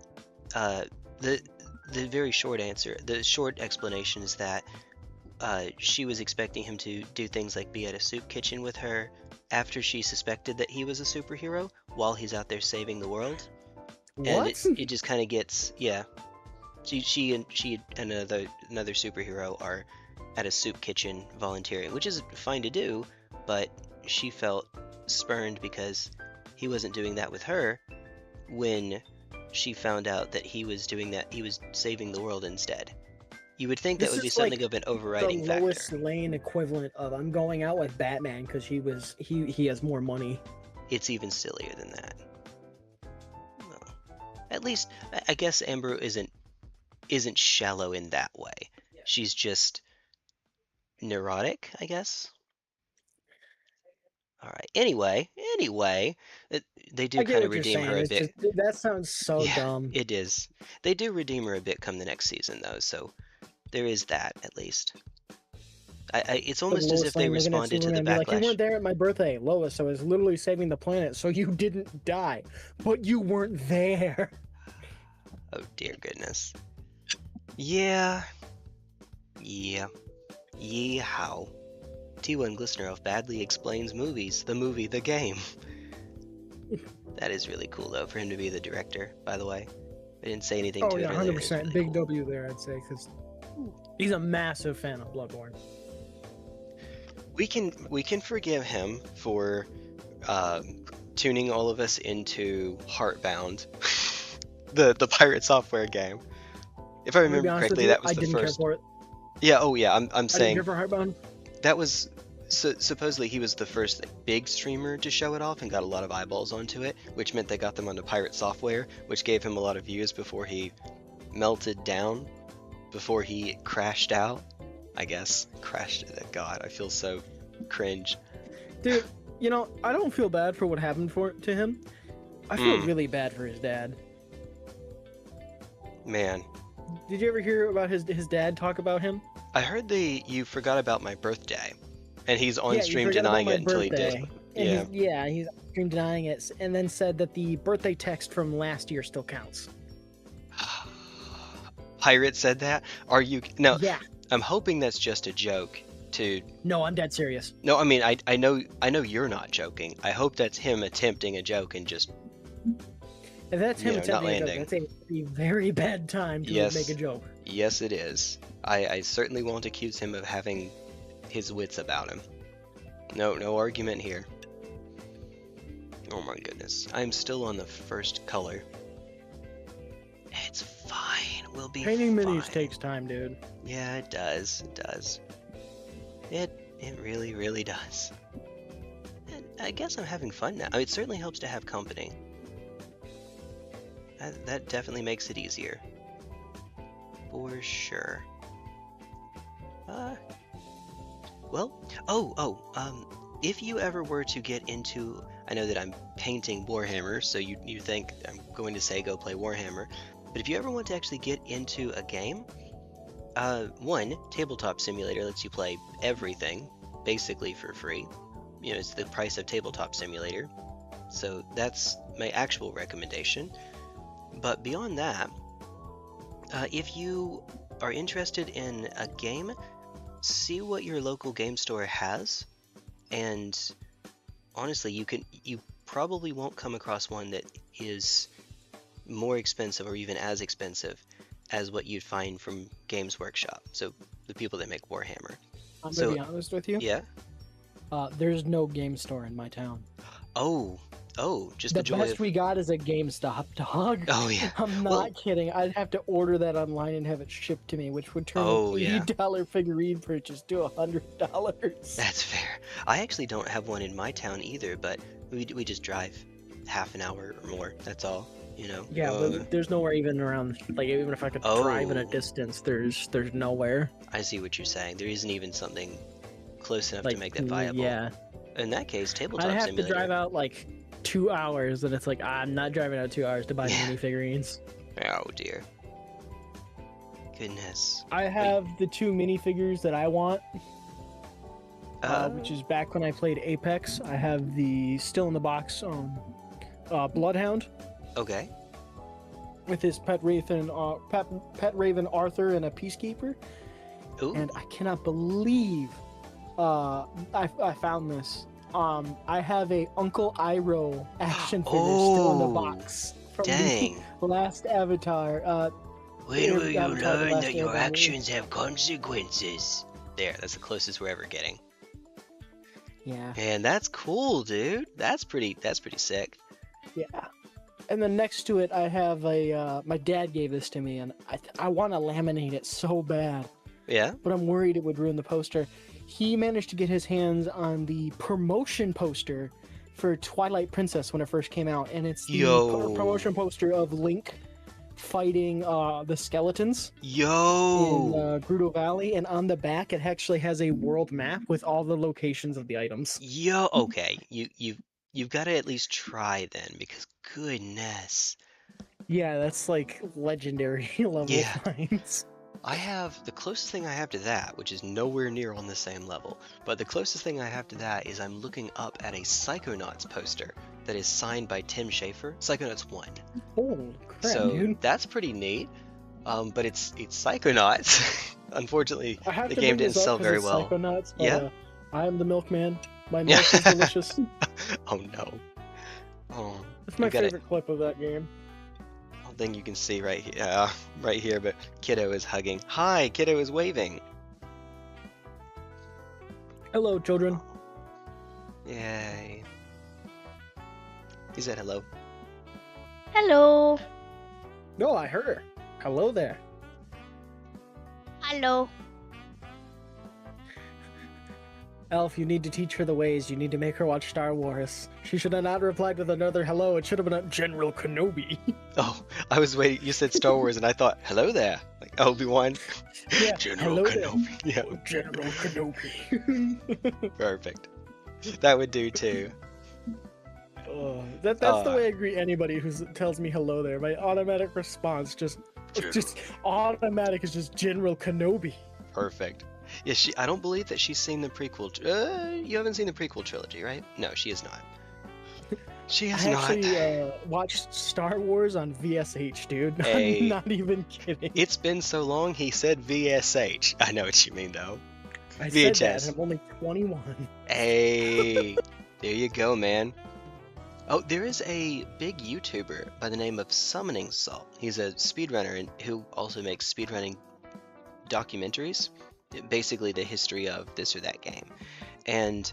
The very short answer, the short explanation is that she was expecting him to do things like be at a soup kitchen with her after she suspected that he was a superhero while he's out there saving the world. And What? it just kind of gets, yeah. She and another superhero are at a soup kitchen volunteering, which is fine to do, but she felt spurned because he wasn't doing that with her when she found out that he was doing that. He was saving the world instead. You would think that This would be is something like of an The overriding Lois factor. Lane equivalent of I'm going out with Batman because he has more money. It's even sillier than that. Well, at least I guess Amber isn't shallow in that way. Yeah. She's just neurotic, I guess. All right. Anyway, they do I get kind of what you're redeem her saying. a It's bit. just that sounds so Yeah, dumb. it is. They do redeem her a bit come the next season, though. So there is that at least. It's Like almost as Lois if they Lane looking at responded to the Superman and be like, "You backlash. weren't there at my birthday, Lois. I was literally saving the planet, so you didn't die, but you weren't there." Oh dear goodness. Yeah. How? T1 Glistener badly explains movies. The movie, the game. That is really cool though for him to be the director. By the way, I didn't say anything Oh to yeah, it earlier. It's 100%. really Big cool. W there, I'd say, because he's a massive fan of Bloodborne. We can forgive him for tuning all of us into Heartbound, the pirate software game. If I I'm gonna be remember honest with correctly, you, that was I the didn't care first. for it. Yeah. Oh yeah. I'm I didn't saying care for Heartbound. that was supposedly he was the first big streamer to show it off and got a lot of eyeballs onto it, which meant they got them onto pirate software, which gave him a lot of views before he melted down, before he crashed out. I guess crashed. God, I feel so cringe. Dude, you know, I don't feel bad for what happened to him. I feel Mm. really bad for his dad. Man, Did you ever hear about his dad talk about him? I heard you forgot about my birthday, and he's on Yeah, you stream forgot about denying my it until he birthday. did. And he's on stream denying it, and then said that the birthday text from last year still counts. Pirate said that? Are you? No, Yeah. I'm hoping that's just a joke. No, I'm dead serious. No, I mean I know you're not joking. I hope that's him attempting a joke and just If that's him not attempting a joke, landing. that's a very bad time to Yes. make a joke. Yes, it is. I certainly won't accuse him of having his wits about him. No argument here. Oh my goodness. I'm still on the first color. It's fine. We'll be Painting fine. minis takes time, dude. Yeah, it does. It does. It really, really does. And I guess I'm having fun now. It certainly helps to have company. That definitely makes it easier. For sure. If you ever were to get into, I know that I'm painting Warhammer, so you think I'm going to say go play Warhammer, but if you ever want to actually get into a game, one, Tabletop Simulator lets you play everything, basically for free. You know, it's the price of Tabletop Simulator, so that's my actual recommendation. But beyond that, if you are interested in a game, see what your local game store has, and honestly, you probably won't come across one that is more expensive or even as expensive as what you'd find from Games Workshop. So the people that make Warhammer. I'm So- gonna be honest with you. Yeah. There's no game store in my town. Oh, just The the joy best of. we got is a GameStop, dog. Oh yeah. I'm not Well- kidding. I'd have to order that online and have it shipped to me, which would turn Oh, an yeah. $80 figurine purchase to $100. That's fair. I actually don't have one in my town either, but we just drive half an hour or more. That's all. You know. Yeah, but there's nowhere even around. Like even if I could drive in a Oh. distance, there's nowhere. I see what you're saying. There isn't even something close enough Like to make that viable. Yeah, In that case, tabletop I'd have simulator. to drive out like 2 hours, and it's like I'm not driving out 2 hours to buy Yeah. minifigurines. Oh dear. Goodness. I have the 2 minifigures that I want, which is back when I played Apex. I have the still in the box Bloodhound Okay. with his pet raven Arthur and a Peacekeeper, Ooh. and I cannot believe I found this. I have a Uncle Iroh action figure still in the Oh, box from Dang. the last Avatar. When will you Avatar: The learn Last that your Airbender. actions have consequences? There, that's the closest we're ever getting. Yeah, Man, that's cool, dude. That's pretty sick. yeah. And then next to it, I have a. My dad gave this to me, and I want to laminate it so bad, Yeah? but I'm worried it would ruin the poster. He managed to get his hands on the promotion poster for Twilight Princess when it first came out, and it's the Yo. promotion poster of Link fighting the skeletons Yo! in Gerudo Valley, and on the back it actually has a world map with all the locations of the items. Yo, okay. You've got to at least try then, because goodness. Yeah, that's like legendary level Yeah. finds. I have the closest thing I have to that, which is nowhere near on the same level, but the closest thing I have to that is I'm looking up at a Psychonauts poster that is signed by Tim Schafer, Psychonauts 1. Holy crap, So dude! that's pretty neat. But it's Psychonauts. Unfortunately, I have the to game bring didn't this up sell 'cause very it's well. Psychonauts, but, Yeah. I am the milkman. My Yeah. milk is delicious. Oh no. Oh, It's my you got it. favorite clip of that game. I don't think you can see right here, but Kiddo is hugging. Hi, Kiddo is waving. Hello, children. Yay. He said hello. Hello. No, I heard her. Hello there. Hello. Elf, you need to teach her the ways. You need to make her watch Star Wars. She should have not replied with another hello. It should have been a General Kenobi. Oh, I was waiting. You said Star Wars, and I thought, hello there. Like Obi-Wan. Yeah, General hello there. Kenobi. Yeah, Oh, General Kenobi. perfect. That would do too. That's the way I greet anybody who tells me hello there. My automatic response just automatic is just General Kenobi. Perfect. Yeah, I don't believe that she's seen the prequel. You haven't seen the prequel trilogy, right? No, she has not. She has I not. actually watched Star Wars on VSH, dude. Hey. I'm not even kidding. It's been so long, he said VSH. I know what you mean, though. I said that, VHS. and I'm only 21. Hey, there you go, man. Oh, there is a big YouTuber by the name of Summoning Salt. He's a speedrunner who also makes speedrunning documentaries, basically the history of this or that game. And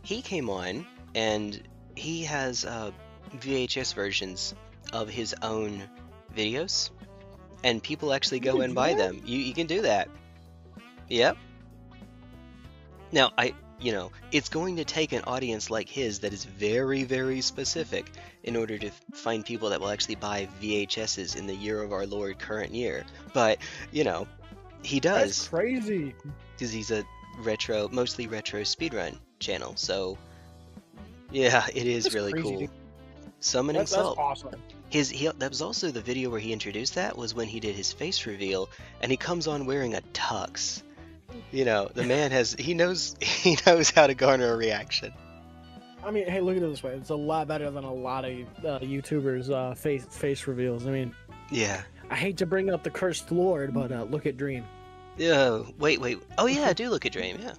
he came on, and he has VHS versions of his own videos, and people actually go and buy them. You can do that. Yep. Now, it's going to take an audience like his that is very, very specific in order to find people that will actually buy VHSs in the year of our Lord current year. But, he That's does, crazy. because he's a mostly retro speedrun channel. So, yeah, it is That's really crazy, cool. dude. Summoning That's Salt. awesome. That was also the video where he introduced that, was when he did his face reveal, and he comes on wearing a tux. The man he knows how to garner a reaction. I mean, hey, look at it this way. It's a lot better than a lot of YouTubers' face reveals. I mean, Yeah. I hate to bring up the cursed lord, but look at Dream. Yeah. Wait. Oh yeah, do look at Dream. Yeah.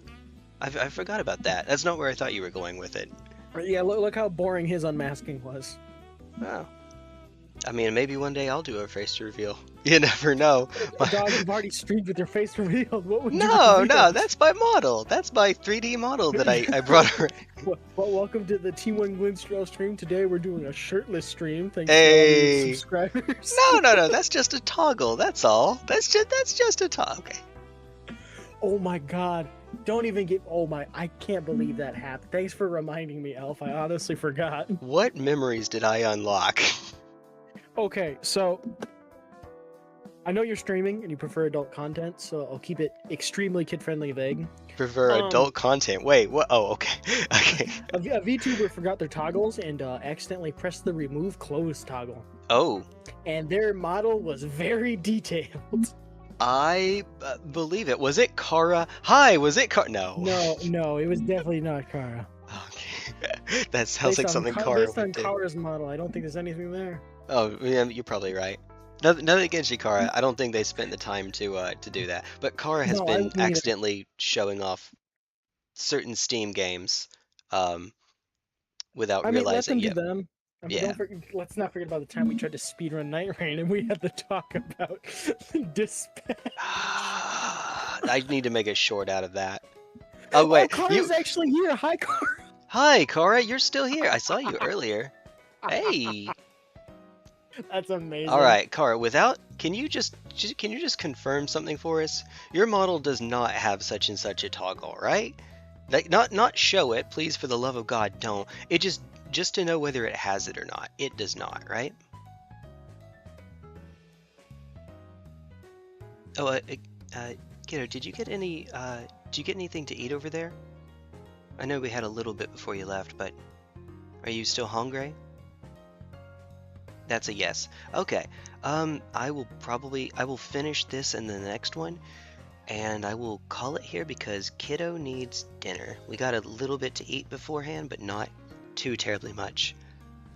I forgot about that. That's not where I thought you were going with it. Yeah, look how boring his unmasking was. Wow. I mean, maybe one day I'll do a face reveal. You never know. Dog, you've already streamed with your face revealed. What would you No, reveal? no, that's my model. That's my 3D model that I brought around. Well, welcome to the T1 Glinstrail stream. Today we're doing a shirtless stream. Thanks Hey. to all you subscribers. No, that's just a toggle. That's all. That's just a toggle. Okay. Oh my god. Don't even get. Oh my. I can't believe that happened. Thanks for reminding me, Elf. I honestly forgot. What memories did I unlock? Okay, so. I know you're streaming and you prefer adult content, so I'll keep it extremely kid-friendly vague. Prefer adult content. Wait, what? Oh, okay. Okay. A VTuber forgot their toggles and accidentally pressed the remove close toggle. Oh, And their model was very detailed. I believe it. Was it Kara? Hi, was it Kara? No. No, it was definitely not Kara. Okay. That sounds like Based on something Kara Based on would do. Kara's model, I don't think there's anything there. Oh, yeah, you're probably right. Nothing against you, Kara. I don't think they spent the time to do that. But Kara has No, I been don't either. accidentally showing off certain Steam games without I mean, let realizing them it. do them. I mean, Yeah. let's not forget about the time we tried to speedrun Night Rain and we had to talk about dispatch. I need to make a short out of that. Oh wait, Kara's actually here. Hi, Kara. Hi, Kara. You're still here. I saw you earlier. Hey. That's amazing. All right, Kara. Can you just confirm something for us? Your model does not have such and such a toggle, right? Like, not show it, please. For the love of God, don't. It just to know whether it has it or not. It does not, right? Oh, kiddo, did you get anything to eat over there? I know we had a little bit before you left, but are you still hungry? That's a yes. Okay. I will finish this in the next one, and I will call it here because kiddo needs dinner. We got a little bit to eat beforehand, but not too terribly much.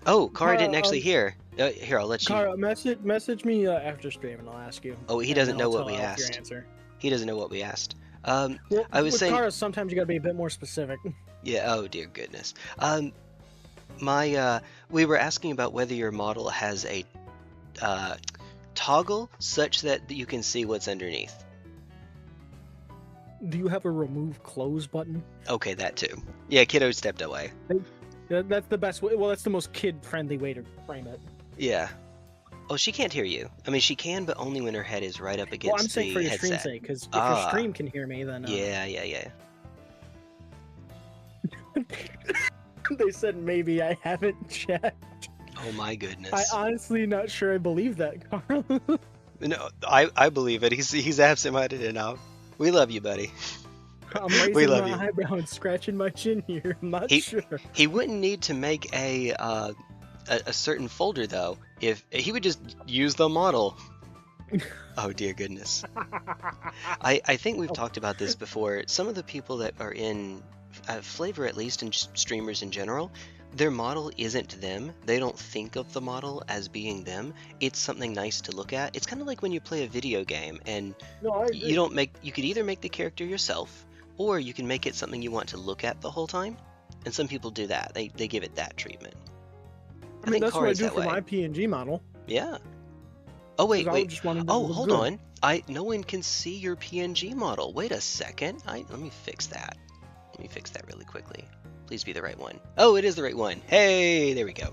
Oh, Kara didn't actually hear. Here, I'll let you. Kara, message me after stream and I'll ask you. Oh, he And doesn't know I'll what tell we Elf your asked. answer. He doesn't know what we asked. Well, I was with saying. Kara, sometimes you gotta be a bit more specific. Yeah. Oh dear goodness. We were asking about whether your model has a toggle such that you can see what's underneath. Do you have a remove close button? Okay, that too. Yeah, kiddo stepped away. That's the best way. Well, that's the most kid-friendly way to frame it. Yeah. Oh, she can't hear you. I mean, she can, but only when her head is right up against Well, I'm saying the for your headset. stream's sake, because if your Ah. stream can hear me, then Yeah. they said maybe I haven't checked. Oh my goodness. I honestly not sure I believe that, Carl. No, I believe it. He's absent-minded enough. We love you, buddy. I'm We raising love my you. eyebrow and scratching my chin here. I'm not sure. He wouldn't need to make a certain folder though. If he would just use the model. Oh dear goodness. I think we've talked about this before. Some of the people that are in Flavor, at least, and just streamers in general, their model isn't them. They don't think of the model as being them. It's something nice to look at. It's kind of like when you play a video game and No, I agree. you could either make the character yourself, or you can make it something you want to look at the whole time. And some people do that. They give it that treatment. I mean, think that's what I Kara's do that for way. my PNG model. Yeah. Oh wait, 'cause I wait. just wanted to Oh, look hold good. on. No one can see your PNG model. Wait a second. Let me fix that. Let me fix that really quickly. Please be the right one. Oh, it is the right one. Hey, there we go.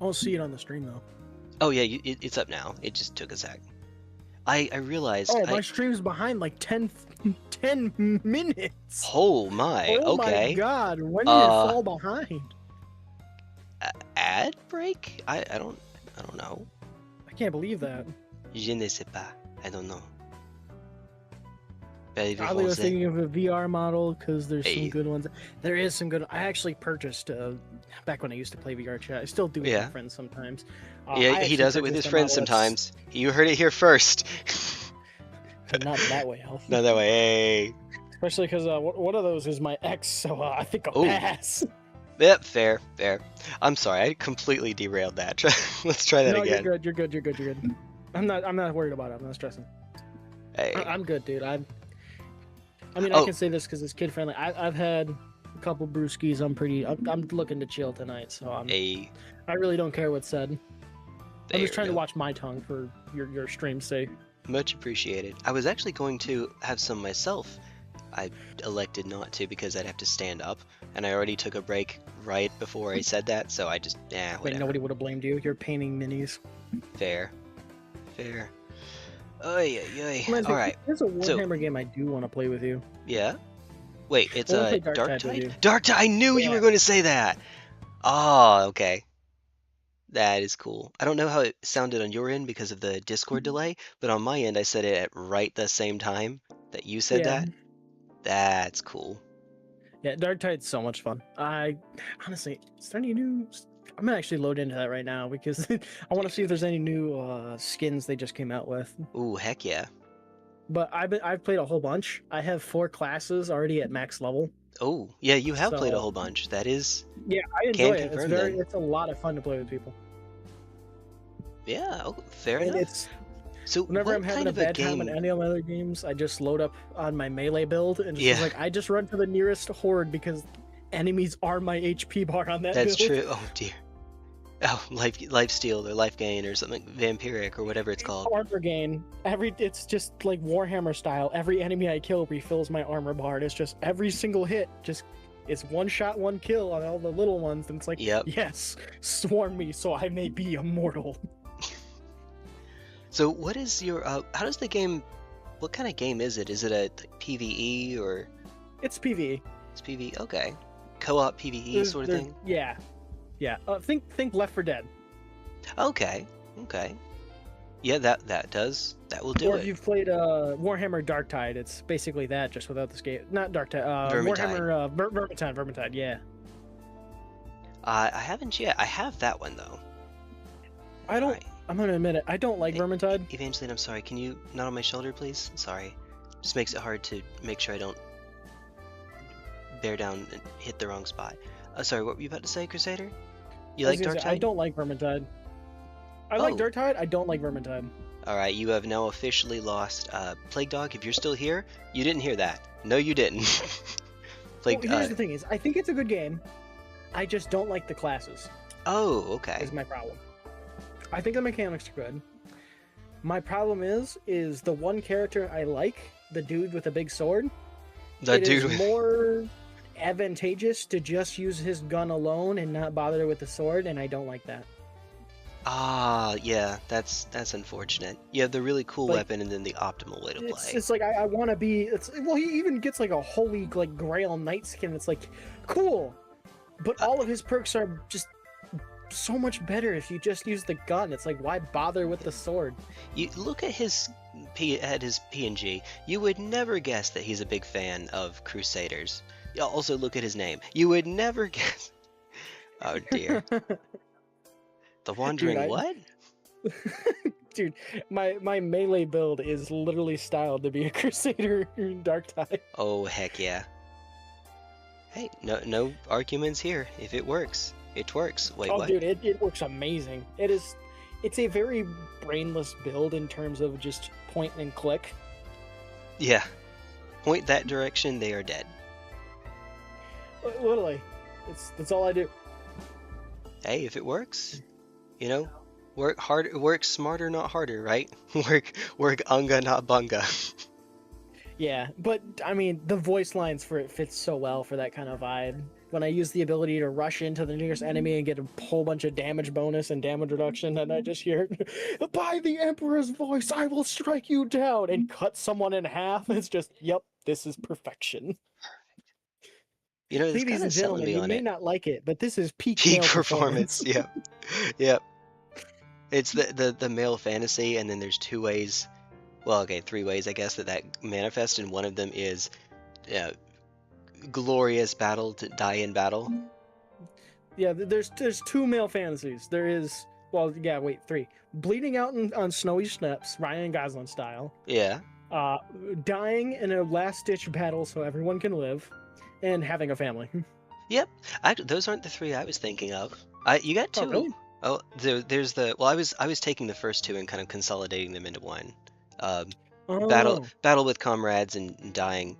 I'll see it on the stream though. Oh yeah, it's up now. It just took a sec. I realized. Oh, my stream's behind like 10 minutes. Oh my. Oh Okay. my god, when did it fall behind? Ad break? I don't know. I can't believe that. Je ne sais pas. I don't know. Parlez-vous I was français? thinking of a VR model because there's Hey. some good ones. There is some good. I actually purchased back when I used to play VR chat. I still do it with Yeah. my friends sometimes. Yeah, I he actually does it with his purchased a friends model that's- sometimes. You heard it here first. Not that way, Elf. Not that way. Hey. Especially because one of those is my ex, so I think I'll Ooh. pass. Yep, fair. I'm sorry, I completely derailed that. Let's try that No, again. you're good. I'm not worried about it. I'm not stressing. Hey. I'm good, dude. I mean, Oh. I can say this because it's kid friendly. I've had a couple brewskis. I'm looking to chill tonight, so Hey. I really don't care what's said. I'm just Fair trying to enough. watch my tongue for your stream's sake. Much appreciated. I was actually going to have some myself. I elected not to because I'd have to stand up, and I already took a break right before I said that, so I just, Wait, whatever. nobody would have blamed you. You're painting minis. Fair. Fair. Oy, oy, oy. Reminds me, Alright, There's a so- Warhammer game I do want to play with you. yeah? Wait, it's I wanna a play Dark Dark Tide with you. Tide? Dark Tide! I knew you Yeah. were going to say that! Oh, okay. That is cool. I don't know how it sounded on your end because of the Discord delay, but on my end I said it at right the same time that you said Yeah. that. That's cool. Yeah, Dark Tide's so much fun. I honestly, is there any new? I'm gonna actually load into that right now because I want to see if there's any new skins they just came out with. Ooh, heck yeah. But I've played a whole bunch. I have 4 classes already at max level. Oh, yeah, you have played a So- whole bunch. That is, Yeah, I Can enjoy it. confirm then. It's a lot of fun to play with people. yeah, oh, fair And enough. it's So whenever what I'm having kind a of bad game? time in any of my other games, I just load up on my melee build and just Yeah. like I just run to the nearest horde because enemies are my HP bar on that That's build. true. Oh dear. Oh, life steal or life gain or something vampiric or whatever it's called. Armor gain. It's just like Warhammer style. Every enemy I kill refills my armor bar, and it's just every single hit it's one shot, one kill on all the little ones, and it's like, Yep. yes, swarm me so I may be immortal. So what is your how does the game, what kind of game is it? Is it a like, PvE or It's PvE. it's PvE? Okay. Co-op PvE sort of thing? Yeah, yeah. Think Left 4 Dead. Okay. Okay. Yeah, that will do Or if it. you've played Warhammer Dark Tide, it's basically that, just without the scale. Not Dark Tide. Vermintide. Warhammer Vermintide. Yeah. I haven't yet. I have that one though. I don't. Alright. I'm gonna admit it. I don't like Hey, Vermintide. Evangeline, I'm sorry. Can you not on my shoulder, please? Sorry. Just makes it hard to make sure I don't bear down and hit the wrong spot. Sorry, what were you about to say, Crusader? You I was like gonna Dark say, I Tide? don't like Vermintide. I like Oh. Dark Tide. I don't like Vermintide. Alright, you have now officially lost. Plague Dog, if you're still here, you didn't hear that. No, you didn't. Plague, Well, here's the thing: is I think it's a good game. I just don't like the classes. oh, okay. Is my problem. I think the mechanics are good. My problem is the one character I like, the dude with the big sword. The It dude is with... more advantageous to just use his gun alone and not bother with the sword, and I don't like that. Ah, yeah, that's unfortunate. You have the really cool Like, weapon and then the optimal way to play. It's like I want to be. Well, he even gets like a holy like Grail Knight skin. It's like cool, but all of his perks are just so much better if you just use the gun. It's like why bother with the sword? You look at his PNG. You would never guess that he's a big fan of Crusaders. You also look at his name. You would never guess. Oh dear. The Wandering I- what? Dude, my melee build is literally styled to be a Crusader in Dark Tide. Oh heck yeah. Hey, no arguments here. If it works, it works. Wait, Oh, what? dude, it works amazing. It's a very brainless build in terms of just point and click. Yeah. Point that direction, they are dead. Literally, that's all I do. Hey, if it works, you know, work hard, work smarter, not harder, right? work unga, not bunga. Yeah, but I mean, the voice lines for it fits so well for that kind of vibe. When I use the ability to rush into the nearest enemy and get a whole bunch of damage bonus and damage reduction, and I just hear, "By the Emperor's voice, I will strike you down," and cut someone in half. It's just, yep, this is perfection. You know, it's Ladies kind and of selling gentlemen, me you on may it. not like it, but this is peak Peak male performance. Yep. Yep. It's the male fantasy, and then there's 2 ways. Well, okay, 3 ways, I guess, that manifests, and one of them is glorious battle to die in battle. Yeah, there's 2 male fantasies. There is, well, yeah, wait, 3. Bleeding out on snowy steppes, Ryan Gosling style. Yeah. Dying in a last-ditch battle so everyone can live, and having a family. Yep. Those aren't the 3 I was thinking of. You got 2. Oh, really? Oh, there's the. Well, I was taking the first 2 and kind of consolidating them into one. Battle with comrades and dying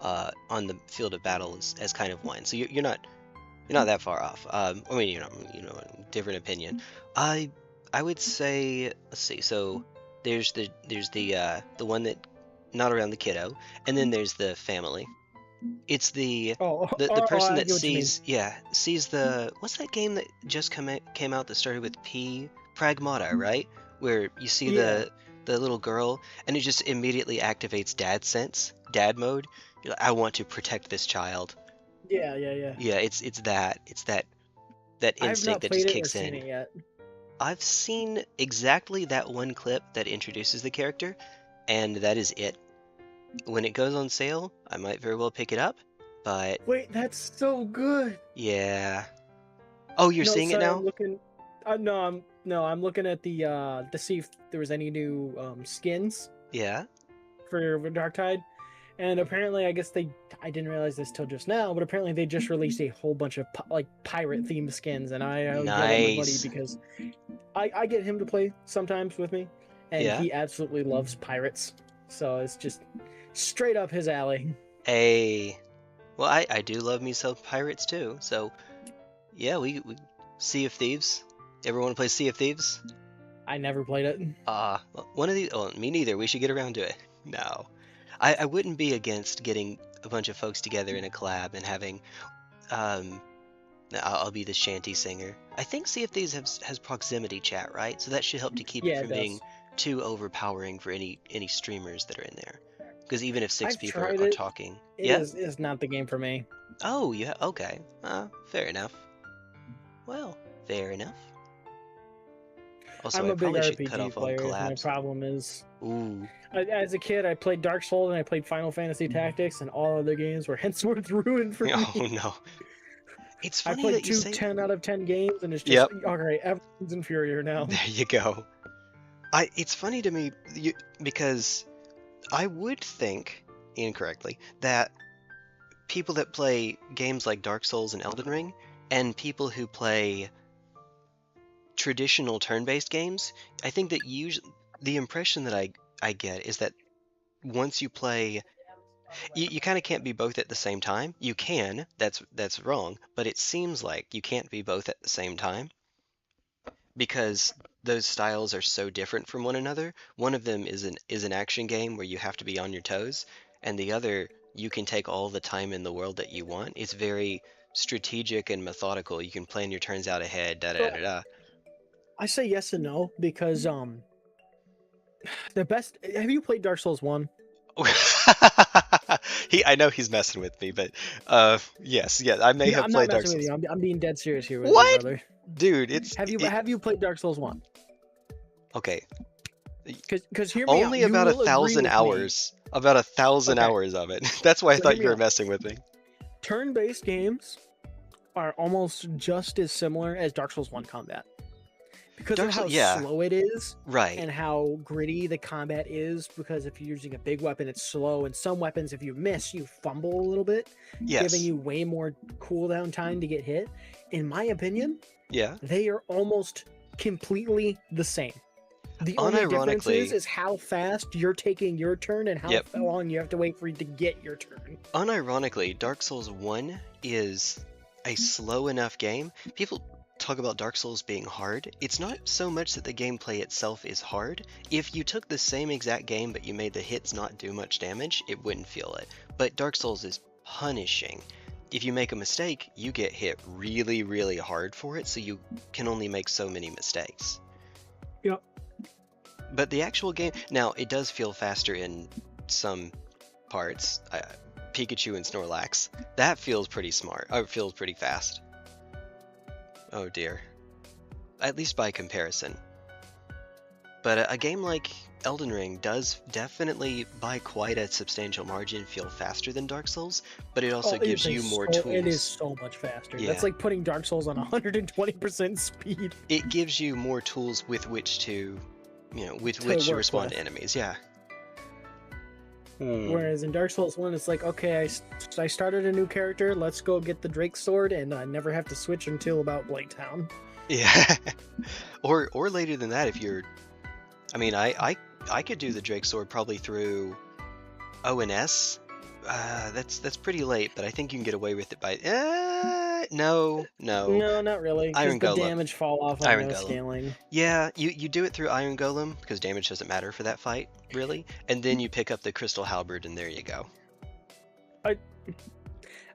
on the field of battle as kind of one. So you're not that far off. I mean, different opinion. I would say, let's see. So there's the one that not around the kiddo, and then there's the family. It's the person I that get what you mean. sees the what's that game that just came out that started with P? Pragmata, right? Where you see Yeah. the little girl and it just immediately activates dad mode. You're like, I want to protect this child. Yeah, yeah, yeah. Yeah, it's that I have instinct not that played just it or kicks seen in. it yet. I've seen exactly that one clip that introduces the character, and that is it. When it goes on sale, I might very well pick it up, but Wait, that's so good. yeah. Oh, you're No, seeing it sorry, now? I'm looking. I'm looking at the to see if there was any new skins Yeah. for Darktide, and apparently, I didn't realize this till just now, but apparently they just released a whole bunch of like pirate themed skins, and I yell at my buddy Nice. because I get him to play sometimes with me, and Yeah. he absolutely loves pirates, so it's just straight up his alley. Hey. Well, I do love me some pirates too. So, yeah, we Sea of Thieves. Ever want to play Sea of Thieves? I never played it. Well, one of these. Oh, me neither. We should get around to it. No, I wouldn't be against getting a bunch of folks together in a collab and having. I'll be the shanty singer. I think Sea of Thieves has proximity chat, right? So that should help to keep Yeah, it it from does. being too overpowering for any streamers that are in there. Because even if 6 I've people tried are it. talking, It yeah. is not the game for me. Oh, yeah. Okay. Fair enough. Well, fair enough. Also, I'm I a big probably should cut RPG off on player. My collabs. problem is, Ooh. as a kid, I played Dark Souls and I played Final Fantasy Tactics, and all other games were henceforth ruined for Oh me. no. It's I funny played that you two say. 10 out of 10 games, and it's just Yep. okay. Everything's inferior now. There you go. It's funny to me because I would think incorrectly that people that play games like Dark Souls and Elden Ring and people who play traditional turn-based games, I think that usually the impression that I get is that once you play you kind of can't be both at the same time. You can, that's wrong, but it seems like you can't be both at the same time because those styles are so different from one another. One of them is an action game where you have to be on your toes, and the other you can take all the time in the world that you want. It's very strategic and methodical. You can plan your turns out ahead, da da da da. I say yes and no because the best. Have you played Dark Souls 1? I know he's messing with me, but yes, I may have I'm played not Dark messing with Souls. you. I'm being dead serious here with What? you, brother. Dude, it's Have you played Dark Souls 1? okay. Because hear me Only out. about You will agree 1,000 with me. hours. About 1,000 Okay. hours of it. That's why I So thought hear me you were out. messing with me. Turn-based games are almost just as similar as Dark Souls 1 combat. Because Dark of how Souls, yeah. slow it is Right. and how gritty the combat is, because if you're using a big weapon, it's slow, and some weapons, if you miss, you fumble a little bit, Yes. giving you way more cooldown time to get hit. In my opinion, Yeah. they are almost completely the same. The only difference Unironically, is how fast you're taking your turn and how Yep. long you have to wait for you to get your turn. unironically, Dark Souls 1 is a slow enough game. People talk about Dark Souls being hard. It's not so much that the gameplay itself is hard. If you took the same exact game but you made the hits not do much damage, it wouldn't feel it. But Dark Souls is punishing. If you make a mistake, you get hit really, really hard for it, so you can only make so many mistakes. Yep. But the actual game, now it does feel faster in some parts. Pikachu and Snorlax, that feels pretty smart. It feels pretty fast. Oh dear. At least by comparison. But a game like Elden Ring does definitely, by quite a substantial margin, feel faster than Dark Souls, but it also gives you more tools. It is so much faster. Yeah. That's like putting Dark Souls on 120% speed. It gives you more tools with which to, with To which to work respond with. to enemies, yeah. Whereas in Dark Souls 1, it's like, okay, I started a new character, let's go get the Drake sword, and I never have to switch until about Blade Town. Yeah. or later than that if you're... I mean, I could do the Drake Sword probably through O and S. That's pretty late, but I think you can get away with it by... No, no. No, not really. Because Iron the Golem. damage fall off on Iron no Golem. scaling. Yeah, you do it through Iron Golem because damage doesn't matter for that fight, really. And then you pick up the Crystal Halberd, and there you go.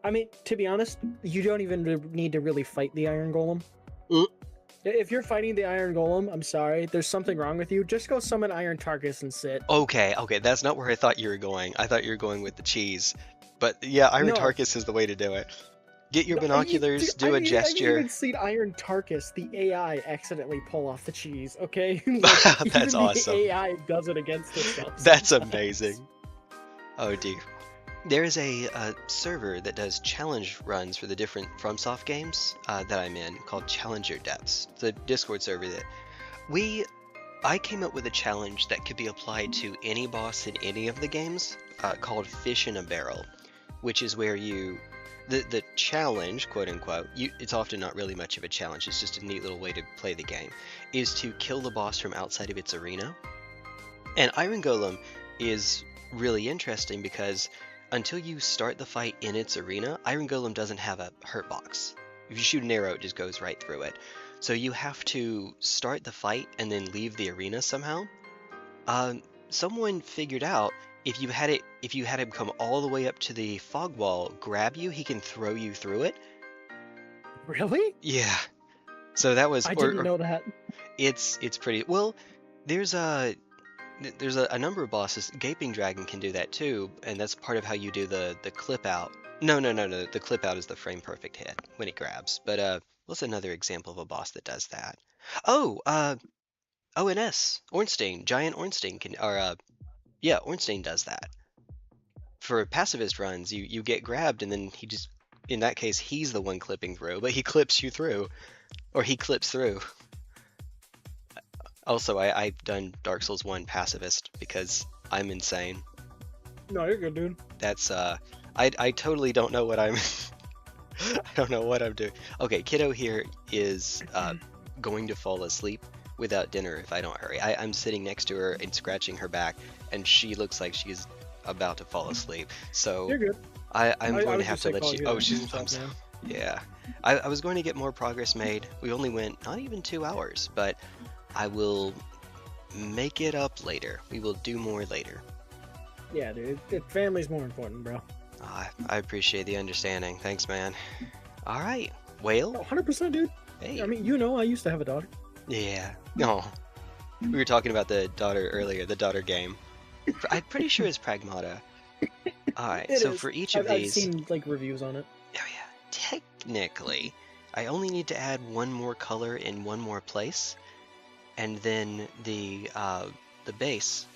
I mean, to be honest, you don't even need to really fight the Iron Golem. Mm. If you're fighting the Iron Golem, I'm sorry, there's something wrong with you. Just go summon Iron Tarkus and sit. Okay, that's not where I thought you were going. I thought you were going with the cheese. But yeah, Iron No. Tarkus is the way to do it. Get your No, binoculars, do a I've gesture. even seen Iron Tarkus, the AI, accidentally pull off the cheese, okay? That's even awesome. The AI does it against itself. That's sometimes. amazing. Oh dear. There is a server that does challenge runs for the different FromSoft games that I'm in called Challenger Depths. It's a Discord server that I came up with a challenge that could be applied to any boss in any of the games called Fish in a Barrel, which is where the challenge, quote unquote, it's often not really much of a challenge, it's just a neat little way to play the game, is to kill the boss from outside of its arena. And Iron Golem is really interesting because until you start the fight in its arena, Iron Golem doesn't have a hurt box. If you shoot an arrow, it just goes right through it. So you have to start the fight and then leave the arena somehow. Someone figured out if you had him come all the way up to the fog wall, grab you, he can throw you through it. Really? Yeah. So that was. I didn't know that. It's pretty well. There's a number of bosses. Gaping Dragon can do that too, and that's part of how you do the clip out. No. The clip out is the frame perfect hit when it grabs. But what's another example of a boss that does that? Oh, ONS Ornstein, Giant Ornstein Ornstein does that. For pacifist runs, you get grabbed and then he just, in that case, he's the one clipping through, but he clips you through, or he clips through. Also, I've done Dark Souls 1 pacifist because I'm insane. No, you're good, dude. That's I totally don't know what I'm I don't know what I'm doing. Okay, Kiddo here is going to fall asleep without dinner if I don't hurry. I'm sitting next to her and scratching her back, and she looks like she's about to fall asleep. So You're good. I'm going to have to let you. Oh, she's yeah. I was going to get more progress made. We only went not even 2 hours, but I will make it up later. We will do more later. Yeah, dude. Family's more important, bro. I appreciate the understanding. Thanks, man. All right, Whale. 100%, dude. Hey. I mean, I used to have a daughter. Yeah. No. We were talking about the daughter earlier. The daughter game. I'm pretty sure it's Pragmata. All right. So for each of these, I've seen like reviews on it. Oh yeah. Technically, I only need to add one more color in one more place, and then the base,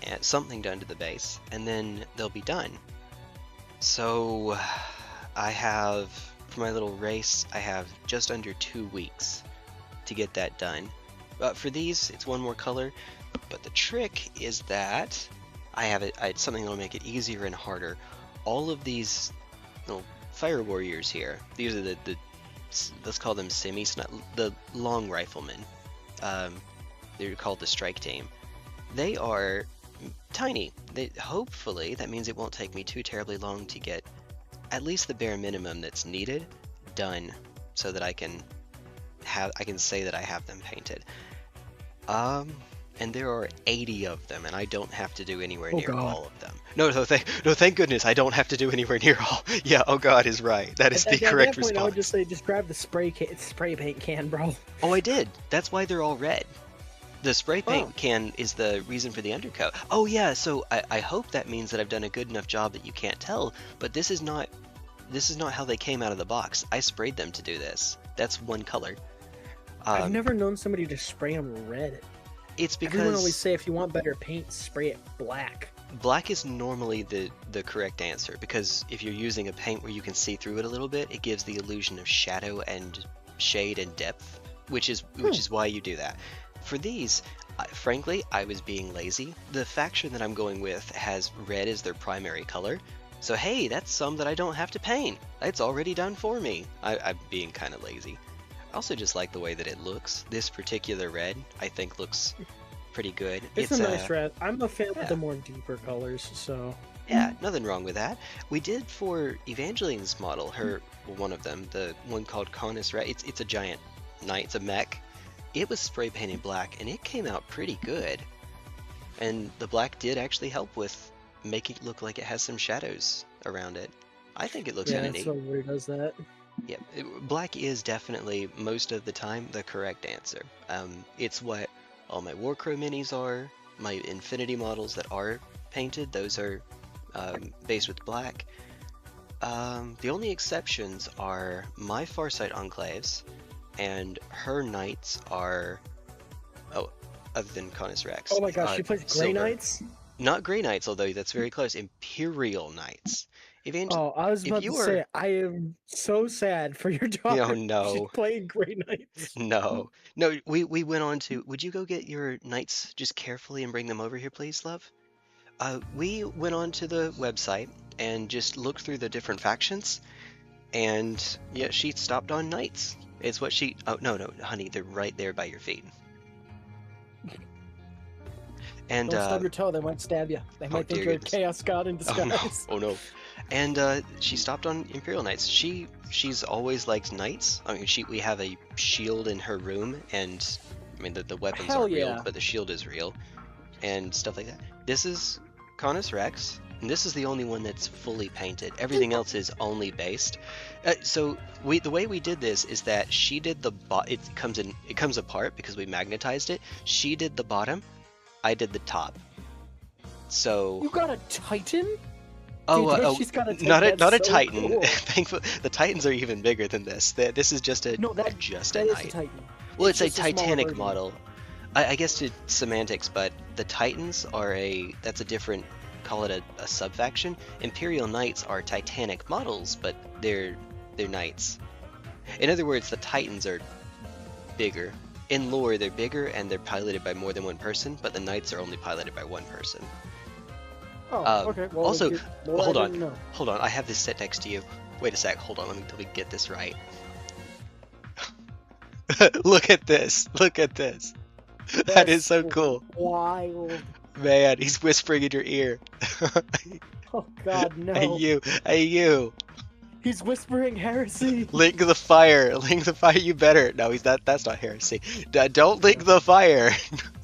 and something done to the base, and then they'll be done. So I have, for my little race, I have just under 2 weeks to get that done. For these, it's one more color, but the trick is that I had something that'll make it easier and harder. All of these little fire warriors here, these are the let's call them the long riflemen. They're called the strike team. They are tiny. Hopefully that means it won't take me too terribly long to get at least the bare minimum that's needed done, so that I can say that I have them painted. And there are 80 of them, and I don't have to do anywhere near all of them. No, thank goodness I don't have to do anywhere near all. Yeah, oh God is right. That is the correct at that point, response. I would just say, just grab the spray paint can, bro. Oh, I did. That's why they're all red. The spray paint can is the reason for the undercoat. Oh yeah, so I hope that means that I've done a good enough job that you can't tell, but this is not how they came out of the box. I sprayed them to do this. That's one color. I've never known somebody to spray them red. It's because everyone always say if you want better paint, spray it black. Black is normally the correct answer, because if you're using a paint where you can see through it a little bit, it gives the illusion of shadow and shade and depth, which is why you do that. For these, frankly, I was being lazy. The faction that I'm going with has red as their primary color, so hey, that's some that I don't have to paint. It's already done for me. I'm being kind of lazy. I also just like the way that it looks. This particular red, I think, looks pretty good. It's a nice red. I'm a fan of the more deeper colors, so... Yeah, nothing wrong with that. We did for Evangeline's model, one of them, the one called Conus, right? It's a giant knight, it's a mech. It was spray painted black, and it came out pretty good. And the black did actually help with making it look like it has some shadows around it. I think it looks kind of neat. Yeah, so weird does that. Yeah, black is definitely most of the time the correct answer. It's what all my Warcrow minis are. My Infinity models that are painted, those are based with black. The only exceptions are my Farsight Enclaves, and her knights are, other than Conus Rex. Oh my gosh, she plays Grey silver. Knights? Not Grey Knights, although that's very close. Imperial Knights. Oh, I was about to say, I am so sad for your daughter. Oh no. She's playing Grey Knights. No, we went on to. Would you go get your knights just carefully and bring them over here, please, love? We went on to the website and just looked through the different factions, and yeah, she stopped on knights. It's what she. Oh no, honey, they're right there by your feet. And Don't stub your toe; they might stab you. They might think you're a Chaos God in disguise. Oh no! And she stopped on Imperial Knights. She's always liked knights. I mean, we have a shield in her room, and I mean the weapons aren't real, but the shield is real, and stuff like that. This is Conus Rex, and this is the only one that's fully painted. Everything else is only based. So the way we did this is that she did the it comes apart because we magnetized it. She did the bottom, I did the top. So you got a Titan? Oh, she's got a Titan. not a so Titan. Cool. Thankfully, the Titans are even bigger than this. This is just a that a knight. Is a Titan. Well, it's a just a Titanic version. model. I guess it's semantics, but the Titans are that's a different, call it a subfaction. Imperial Knights are Titanic models, but they're knights. In other words, the Titans are bigger. In lore, they're bigger and they're piloted by more than one person, but the Knights are only piloted by one person. Oh, okay. Well, also, hold I on. I have this set next to you. Wait a sec. Hold on. Let me get this right. Look at this. Look at this. That is so cool. Wild. Man, he's whispering in your ear. Oh God, no. Hey you. He's whispering heresy. Link the fire. Link the fire. You better. No, he's not. That's not heresy. Don't link the fire.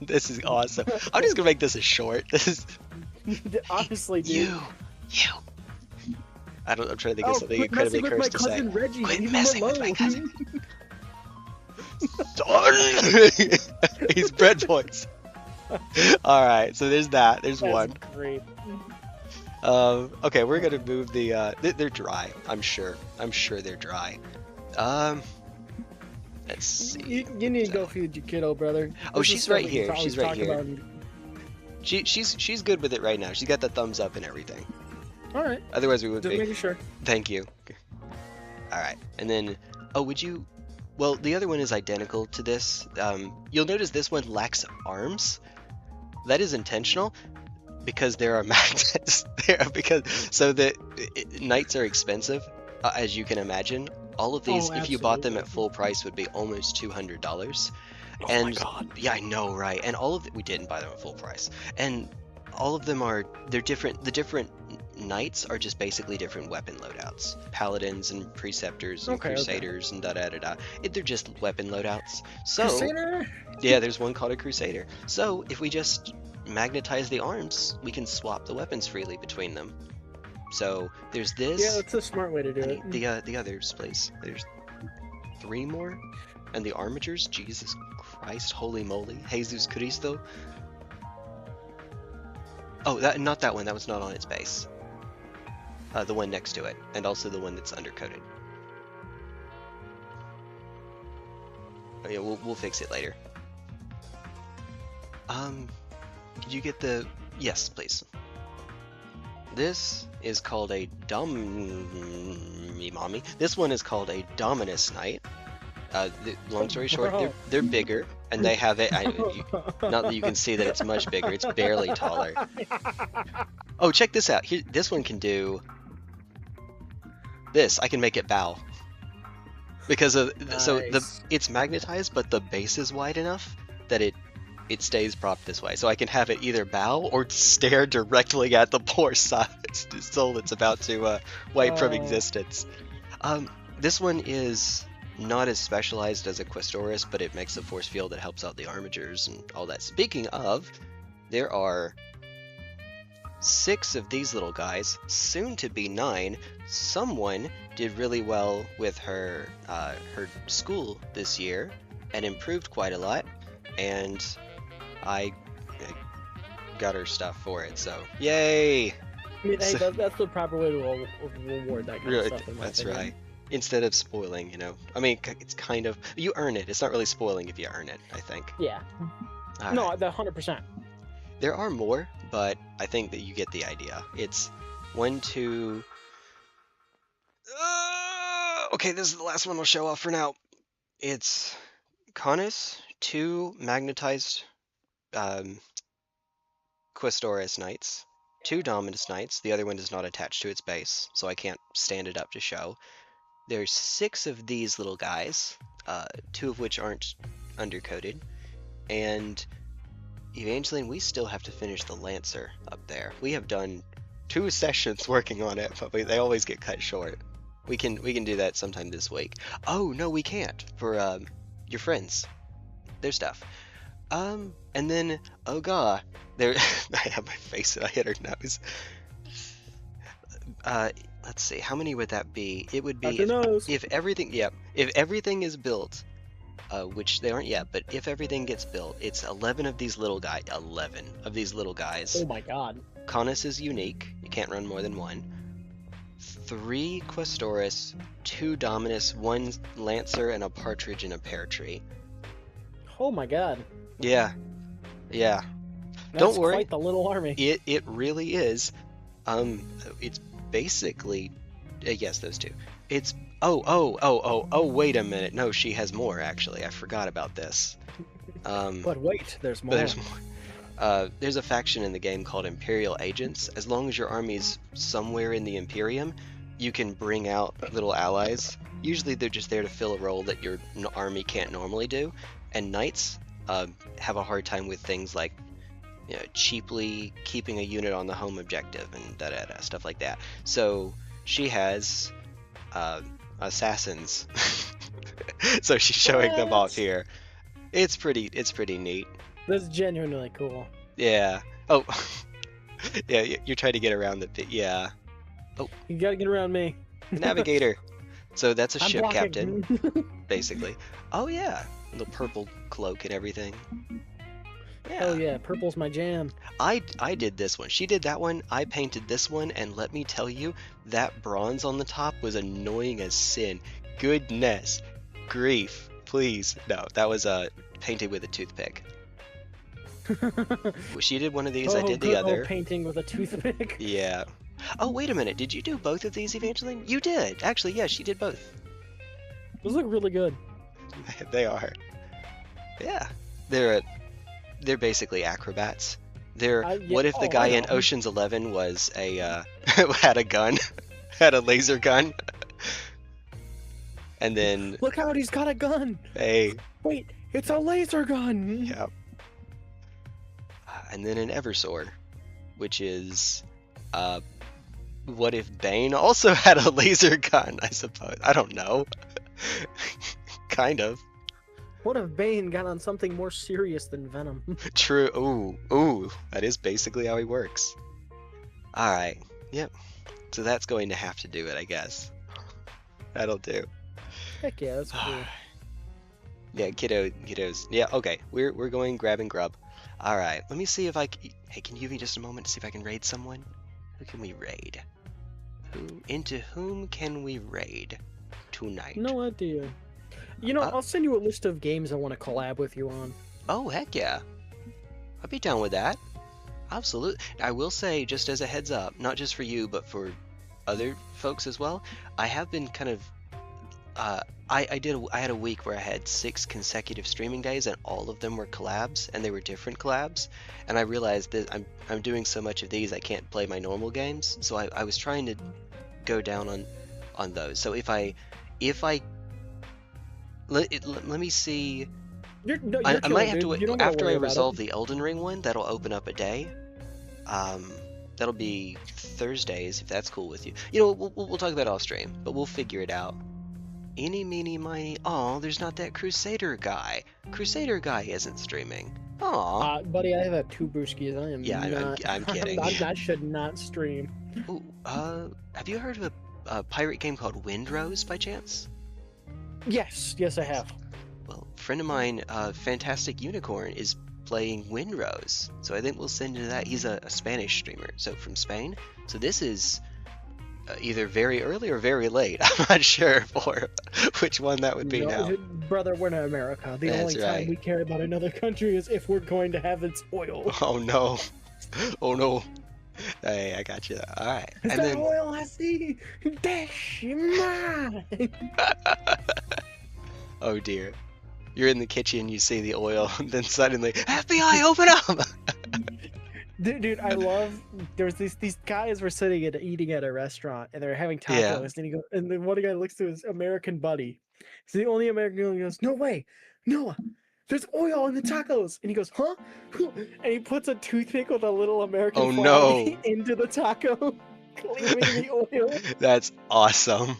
This is awesome. I'm just gonna make this a short. This is. Honestly, dude. You. I'm trying to think of something incredibly cursed to say. Reggie. Quit messing with my cousin. He's bread voice. All right, so there's that. There's one. Great. Okay, we're gonna move the. They're dry. I'm sure they're dry. Let's see. You need to go feed your kiddo, brother. Oh, she's right here. She's right here. She's good with it right now. She's got the thumbs up and everything. All right. Otherwise, we would Just be. making sure. Thank you. All right, and then, would you? Well, the other one is identical to this. You'll notice this one lacks arms. That is intentional because there are magnets there. So the knights are expensive, as you can imagine. All of these, if you bought them at full price, would be almost $200. Oh my God. Yeah, I know, right? And all of we didn't buy them at full price, and all of them they're different. The different knights are just basically different weapon loadouts. Paladins and preceptors and crusaders and da-da-da-da. They're just weapon loadouts. So Crusader? Yeah, there's one called a crusader. So if we just magnetize the arms, we can swap the weapons freely between them. So there's this. Yeah, that's a smart way to do it. The others, please. There's 3 more. And the armatures, Jesus Christ, holy moly, Jesus Cristo. Oh, not that one. That was not on its base. The one next to it, and also the one that's undercoated. Oh yeah, we'll fix it later. Could you get the? Yes, please. This is called a This one is called a Dominus Knight. Long story short, they're bigger, and they have it. Not that you can see that it's much bigger; it's barely taller. Oh, check this out. Here, this one can do this. I can make it bow because of it's magnetized, but the base is wide enough that it stays propped this way. So I can have it either bow or stare directly at the poor side. its soul it's about to wipe from Oh. existence. This one is not as specialized as a Questoris, but it makes a force field that helps out the armigers and all that. Speaking of, there are 6 of these little guys, soon to be 9. Someone did really well with her her school this year and improved quite a lot, and I got her stuff for it, so yay! I mean, hey, So- that's the proper way to reward that kind Really, of stuff. In my that's opinion. right. Instead of spoiling, you know. I mean, it's kind of, you earn it. It's not really spoiling if you earn it, I think. Yeah. All No, right. the 100%. There are more, but I think that you get the idea. It's 1, 2. Okay, this is the last one I'll show off for now. It's Canis, 2 magnetized Questoris Knights, 2 Dominus Knights. The other one is not attached to its base, so I can't stand it up to show. There's 6 of these little guys, 2 of which aren't undercoated, and Evangeline, we still have to finish the Lancer up there. We have done 2 sessions working on it, but they always get cut short. We can do that sometime this week. Oh no, we can't for your friends, their stuff. And then oh god, there I have my face and I hit her nose. Let's see, how many would that be? It would be Dr. Nose. if everything, yeah, if everything is built, which they aren't yet, but if everything gets built, it's 11 of these little guys. 11 of these little guys. Oh my god. Canis is unique. You can't run more than 1. 3 Questoris, 2 Dominus, 1 Lancer, and a Partridge in a Pear Tree. Oh my god. Yeah. Yeah. That's Don't worry. quite the little army. It really is. It's basically yes, those 2. It's oh, wait a minute. No, she has more actually. I forgot about this. But wait, there's more. But there's more. There's a faction in the game called Imperial Agents. As long as your army's somewhere in the Imperium, you can bring out little allies. Usually they're just there to fill a role that your army can't normally do. And Knights have a hard time with things like, you know, cheaply keeping a unit on the home objective and da-da-da, stuff like that. So she has assassins. So she's showing them off What? here. It's pretty neat. That's genuinely cool. Yeah. Oh. Yeah, you're trying to get around the pit. Yeah. You gotta get around me. Navigator. So that's a I'm ship blocking. captain, basically. Oh yeah, the purple cloak and everything. Yeah. Oh yeah, purple's my jam. I did this one. She did that one. I painted this one, and let me tell you, that bronze on the top was annoying as sin. Goodness, grief, please. No, that was painted with a toothpick. She did one of these. I did the good other. old painting with a toothpick. Yeah. Oh, wait a minute. Did you do both of these, Evangeline? You did. Actually, yeah, she did both. Those look really good. They are. Yeah. They're basically acrobats. They're Yeah, what if the oh, guy I in know. Ocean's 11 was a had a gun, had a laser gun, and then Look out, he's got a gun. hey, Wait, it's a laser gun. yeah. And then an Eversor, which is what if Bane also had a laser gun? I suppose. I don't know. Kind of. What if Bane got on something more serious than Venom? True. Ooh. That is basically how he works. Alright. Yep. So that's going to have to do it, I guess. That'll do. Heck yeah, that's cool. Yeah, kiddos. Yeah, okay. We're going grab and grub. Alright. Let me see if hey, can you give me just a moment to see if I can raid someone? Who can we raid? Into whom can we raid tonight? No idea. You know, I'll send you a list of games I want to collab with you on. Oh, heck yeah. I'd be down with that. Absolutely. I will say, just as a heads up, not just for you, but for other folks as well, I have been kind of... I had a week where I had 6 consecutive streaming days, and all of them were collabs, and they were different collabs. And I realized that I'm doing so much of these, I can't play my normal games. So I was trying to go down on those. So if I let me see. I might have to wait after I resolve the Elden Ring one. That'll open up a day. That'll That'll be Thursdays, if that's cool with you. You know, we'll talk about it off stream, but we'll figure it out. Eeny, meeny, miny. Aw, there's not that Crusader guy. Crusader guy isn't streaming. Aw. Buddy, I have had 2 brewskis. I am Yeah, not. I'm kidding. I should not stream. Ooh, have you heard of a pirate game called Windrose by chance? Yes, I have. Well, a friend of mine, Fantastic Unicorn, is playing Windrose, so I think we'll send you that. He's a Spanish streamer, so from Spain. So this is either very early or very late. I'm not sure for which one that would be now. Brother, we're in America. The That's only right. time we care about another country is if we're going to have its oil. Oh no. Oh no. Hey, I got you. All right. Is And that then oil I see? That's mine. oh dear. You're in the kitchen, you see the oil, and then suddenly, FBI, open up! Dude, I love. There's these guys were sitting and eating at a restaurant, and they're having tacos. Yeah. And he goes, and then one guy looks to his American buddy. He's the only American guy. He goes, "No way, Noah, there's oil in the tacos." And he goes, "Huh?" And he puts a toothpick with a little American Oh, flag no. into the taco, claiming the oil. That's awesome.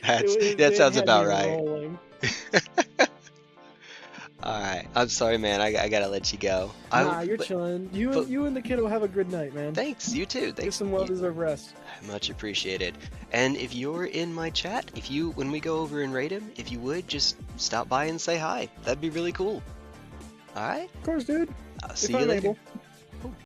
That sounds had about me right. rolling. Alright, I'm sorry, man. I gotta let you go. Nah, you're but chilling. You but- and the kiddo have a good night, man. Thanks, you too. Get Thanks. some well-deserved rest. Much appreciated. And if you're in my chat, when we go over and raid him, if you would just stop by and say hi. That'd be really cool. Alright? Of course, dude. I'll see If you I'm later. able.